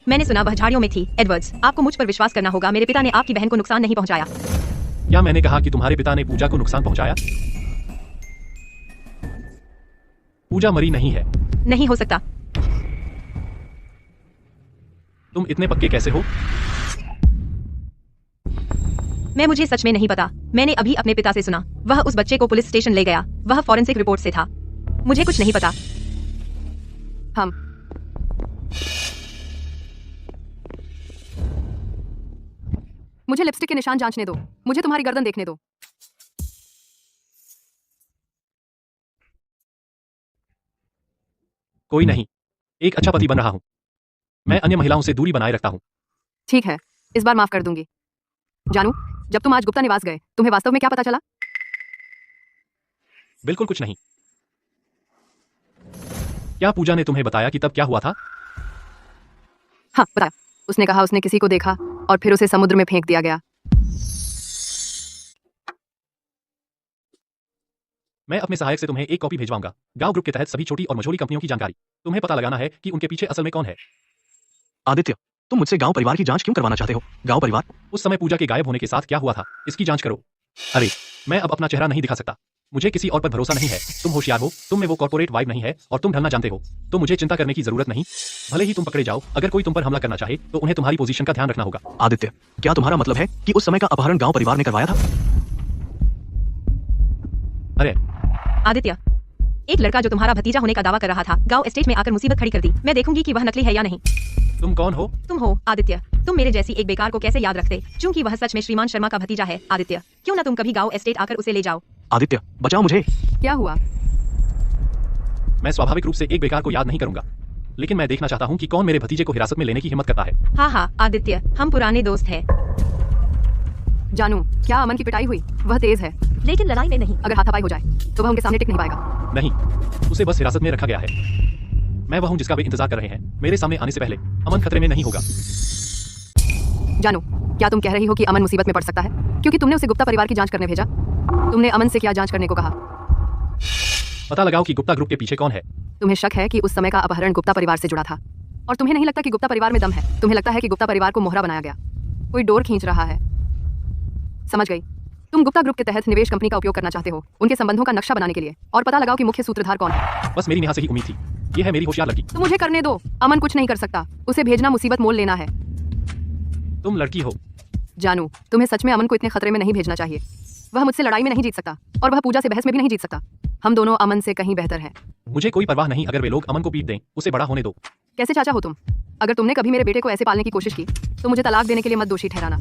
Speaker 5: मैंने सुना वह झाड़ियों में थी। एडवर्ड्स, आपको मुझ पर विश्वास करना होगा। मेरे पिता ने आपकी बहन को नुकसान नहीं पहुंचाया।
Speaker 3: क्या मैंने कहा कि तुम्हारे पिता ने पूजा को नुकसान पहुंचाया? पूजा मरी नहीं है।
Speaker 5: नहीं हो सकता।
Speaker 3: तुम इतने पक्के कैसे हो?
Speaker 5: मुझे सच में नहीं पता। मैंने अभी अपने पिता से सुना। वह उस बच्चे को पुलिस स्टेशन ले गया। वह फॉरेंसिक रिपोर्ट से था। मुझे कुछ नहीं पता।
Speaker 1: हम मुझे लिपस्टिक के निशान जांचने दो। मुझे तुम्हारी गर्दन देखने दो।
Speaker 3: कोई नहीं। एक अच्छा पति बन रहा हूं। मैं अन्य महिलाओं से दूरी बनाए रखता हूँ।
Speaker 1: ठीक है, इस बार माफ कर दूंगी। जानू, जब तुम आज गुप्ता निवास गए, तुम्हें वास्तव में क्या पता चला?
Speaker 3: बिल्कुल कुछ नहीं। क्या पूजा ने तुम्हें बताया कि तब क्या हुआ था?
Speaker 1: हाँ, बताया। उसने कहा उसने किसी को देखा और फिर उसे समुद्र में फेंक दिया गया।
Speaker 3: मैं अपने सहायक से तुम्हें एक कॉपी भेजवाऊंगा। गांव ग्रुप के तहत सभी छोटी और मझोली कंपनियों की जानकारी। तुम्हें पता लगाना है कि उनके पीछे असल में कौन है।
Speaker 4: आदित्य, तुम मुझसे गांव परिवार की जांच क्यों करवाना चाहते हो? गांव परिवार?
Speaker 3: उस समय पूजा के गायब होने के साथ क्या हुआ था, इसकी जांच करो। अरे, मैं अब अपना चेहरा नहीं दिखा सकता। मुझे किसी और पर भरोसा नहीं है। तुम होशियार हो, तुम में वो कॉर्पोरेट वाइब नहीं है और तुम ढलना जानते हो। तो मुझे चिंता करने की जरूरत नहीं। भले ही तुम पकड़े जाओ, अगर कोई तुम पर हमला करना चाहे तो उन्हें तुम्हारी पोजीशन का ध्यान रखना होगा।
Speaker 4: आदित्य, क्या तुम्हारा मतलब है कि उस समय का अपहरण गांव परिवार ने करवाया था?
Speaker 3: अरे,
Speaker 5: आदित्य, एक लड़का जो तुम्हारा भतीजा होने का दावा कर रहा था, गांव एस्टेट में आकर मुसीबत खड़ी कर दी। मैं देखूंगी कि वह नकली है या नहीं।
Speaker 3: तुम कौन हो?
Speaker 5: तुम हो आदित्य। तुम मेरे जैसी एक बेकार को कैसे याद रखते, क्योंकि वह सच में श्रीमान शर्मा का भतीजा है। आदित्य, क्यों ना तुम कभी गांव एस्टेट आकर उसे ले जाओ।
Speaker 4: आदित्य, बचाओ मुझे।
Speaker 1: क्या हुआ?
Speaker 3: मैं स्वाभाविक रूप से एक बेकार को याद नहीं करूंगा, लेकिन मैं देखना चाहता हूँ कि कौन मेरे भतीजे को हिरासत में लेने की हिम्मत करता है।
Speaker 5: हाँ हाँ आदित्य, हम पुराने दोस्त हैं।
Speaker 1: जानू, क्या अमन की पिटाई हुई? वह तेज है,
Speaker 7: लेकिन लड़ाई में नहीं।
Speaker 1: अगर हाथापाई हो जाए तो वह उनके सामने टिक नहीं पाएगा।
Speaker 3: नहीं, उसे बस हिरासत में रखा गया है। मैं वह हूँ जिसका वे इंतजार कर रहे हैं। मेरे सामने आने से पहले अमन खतरे में नहीं होगा।
Speaker 1: जानू, क्या तुम कह रही हो कि अमन मुसीबत में पड़ सकता है क्योंकि तुमने उसे गुप्ता परिवार की जांच करने भेजा? तुमने अमन से क्या जांच करने को कहा?
Speaker 3: पता लगाओ कि गुप्ता ग्रुप के पीछे कौन है।
Speaker 1: तुम्हें शक है कि उस समय का अपहरण गुप्ता परिवार से जुड़ा था और तुम्हें नहीं लगता कि गुप्ता परिवार में दम है। तुम्हें लगता है कि गुप्ता परिवार को मोहरा बनाया गया, कोई डोर खींच रहा है। समझ गई। तुम गुप्ता ग्रुप के तहत निवेश कंपनी का उपयोग करना चाहते हो उनके संबंधों का नक्शा बनाने के लिए, और पता लगाओ कि मुख्य सूत्रधार कौन है।
Speaker 3: बस मेरी नेहा से ही उम्मीद थी। ये है मेरी होशियार लड़की।
Speaker 1: तो मुझे करने दो। अमन कुछ नहीं कर सकता, उसे भेजना मुसीबत मोल लेना है।
Speaker 3: तुम लड़की हो।
Speaker 1: जानू, तुम्हें सच में अमन को इतने खतरे में नहीं भेजना चाहिए। वह मुझसे लड़ाई में नहीं जीत सकता और वह पूजा से बहस में भी नहीं जीत सकता। हम दोनों अमन से कहीं बेहतर हैं।
Speaker 3: मुझे कोई परवाह नहीं अगर वे लोग अमन को पीट दें, उसे बड़ा होने दो।
Speaker 1: कैसे चाचा हो तुम? अगर तुमने कभी मेरे बेटे को ऐसे पालने की कोशिश की तो मुझे तलाक देने के लिए मत दोषी ठहराना।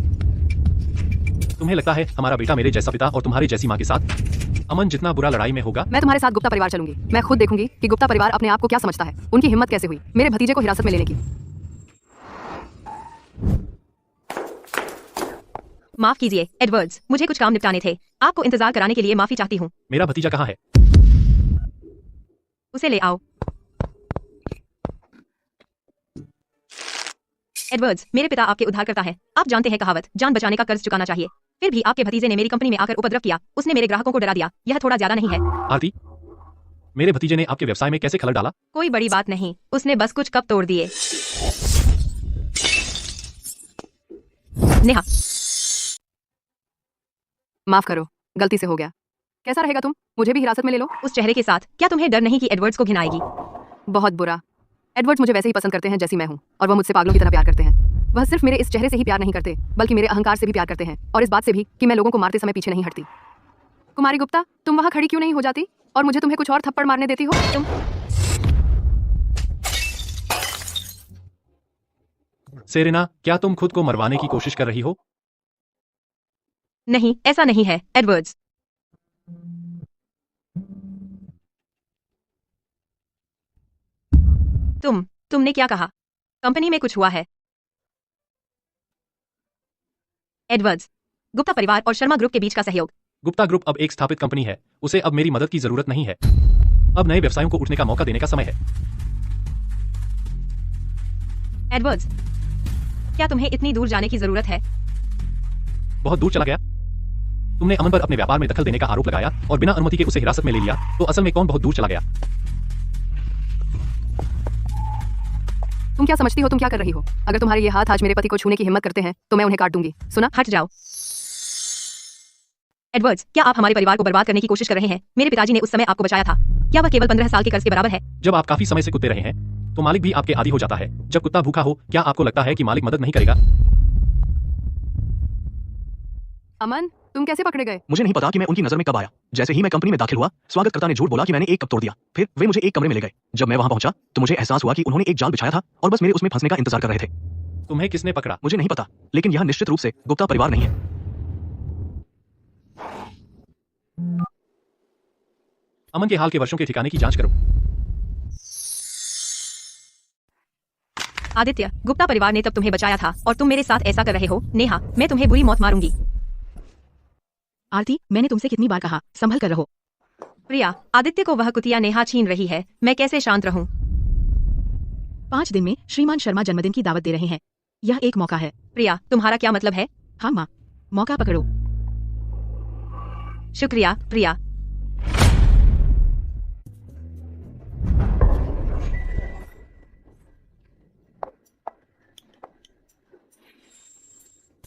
Speaker 3: तुम्हें लगता है हमारा बेटा मेरे जैसा पिता और तुम्हारे जैसी माँ के साथ अमन जितना बुरा लड़ाई में होगा?
Speaker 1: मैं तुम्हारे साथ गुप्ता परिवार चलूंगी। मैं खुद देखूंगी कि गुप्ता परिवार अपने आप को क्या समझता है। उनकी हिम्मत कैसे हुई मेरे भतीजे को हिरासत में लेने की।
Speaker 5: माफ कीजिए एडवर्ड्स, मुझे कुछ काम निपटाने थे। आपको इंतजार कराने के लिए माफी चाहती हूँ।
Speaker 3: मेरा भतीजा कहाँ है?
Speaker 5: उसे ले आओ। एडवर्ड्स, मेरे पिता आपके उद्धारकर्ता है। आप जानते हैं कहावत, जान बचाने का कर्ज चुकाना चाहिए। फिर भी आपके भतीजे ने मेरी कंपनी में आकर उपद्रव किया। उसने मेरे ग्राहकों को डरा दिया। यह थोड़ा ज्यादा नहीं है?
Speaker 3: आरती, मेरे भतीजे ने आपके व्यवसाय में कैसे खलल डाला?
Speaker 5: कोई बड़ी बात नहीं, उसने बस कुछ कप तोड़ दिए। नेहा,
Speaker 1: माफ करो, गलती से हो गया। कैसा रहेगा तुम? मुझे भी हिरासत में ले लो।
Speaker 5: उस चेहरे के साथ क्या तुम्हें डर नहीं कि एडवर्ड्स को घिन आएगी?
Speaker 1: बहुत बुरा। एडवर्ड्स मुझे वैसे ही पसंद करते हैं जैसी मैं हूँ, और वह मुझसे पागलों की तरह प्यार करते हैं। वह सिर्फ मेरे इस चेहरे से ही प्यार नहीं करते, बल्कि मेरे अहंकार से भी प्यार करते हैं, और इस बात से भी कि मैं लोगों को मारते समय पीछे नहीं हटती। कुमारी गुप्ता, तुम वहाँ खड़ी क्यों नहीं हो जाती और मुझे तुम्हें कुछ और थप्पड़ मारने देती हो? तुम
Speaker 3: सेरेना, क्या तुम खुद को मरवाने की कोशिश कर रही हो?
Speaker 5: नहीं, ऐसा नहीं है एडवर्ड्स। तुमने क्या कहा? कंपनी में कुछ हुआ है? एडवर्ड्स, गुप्ता परिवार और शर्मा ग्रुप के बीच का सहयोग।
Speaker 3: गुप्ता ग्रुप अब एक स्थापित कंपनी है, उसे अब मेरी मदद की जरूरत नहीं है। अब नए व्यवसायों को उठने का मौका देने का समय है।
Speaker 5: एडवर्ड्स, क्या तुम्हें इतनी दूर जाने की जरूरत है?
Speaker 3: बहुत दूर चला गया? तुमने अमन पर अपने व्यापार में दखल देने का आरोप लगाया और बिना अनुमति के उसे हिरासत में ले लिया, तो असल में कौन बहुत दूर चला गया?
Speaker 1: तुम क्या समझती हो तुम क्या कर रही हो? अगर तुम्हारे ये हाथ आज मेरे पति को छूने की हिम्मत करते हैं तो मैं उन्हें काट दूंगी। सुना?
Speaker 5: हट जाओ। एडवर्ड्स, क्या आप हमारे परिवार को बर्बाद करने की कोशिश कर रहे हैं? मेरे पिताजी ने उस समय आपको बचाया था। क्या वह केवल 15 साल के कर्ज के बराबर है?
Speaker 3: जब आप काफी समय से कुत्ते रहे हैं तो मालिक भी आपके आदी हो जाता है। जब कुत्ता भूखा हो, क्या आपको लगता है कि मालिक मदद नहीं करेगा?
Speaker 1: अमन, तुम कैसे पकड़े गए?
Speaker 4: मुझे नहीं पता कि मैं उनकी नजर में कब आया। जैसे ही मैं कंपनी में दाखिल हुआ, स्वागतकर्ता ने झूठ बोला कि मैंने एक कप तोड़ दिया। फिर वे मुझे एक कमरे में ले गए। जब मैं वहां पहुंचा तो मुझे एहसास हुआ कि उन्होंने एक जाल बिछाया था और बस मेरे उसमें फंसने का इंतजार कर रहे थे।
Speaker 3: तुम्हें किसने पकड़ा?
Speaker 4: मुझे नहीं पता, लेकिन यह निश्चित रूप से गुप्ता परिवार नहीं है।
Speaker 3: अमन के हाल के वर्षों के ठिकाने की जांच करो।
Speaker 5: आदित्य, गुप्ता परिवार ने तब तुम्हें बचाया था और तुम मेरे साथ ऐसा कर रहे हो। नेहा, मैं तुम्हें बुरी मौत मारूंगी। आरती, मैंने तुमसे कितनी बार कहा, संभल कर रहो। प्रिया, आदित्य को वह कुतिया नेहा छीन रही है, मैं कैसे शांत रहूं? 5 दिन में श्रीमान शर्मा जन्मदिन की दावत दे रहे हैं। यह एक मौका है। प्रिया, तुम्हारा क्या मतलब है? हाँ माँ, मौका पकड़ो। शुक्रिया प्रिया।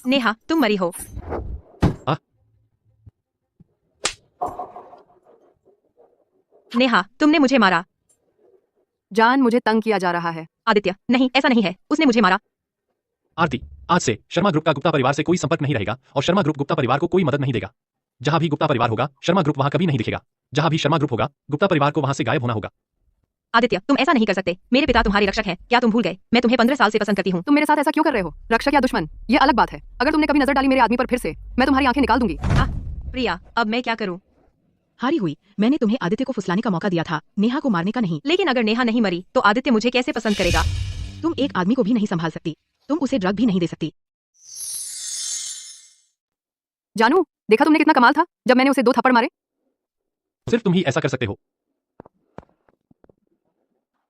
Speaker 5: नेहा, तुम मरी हो।
Speaker 3: हाँ?
Speaker 5: नेहा, तुमने मुझे मारा।
Speaker 1: जान, मुझे तंग किया जा रहा है।
Speaker 5: आदित्य, नहीं, ऐसा नहीं है, उसने मुझे मारा।
Speaker 3: आरती, आज से शर्मा ग्रुप का गुप्ता परिवार से कोई संपर्क नहीं रहेगा और शर्मा ग्रुप गुप्ता परिवार को कोई मदद नहीं देगा। जहां भी गुप्ता परिवार होगा, शर्मा ग्रुप वहां कभी नहीं दिखेगा। जहां भी शर्मा ग्रुप होगा, गुप्ता परिवार को वहां से गायब होना होगा।
Speaker 5: आदित्य, तुम ऐसा नहीं कर सकते। मेरे पिता तुम्हारे रक्षक हैं। क्या तुम भूल गए? मैं तुम्हें 15 साल से पसंद करती हूँ।
Speaker 1: तुम मेरे साथ ऐसा क्यों कर रहे हो? रक्षक या दुश्मन, ये अलग बात है। अगर तुमने कभी नजर डाली मेरे आदमी पर फिर से, मैं तुम्हारी आंखें निकाल दूंगी।
Speaker 5: प्रिया, अब मैं क्या करूँ? हारी हुई। मैंने तुम्हें आदित्य को फुसलाने का मौका दिया था, नेहा को मारने का नहीं। लेकिन अगर नेहा नहीं मरी तो आदित्य मुझे कैसे पसंद करेगा? तुम एक आदमी को भी नहीं संभाल सकती, तुम उसे ड्रग भी नहीं दे सकती।
Speaker 1: जानू, देखा तुमने कितना कमाल था जब मैंने उसे 2 थप्पड़ मारे।
Speaker 3: सिर्फ तुम ही ऐसा कर सकते हो।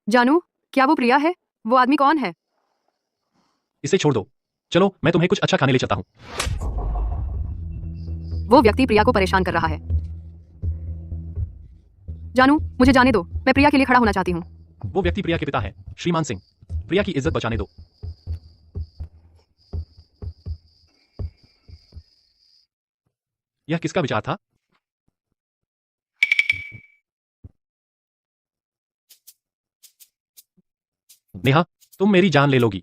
Speaker 1: जानू, क्या वो प्रिया है? वो आदमी कौन है?
Speaker 3: इसे छोड़ दो। चलो, मैं तुम्हें कुछ अच्छा खाने ले चलता हूँ।
Speaker 1: वो व्यक्ति प्रिया को परेशान कर रहा है। जानू, मुझे जाने दो, मैं प्रिया के लिए खड़ा होना चाहती हूँ।
Speaker 3: वो व्यक्ति प्रिया के पिता है, श्रीमान सिंह। प्रिया की इज्जत बचाने दो। यह किसका विचार था? नेहा, तुम मेरी जान ले लोगी।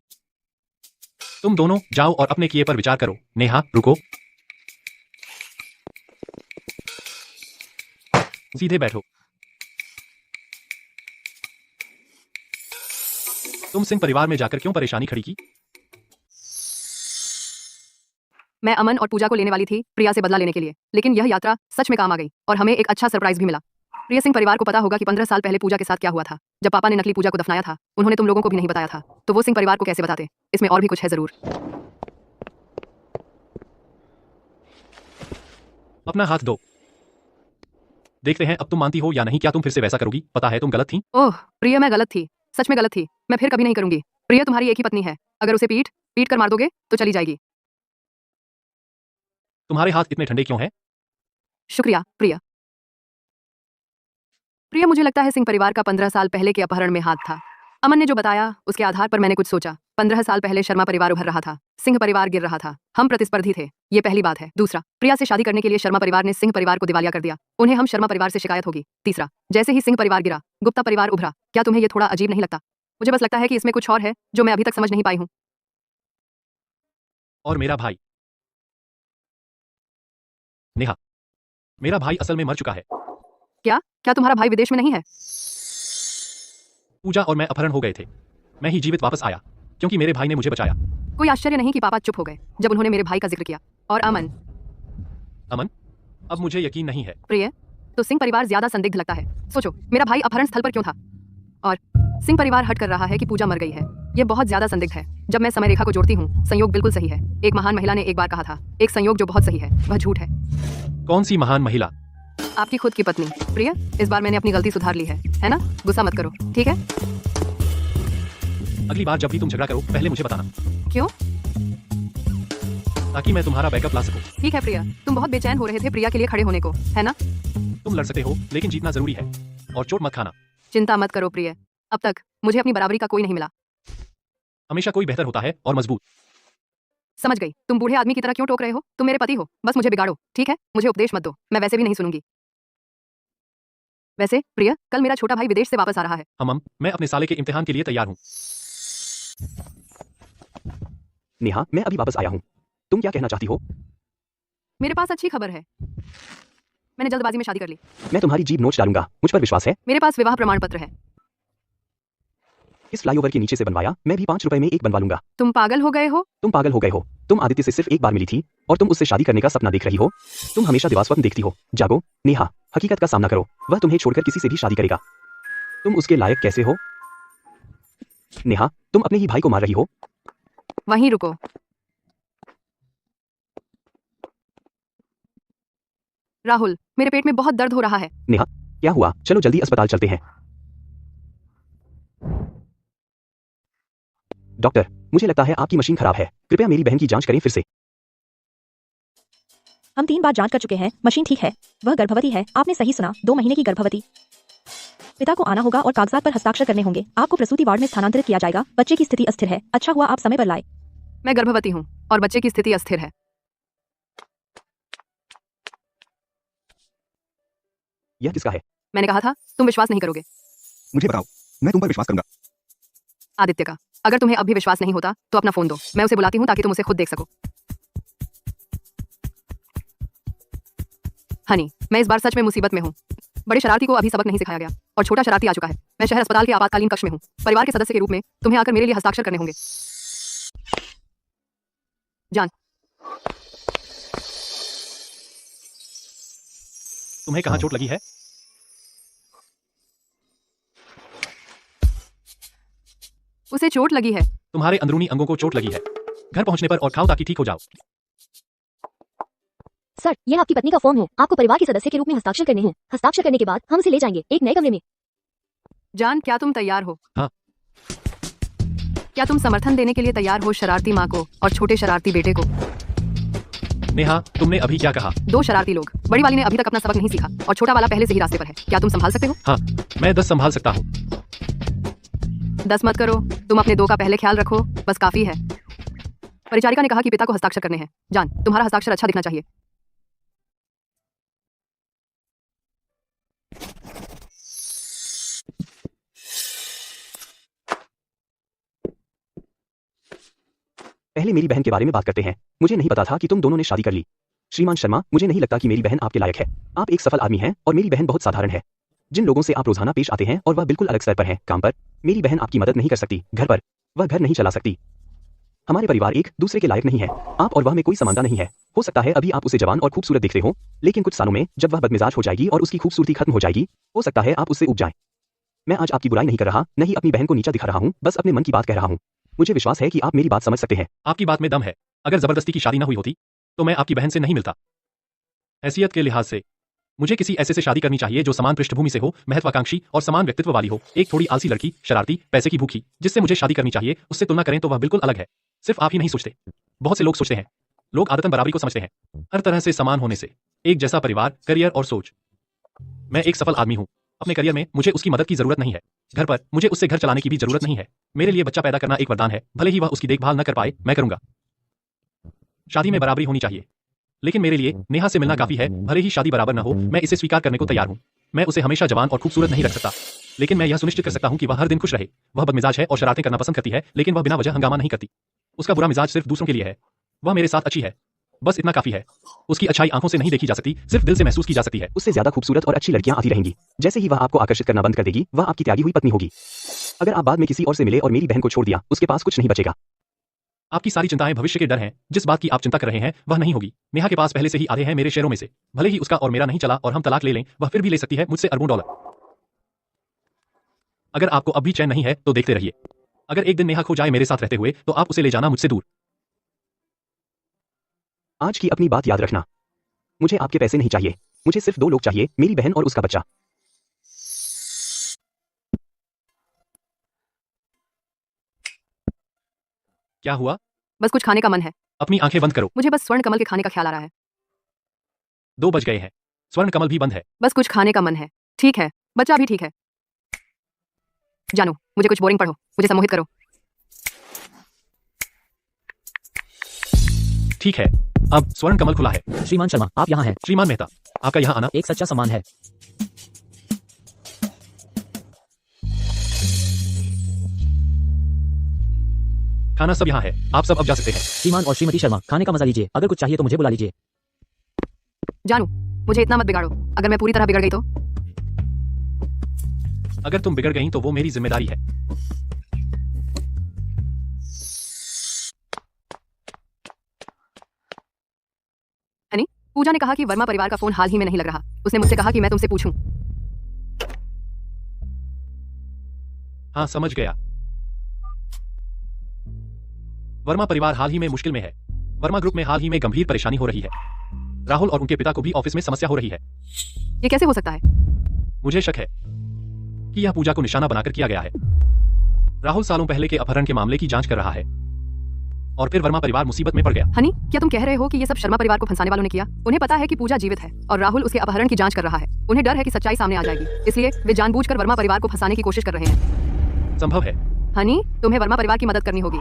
Speaker 3: तुम दोनों जाओ और अपने किए पर विचार करो। नेहा, रुको। सीधे बैठो। तुम सिंह परिवार में जाकर क्यों परेशानी खड़ी की?
Speaker 1: मैं अमन और पूजा को लेने वाली थी प्रिया से बदला लेने के लिए, लेकिन यह यात्रा सच में काम आ गई और हमें एक अच्छा सरप्राइज भी मिला। प्रिया सिंह परिवार को पता होगा कि 15 साल पहले पूजा के साथ क्या हुआ था। जब पापा ने नकली पूजा को दफनाया था, उन्होंने तुम लोगों को भी नहीं बताया था, तो वो सिंह परिवार को कैसे बताते? इसमें और भी कुछ है जरूर।
Speaker 3: अपना हाथ दो। देखते हैं अब तुम मानती हो या नहीं। क्या तुम फिर से वैसा करोगी? पता है तुम गलत थी।
Speaker 1: ओह प्रिया, मैं गलत थी, सच में गलत थी। मैं फिर कभी नहीं करूंगी। प्रिया तुम्हारी एक ही पत्नी है, अगर उसे पीट कर मार दोगे तो चली जाएगी।
Speaker 3: तुम्हारे हाथ इतने ठंडे क्यों हैं?
Speaker 1: शुक्रिया प्रिया। प्रिया, मुझे लगता है सिंह परिवार का 15 साल पहले के अपहरण में हाथ था। अमन ने जो बताया उसके आधार पर मैंने कुछ सोचा। 15 साल पहले शर्मा परिवार उभर रहा था, सिंह परिवार गिर रहा था। हम प्रतिस्पर्धी थे, ये पहली बात है। दूसरा, प्रिया से शादी करने के लिए शर्मा परिवार ने सिंह परिवार को दिवालिया कर दिया। उन्हें हम शर्मा परिवार से शिकायत होगी। तीसरा, जैसे ही सिंह परिवार गिरा, गुप्ता परिवार उभरा। क्या तुम्हें ये थोड़ा अजीब नहीं लगता? मुझे बस लगता है कि इसमें कुछ और है जो मैं अभी तक समझ नहीं पाई हूँ।
Speaker 3: और मेरा भाई नेहा, मेरा भाई असल में मर चुका है।
Speaker 1: क्या तुम्हारा भाई विदेश में नहीं है?
Speaker 3: पूजा और मैं अपहरण हो गए थे। मैं ही जीवित वापस आया क्योंकि मेरे भाई ने मुझे बचाया।
Speaker 1: कोई आश्चर्य नहीं कि पापा चुप हो गए जब उन्होंने मेरे भाई का जिक्र किया। और अमन,
Speaker 3: अब मुझे यकीन नहीं है।
Speaker 1: प्रिय, तो सिंह परिवार ज्यादा संदिग्ध लगता है। सोचो, मेरा भाई अपहरण स्थल पर क्यों था? और सिंह परिवार हट कर रहा है कि पूजा मर गई है। ये बहुत ज्यादा संदिग्ध है। जब मैं समय रेखा को जोड़ती हूँ, संयोग बिल्कुल सही है। एक महान महिला ने एक बार कहा था, एक संयोग जो बहुत सही है वह झूठ है।
Speaker 3: कौन सी महान महिला?
Speaker 1: आपकी खुद की पत्नी। प्रिय, इस बार मैंने अपनी गलती सुधार ली है ना? गुस्सा मत करो, ठीक है?
Speaker 3: अगली बार जब भी तुम झगड़ा करो पहले मुझे बताना,
Speaker 1: क्यों?
Speaker 3: ताकि मैं तुम्हारा बैकअप ला सकूं।
Speaker 1: ठीक है प्रिया, तुम बहुत बेचैन हो रहे थे प्रिया के लिए खड़े होने को, है ना?
Speaker 3: तुम लड़ सकते हो लेकिन जीतना जरूरी है, और चोट मत खाना।
Speaker 1: चिंता मत करो प्रिय, अब तक मुझे अपनी बराबरी का कोई नहीं मिला।
Speaker 3: हमेशा कोई बेहतर होता है और मजबूत।
Speaker 1: समझ गई। तुम बूढ़े आदमी की तरह क्यों टोक रहे हो? तुम मेरे पति हो, बस मुझे बिगाड़ो, ठीक है? मुझे उपदेश मत दो, मैं वैसे भी नहीं सुनूंगी। वैसे प्रिय, कल मेरा छोटा भाई विदेश से वापस आ रहा है।
Speaker 3: मैं अपने साले के इम्तिहान के लिए तैयार हूँ।
Speaker 4: नेहा, मैं अभी वापस आया हूँ। तुम क्या कहना चाहती हो?
Speaker 1: मेरे पास अच्छी खबर है, मैंने जल्दबाजी में शादी कर ली।
Speaker 4: मैं तुम्हारी जीभ नोच डालूंगा, मुझ पर विश्वास है?
Speaker 1: मेरे पास विवाह प्रमाण पत्र है।
Speaker 4: इस फ्लाईओवर के नीचे से बनवाया, मैं भी 5 रुपए में एक बनवा लूंगा।
Speaker 1: तुम पागल हो गए हो?
Speaker 4: तुम पागल हो गए हो। तुम आदित्य से सिर्फ एक बार मिली थी और तुम उससे शादी करने का सपना देख रही हो। तुम हमेशा दिवास्वप्न देखती हो। जागो नेहा, हकीकत का सामना करो। वह तुम्हें छोड़कर किसी से भी शादी करेगा। तुम उसके लायक कैसे हो? नेहा, तुम अपने ही भाई को मार रही हो।
Speaker 1: वहीं रुको। राहुल, मेरे पेट में बहुत दर्द हो रहा है।
Speaker 4: नेहा, क्या हुआ? चलो जल्दी अस्पताल चलते हैं। डॉक्टर, मुझे लगता है आपकी मशीन खराब है। कृपया मेरी बहन की जांच करें फिर से।
Speaker 5: हम 3 बार जांच कर चुके हैं, मशीन ठीक है, वह गर्भवती है। आपने सही सुना, 2 महीने की गर्भवती। पिता को आना होगा और कागजात पर हस्ताक्षर करने होंगे। आपको प्रसूति वार्ड में स्थानांतरित किया जाएगा। बच्चे की स्थिति अस्थिर है। अच्छा हुआ आप समय पर लाए।
Speaker 1: मैं गर्भवती हूँ और बच्चे की स्थिति अस्थिर है।
Speaker 4: यह किसका है?
Speaker 1: मैंने कहा था तुम विश्वास नहीं करोगे।
Speaker 9: मुझे बताओ, मैं तुम पर विश्वास करूंगा।
Speaker 1: आदित्य का। अगर तुम्हें अब भी विश्वास नहीं होता तो अपना फोन दो, मैं उसे बुलाती हूँ ताकि तुम उसे खुद देख सको। हनी, मैं इस बार सच में मुसीबत में हूँ। बड़े शरारती को अभी सबक नहीं सिखाया गया और छोटा शरारती आ चुका है। मैं शहर अस्पताल के आपातकालीन कक्ष में हूँ। परिवार के सदस्य के रूप में तुम्हें आकर मेरे लिए हस्ताक्षर करने होंगे। जान,
Speaker 3: तुम्हें कहाँ चोट लगी है?
Speaker 1: उसे चोट लगी है।
Speaker 3: तुम्हारे अंदरूनी अंगों को चोट लगी है। घर पहुंचने पर और खाओ ताकि ठीक हो जाओ।
Speaker 7: सर, यह आपकी पत्नी का फॉर्म है। आपको परिवार के सदस्य के रूप में हस्ताक्षर करने हैं। हस्ताक्षर करने के बाद हम उसे ले जाएंगे एक नए कमरे में।
Speaker 1: जान, क्या तुम तैयार हो?
Speaker 3: हाँ।
Speaker 1: क्या तुम समर्थन देने के लिए तैयार हो शरारती माँ को और छोटे शरारती बेटे को?
Speaker 3: नेहा, तुमने अभी क्या कहा?
Speaker 1: 2 शरारती लोग। बड़ी वाली ने अभी तक अपना सबक नहीं सीखा और छोटा वाला पहले से ही रास्ते पर है। क्या तुम संभाल सकते हो?
Speaker 3: हाँ, मैं 10 संभाल सकता हूँ।
Speaker 1: 10 मत करो। तुम अपने 2 का पहले ख्याल रखो, बस काफी है। परिचारिका ने कहा कि पिता को हस्ताक्षर करने हैं। जान, तुम्हारा हस्ताक्षर अच्छा दिखना चाहिए।
Speaker 4: पहले मेरी बहन के बारे में बात करते हैं। मुझे नहीं पता था कि तुम दोनों ने शादी कर ली। श्रीमान शर्मा, मुझे नहीं लगता कि मेरी बहन आपके लायक है। आप एक सफल आदमी हैं और मेरी बहन बहुत साधारण है। जिन लोगों से आप रोजाना पेश आते हैं और वह बिल्कुल अलग स्तर पर हैं। काम पर मेरी बहन आपकी मदद नहीं कर सकती। घर पर वह घर नहीं चला सकती। हमारे परिवार एक दूसरे के लायक नहीं है। आप और वह में कोई समानता नहीं है। हो सकता है अभी आप उसे जवान और खूबसूरत देखते हो, लेकिन कुछ सालों में जब वह बदमिजाज हो जाएगी और उसकी खूबसूरती खत्म हो जाएगी, हो सकता है आप उससे उब जाएं। मैं आज आपकी बुराई नहीं कर रहा, नहीं अपनी बहन को नीचा दिखा रहा हूँ, बस अपने मन की बात कह रहा हूँ। मुझे विश्वास है कि आप मेरी बात समझ सकते हैं।
Speaker 3: आपकी बात में दम है। अगर जबरदस्ती की शादी न हुई होती तो मैं आपकी बहन से नहीं मिलता। हैसियत के लिहाज से मुझे किसी ऐसे से शादी करनी चाहिए जो समान पृष्ठभूमि से हो, महत्वाकांक्षी और समान व्यक्तित्व वाली हो। एक थोड़ी आलसी लड़की, शरारती, पैसे की भूखी, जिससे मुझे शादी करनी चाहिए, उससे तुलना करें तो वह बिल्कुल अलग है। सिर्फ आप ही नहीं सोचते, बहुत से लोग सोचते हैं। लोग आदतन बराबरी को समझते हैं, हर तरह से समान होने से। एक जैसा परिवार, करियर और सोच। मैं एक सफल आदमी हूँ। अपने करियर में मुझे उसकी मदद की जरूरत नहीं है। घर पर मुझे उससे घर चलाने की भी जरूरत नहीं है। मेरे लिए बच्चा पैदा करना एक वरदान है। भले ही वह उसकी देखभाल न कर पाए, मैं करूंगा। शादी में बराबरी होनी चाहिए, लेकिन मेरे लिए नेहा से मिलना काफी है। भले ही शादी बराबर न हो, मैं इसे स्वीकार करने को तैयार हूं। मैं उसे हमेशा जवान और खूबसूरत नहीं रख सकता, लेकिन मैं यह सुनिश्चित कर सकता हूं कि वह हर दिन खुश रहे। वह बदमिजाज है और शरारतें करना पसंद करती है, लेकिन वह बिना वजह हंगामा नहीं करती। उसका बुरा मिजाज सिर्फ दूसरों के लिए है। वह मेरे साथ अच्छी है, बस इतना काफी है। उसकी अच्छाई आंखों से नहीं देखी जा सकती, सिर्फ दिल से महसूस की जा सकती है।
Speaker 4: उससे ज्यादा खूबसूरत और अच्छी लड़कियां आती रहेंगी। जैसे ही वह आपको आकर्षित करना बंद कर देगी, वह आपकी त्यागी हुई पत्नी होगी। अगर आप बाद में किसी और से मिले और मेरी बहन को छोड़ दिया, उसके पास कुछ नहीं बचेगा।
Speaker 3: आपकी सारी चिंताएं भविष्य के डर हैं। जिस बात की आप चिंता कर रहे हैं वह नहीं होगी। नेहा के पास पहले से ही आधे हैं मेरे शेयरों में से। भले ही उसका और मेरा नहीं चला और हम तलाक ले लें, वह फिर भी ले सकती है मुझसे अरबों डॉलर। अगर आपको अब भी चैन नहीं है तो देखते रहिए। अगर एक दिन नेहा खो जाए मेरे साथ रहते हुए, तो आप उसे ले जाना मुझसे दूर।
Speaker 4: आज की अपनी बात याद रखना। मुझे आपके पैसे नहीं चाहिए। मुझे सिर्फ 2 लोग चाहिए, मेरी बहन और उसका बच्चा।
Speaker 3: क्या हुआ?
Speaker 1: बस कुछ खाने का मन है।
Speaker 3: अपनी आंखें बंद करो।
Speaker 1: मुझे बस स्वर्ण कमल के खाने का ख्याल आ रहा है।
Speaker 3: 2 बज गए हैं। स्वर्ण कमल भी बंद है।
Speaker 1: बस कुछ खाने का मन है। ठीक है, बच्चा भी ठीक है। जानू, मुझे कुछ बोरिंग पढ़ो, मुझे सम्मोहित करो।
Speaker 3: ठीक है, अब स्वर्ण कमल खुला है।
Speaker 4: श्रीमान शर्मा, आप यहाँ हैं।
Speaker 3: श्रीमान मेहता, आपका यहाँ आना
Speaker 4: एक सच्चा सम्मान है।
Speaker 3: खाना सब यहाँ है। आप सब अब जा सकते हैं।
Speaker 4: श्रीमान और श्रीमती शर्मा, खाने का मजा लीजिए। अगर कुछ चाहिए तो मुझे बुला लीजिए।
Speaker 1: जानू, मुझे इतना मत बिगाड़ो। अगर मैं पूरी तरह बिगड़ गई तो?
Speaker 3: अगर तुम बिगड़ गई तो वो मेरी जिम्मेदारी है।
Speaker 1: हनी, पूजा ने कहा कि वर्मा परिवार का फोन हाल ही में नहीं लग रहा। उसने मुझसे कहा कि मैं तुमसे पूछूं।
Speaker 3: हाँ, समझ गया। वर्मा परिवार हाल ही में मुश्किल में है। वर्मा ग्रुप में हाल ही में गंभीर परेशानी हो रही है। राहुल और उनके पिता को भी ऑफिस में समस्या हो रही है।
Speaker 1: ये कैसे हो सकता है?
Speaker 3: मुझे शक है कि यह पूजा को निशाना बनाकर किया गया है। राहुल सालों पहले के अपहरण के मामले की जांच कर रहा है और फिर वर्मा परिवार मुसीबत में पड़ गया।
Speaker 1: हनी, क्या तुम कह रहे हो कि ये सब शर्मा परिवार को फंसाने वालों ने किया? उन्हें पता है कि पूजा जीवित है और राहुल उसके अपहरण की जांच कर रहा है। उन्हें डर है कि सच्चाई सामने आ जाएगी, इसलिए वे जानबूझकर वर्मा परिवार को फंसाने की कोशिश कर रहे हैं।
Speaker 3: संभव है।
Speaker 1: हनी, तुम्हें वर्मा परिवार की मदद करनी होगी।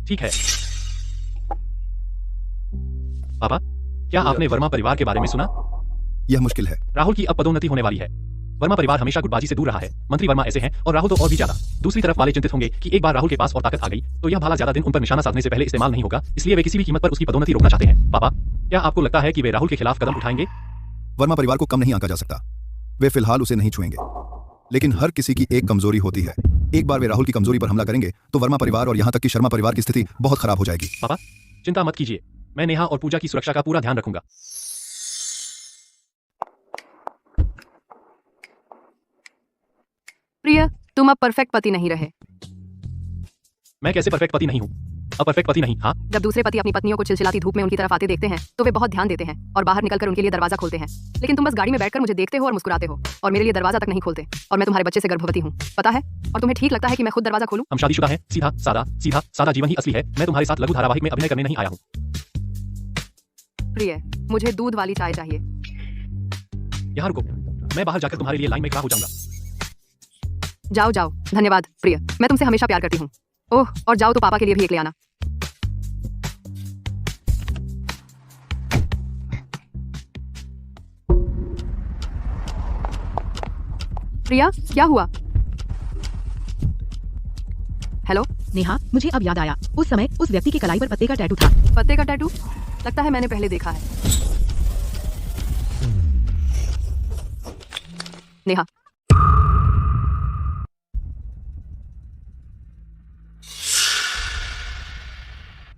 Speaker 3: ठीक है। पापा, क्या आपने वर्मा परिवार के बारे में सुना?
Speaker 2: यह मुश्किल है।
Speaker 3: राहुल की अब पदोन्नति होने वाली है। वर्मा परिवार हमेशा गुटबाजी से दूर रहा है। मंत्री वर्मा ऐसे हैं और राहुल तो और भी ज्यादा। दूसरी तरफ वाले चिंतित होंगे कि एक बार राहुल के पास और ताकत आ गई तो यह भाला ज्यादा दिन उन पर निशाना साधने से पहले इस्तेमाल नहीं होगा, इसलिए वे किसी भी कीमत पर उसकी पदोन्नति रोकना चाहते हैं। पापा, क्या आपको लगता है कि वे राहुल के खिलाफ कदम उठाएंगे?
Speaker 2: वर्मा परिवार को कम नहीं आंका जा सकता। वे फिलहाल उसे नहीं छुएंगे, लेकिन हर किसी की एक कमजोरी होती है। एक बार वे राहुल की कमजोरी पर हमला करेंगे तो वर्मा परिवार और यहाँ तक कि शर्मा परिवार की स्थिति बहुत खराब हो जाएगी।
Speaker 3: पापा, चिंता मत कीजिए, मैं नेहा और पूजा की सुरक्षा का पूरा ध्यान रखूंगा।
Speaker 1: प्रिय, तुम अब परफेक्ट पति नहीं रहे।
Speaker 3: मैं कैसे परफेक्ट पति नहीं हूँ? अब परफेक्ट पति नहीं। हाँ,
Speaker 1: जब दूसरे पति अपनी पत्नियों को चिलचिलाती धूप में उनकी तरफ आते देखते हैं तो वे बहुत ध्यान देते हैं और बाहर निकलकर उनके लिए दरवाजा खोलते हैं। लेकिन तुम बस गाड़ी में बैठकर मुझे देखते हो और मुस्कुराते हो और मेरे लिए दरवाजा तक नहीं खोलते। और मैं तुम्हारे बच्चे से गर्भवती हूँ, पता है? और तुम्हें ठीक लगता है कि मैं खुद दरवाजा खोलूं?
Speaker 3: हम शादीशुदा हैं। सीधा सादा जीवन ही असली है। मैं तुम्हारे साथ लघु धारावाहिक में अभिनय करने नहीं आया हूँ।
Speaker 1: प्रिय, मुझे दूध वाली चाय चाहिए।
Speaker 3: यहाँ रुको, मैं बाहर जाकर तुम्हारे लिए लाइन में खड़ा हो जाऊंगा।
Speaker 1: जाओ जाओ, धन्यवाद प्रिय, मैं तुमसे हमेशा प्यार करती हूँ। ओह, और जाओ तो पापा के लिए भी एक ले आना। प्रिया, क्या हुआ? हेलो
Speaker 5: नेहा, मुझे अब याद आया, उस समय उस व्यक्ति की कलाई पर पत्ते का टैटू था।
Speaker 1: पत्ते का टैटू? लगता है मैंने पहले देखा है। नेहा,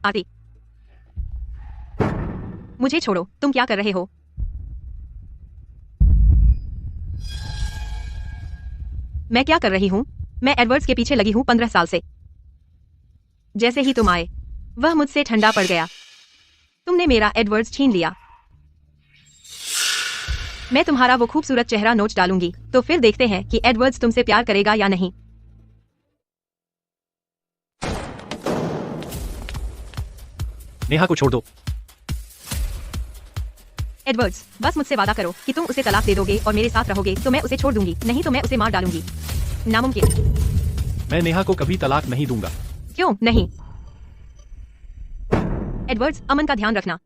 Speaker 5: आदि, मुझे छोड़ो, तुम क्या कर रहे हो? मैं क्या कर रही हूँ? मैं एडवर्ड्स के पीछे लगी हूँ 15 साल से। जैसे ही तुम आए, वह मुझसे ठंडा पड़ गया। तुमने मेरा एडवर्ड्स छीन लिया। मैं तुम्हारा वो खूबसूरत चेहरा नोच डालूंगी, तो फिर देखते हैं कि एडवर्ड्स तुमसे प्यार करेगा या नहीं।
Speaker 3: नेहा को छोड़ दो।
Speaker 5: एडवर्ड्स, बस मुझसे वादा करो कि तुम उसे तलाक दे दोगे और मेरे साथ रहोगे, तो मैं उसे छोड़ दूंगी, नहीं तो मैं उसे मार डालूंगी। नामुमकिन।
Speaker 3: मैं नेहा को कभी तलाक नहीं दूंगा।
Speaker 5: क्यों नहीं? एडवर्ड्स, अमन का ध्यान रखना।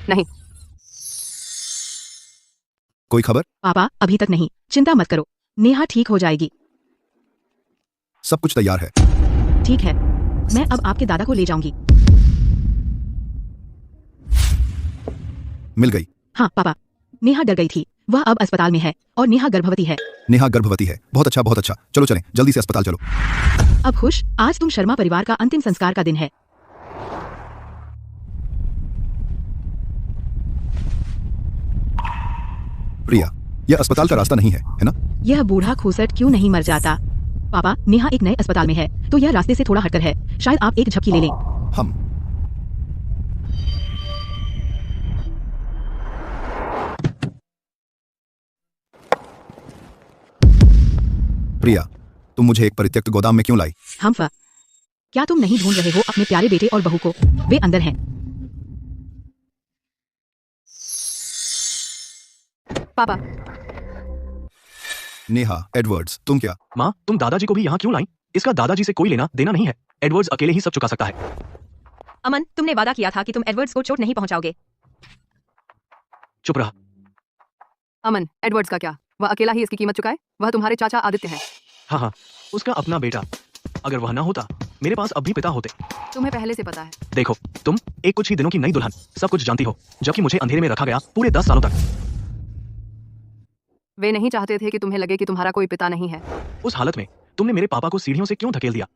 Speaker 1: नहीं।
Speaker 2: कोई खबर?
Speaker 5: पापा, अभी तक नहीं, चिंता मत करो, नेहा ठीक हो जाएगी।
Speaker 2: सब कुछ तैयार है।
Speaker 5: ठीक है, मैं अब आपके दादा को ले जाऊंगी।
Speaker 2: मिल गई।
Speaker 5: हाँ पापा, नेहा डर गई थी, वह अब अस्पताल में है और नेहा गर्भवती है।
Speaker 2: नेहा गर्भवती है, बहुत अच्छा बहुत अच्छा। चलो चलें, जल्दी से अस्पताल चलो।
Speaker 5: अब खुश, आज तुम शर्मा परिवार का अंतिम संस्कार का दिन है।
Speaker 2: प्रिया, यह अस्पताल का रास्ता नहीं है ना?
Speaker 5: यह बूढ़ा खूसट क्यों नहीं मर जाता? पापा, नेहा एक नए अस्पताल में है, तो यह रास्ते से थोड़ा हटकर है। शायद आप एक झपकी ले लें।
Speaker 2: हम प्रिया, तुम मुझे एक परित्यक्त गोदाम में क्यों लाई?
Speaker 5: हमफा, क्या तुम नहीं ढूंढ रहे हो अपने प्यारे बेटे और बहू को? वे अंदर हैं।
Speaker 1: पापा,
Speaker 2: नेहा, एडवर्ड्स, तुम क्या?
Speaker 4: माँ, तुम दादाजी को भी यहाँ क्यों लाई? इसका दादाजी से कोई लेना देना नहीं है। एडवर्ड्स अकेले ही सब चुका सकता है।
Speaker 5: अमन, तुमने वादा किया था कि तुम एडवर्ड्स को चोट नहीं पहुंचाओगे।
Speaker 4: चुप रहा।
Speaker 1: अमन, एडवर्ड्स का क्या? वह अकेला ही इसकी कीमत चुकाए? वह तुम्हारे चाचा आदित्य हैं।
Speaker 4: हाँ हाँ, उसका अपना बेटा। अगर वह ना होता, मेरे पास अब भी पिता होते।
Speaker 1: तुम्हें पहले से पता है।
Speaker 4: देखो, तुम एक कुछ ही दिनों की नई दुल्हन सब कुछ जानती हो, जबकि मुझे अंधेरे में रखा गया पूरे 10 सालों तक।
Speaker 1: वे नहीं चाहते थे कि तुम्हें लगे कि तुम्हारा कोई पिता नहीं है।
Speaker 4: उस हालत में तुमने मेरे पापा को सीढ़ियों से क्यों धकेल दिया?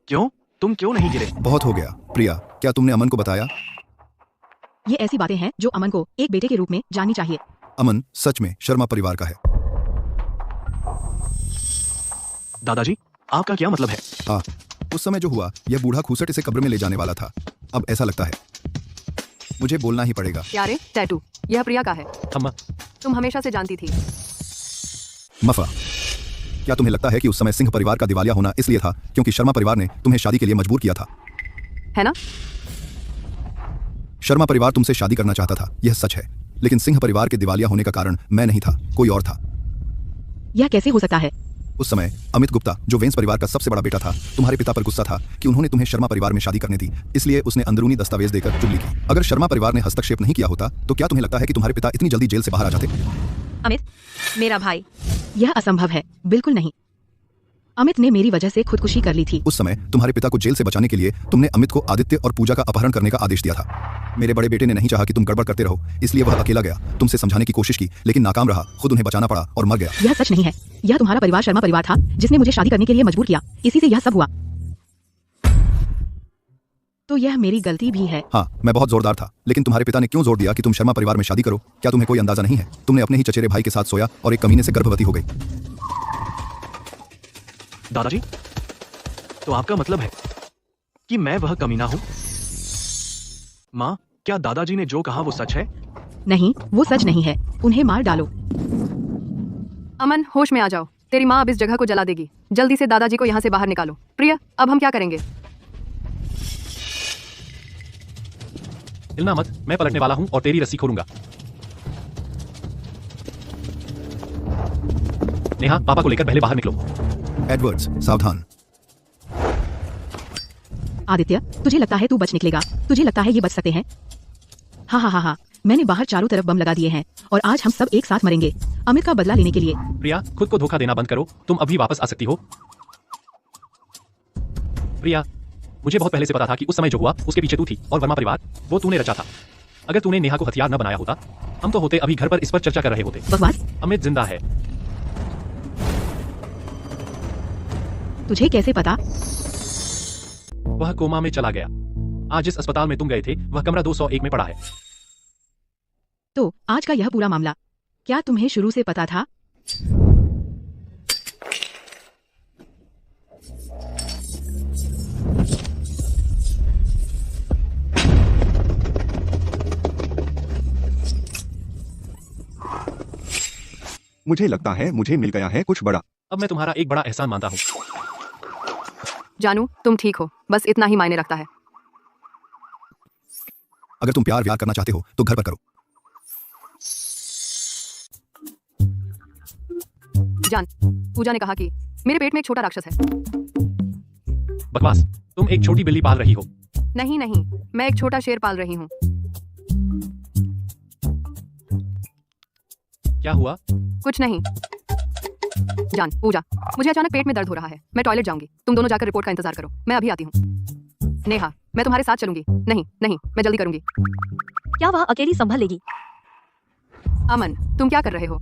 Speaker 4: क्यों? तुम क्यों नहीं गिरे?
Speaker 2: बहुत हो गया। प्रिया, क्या तुमने अमन को बताया?
Speaker 5: ये ऐसी बातें हैं जो अमन को एक बेटे के रूप में जाननी चाहिए।
Speaker 2: अमन सच में शर्मा परिवार का है।
Speaker 4: दादाजी, आपका क्या मतलब है?
Speaker 2: हाँ, उस समय जो हुआ यह बूढ़ा खूसट इसे कब्र में ले जाने वाला था। अब ऐसा लगता है मुझे बोलना ही पड़ेगा।
Speaker 1: यारे टैटू, यह प्रिया का है।
Speaker 3: अम्मा,
Speaker 1: तुम हमेशा से जानती थी।
Speaker 2: मफा, क्या तुम्हें लगता है कि उस समय सिंह परिवार का दिवालिया होना इसलिए था क्योंकि शर्मा परिवार ने तुम्हें शादी के लिए मजबूर किया था?
Speaker 1: है ना?
Speaker 2: शर्मा परिवार तुमसे शादी करना चाहता था, यह सच है, लेकिन सिंह परिवार के दिवालिया होने का कारण मैं नहीं था, कोई और था।
Speaker 5: यह कैसे हो सकता है?
Speaker 2: उस समय अमित गुप्ता, जो वेंस परिवार का सबसे बड़ा बेटा था, तुम्हारे पिता पर गुस्सा था कि उन्होंने तुम्हें शर्मा परिवार में शादी करने दी, इसलिए उसने अंदरूनी दस्तावेज देकर चुगली की। अगर शर्मा परिवार ने हस्तक्षेप नहीं किया होता तो क्या तुम्हें लगता है कि तुम्हारे पिता इतनी जल्दी जेल से बाहर आ जाते?
Speaker 5: अमित, मेरा भाई। यह असंभव है, बिल्कुल नहीं। अमित ने मेरी वजह से खुदकुशी कर ली थी।
Speaker 2: उस समय तुम्हारे पिता को जेल से बचाने के लिए तुमने अमित को आदित्य और पूजा का अपहरण करने का आदेश दिया था। मेरे बड़े बेटे ने नहीं चाहा कि तुम गड़बड़ करते रहो, इसलिए वह अकेला गया, तुमसे समझाने की कोशिश की, लेकिन नाकाम रहा, खुद उन्हें बचाना पड़ा और मर गया।
Speaker 5: यह सच नहीं है। यह तुम्हारा परिवार शर्मा परिवार था जिसने मुझे शादी करने के लिए मजबूर किया, इसी से यह सब हुआ। तो यह मेरी गलती भी है।
Speaker 2: हाँ, मैं बहुत जोरदार था, लेकिन तुम्हारे पिता ने क्यों जोर दिया कि तुम शर्मा परिवार में शादी करो? क्या तुम्हें कोई अंदाजा नहीं है? तुमने अपने ही चचेरे भाई के साथ सोया और एक कमीने से गर्भवती हो गई।
Speaker 4: दादाजी, तो आपका मतलब है कि मैं वह कमीना हूं? माँ, क्या दादाजी ने जो कहा वो सच है?
Speaker 5: नहीं, वो सच नहीं है। उन्हें मार डालो।
Speaker 1: अमन, होश में आ जाओ। तेरी माँ अब इस जगह को जला देगी। जल्दी से दादाजी को यहाँ से बाहर निकालो। प्रिया, अब हम क्या करेंगे?
Speaker 3: हिलना मत, मैं पलटने वाला हूं और तेरी रस्सी खोलूंगा। नेहा, पापा को लेकर पहले बाहर निकलो।
Speaker 2: एडवर्ड्स, सावधान।
Speaker 5: आदित्य, तुझे लगता है तू बच निकलेगा? तुझे लगता है ये बच सकते हैं? हाँ हाँ हाँ हाँ, मैंने बाहर चारों तरफ बम लगा दिए हैं और आज हम सब एक साथ मरेंगे, अमित का बदला लेने के लिए।
Speaker 3: प्रिया, खुद को धोखा देना बंद करो, तुम अभी वापस आ सकती हो। प्रिया, मुझे बहुत पहले से पता था कि उस समय जो हुआ उसके पीछे तू थी और वर्मा परिवार, वो तूने रचा था। अगर तूने नेहा को हथियार न बनाया होता, हम तो होते अभी घर पर इस पर चर्चा कर रहे होते।
Speaker 5: बकवास।
Speaker 3: अमित जिंदा है।
Speaker 5: तुझे कैसे पता?
Speaker 3: वह कोमा में चला गया। आज जिस अस्पताल में तुम गए थे वह कमरा 201 में पड़ा है।
Speaker 5: तो आज का यह पूरा मामला क्या तुम्हें शुरू से पता था?
Speaker 9: मुझे लगता है मुझे मिल गया है कुछ बड़ा।
Speaker 3: अब मैं तुम्हारा एक बड़ा एहसान मानता हूँ।
Speaker 1: जानू, तुम ठीक हो, बस इतना ही मायने रखता है।
Speaker 2: अगर तुम प्यार व्यार करना चाहते हो तो घर पर करो।
Speaker 1: जान, पूजा ने कहा कि मेरे पेट में एक छोटा राक्षस है।
Speaker 3: बकवास, तुम एक छोटी बिल्ली पाल रही हो।
Speaker 1: नहीं नहीं, मैं एक छोटा शेर पाल रही हूँ।
Speaker 3: क्या हुआ?
Speaker 1: कुछ नहीं। जान, पूजा, मुझे अचानक पेट में दर्द हो रहा है, मैं टॉयलेट जाऊंगी, तुम दोनों जाकर रिपोर्ट का इंतजार करो, मैं अभी आती हूँ। नेहा, मैं तुम्हारे साथ चलूंगी। नहीं नहीं, मैं जल्दी करूंगी।
Speaker 7: क्या वह अकेली संभाल लेगी?
Speaker 1: अमन, तुम क्या कर रहे हो?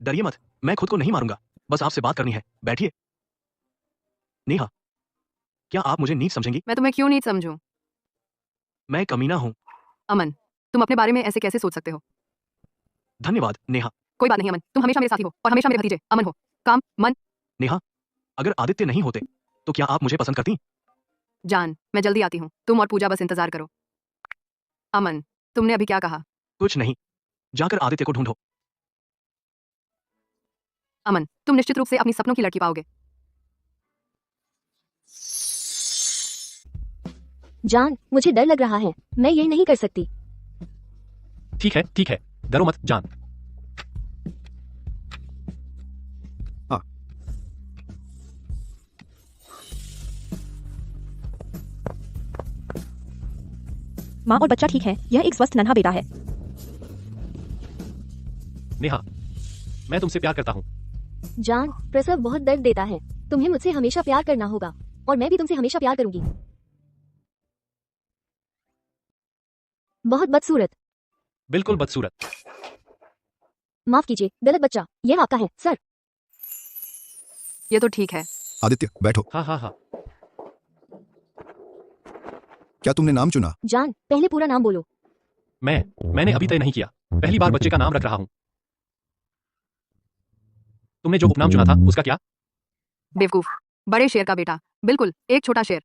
Speaker 4: डरिए मत, मैं खुद को नहीं मारूंगा, बस आपसे बात करनी है, बैठिए। नेहा, क्या आप मुझे नीच समझेंगी?
Speaker 1: मैं तुम्हें क्यों नहीं समझूं?
Speaker 4: मैं कमीना हूं।
Speaker 1: अमन, तुम अपने बारे में ऐसे कैसे सोच सकते हो?
Speaker 4: धन्यवाद नेहा।
Speaker 1: कोई बात नहीं अमन, तुम हमेशा मेरे साथी हो और हमेशा मेरे भतीजे अमन हो। काम, मन।
Speaker 4: नेहा, अगर आदित्य नहीं होते तो क्या आप मुझे पसंद करती?
Speaker 1: जान, मैं जल्दी आती हूँ, तुम और पूजा बस इंतजार करो। अमन, तुमने अभी क्या कहा?
Speaker 4: कुछ नहीं, जाकर आदित्य को ढूंढो।
Speaker 1: अमन, तुम निश्चित रूप से अपनी सपनों की लड़की पाओगे।
Speaker 7: जान, मुझे डर लग रहा है, मैं ये नहीं कर सकती।
Speaker 3: ठीक है, डरो मत जान।
Speaker 2: हाँ।
Speaker 5: माँ और बच्चा ठीक है, यह एक स्वस्थ नन्हा बेटा है।
Speaker 3: नेहा, मैं तुमसे प्यार करता हूँ।
Speaker 7: जान, प्रसव बहुत दर्द देता है, तुम्हें मुझसे हमेशा प्यार करना होगा और मैं भी तुमसे हमेशा प्यार करूंगी। बहुत बदसूरत।
Speaker 3: बिल्कुल बदसूरत।
Speaker 7: माफ कीजिए, गलत बच्चा, यह आपका है सर।
Speaker 1: ये तो ठीक है।
Speaker 2: आदित्य, बैठो।
Speaker 3: हाँ।
Speaker 2: क्या तुमने नाम चुना?
Speaker 7: जान, पहले पूरा नाम बोलो।
Speaker 3: मैंने अभी तय नहीं किया, पहली बार बच्चे का नाम रख रहा हूँ। तुमने जो उपनाम चुना था उसका क्या?
Speaker 1: बेवकूफ, बड़े शेर का बेटा, बिल्कुल एक छोटा शेर।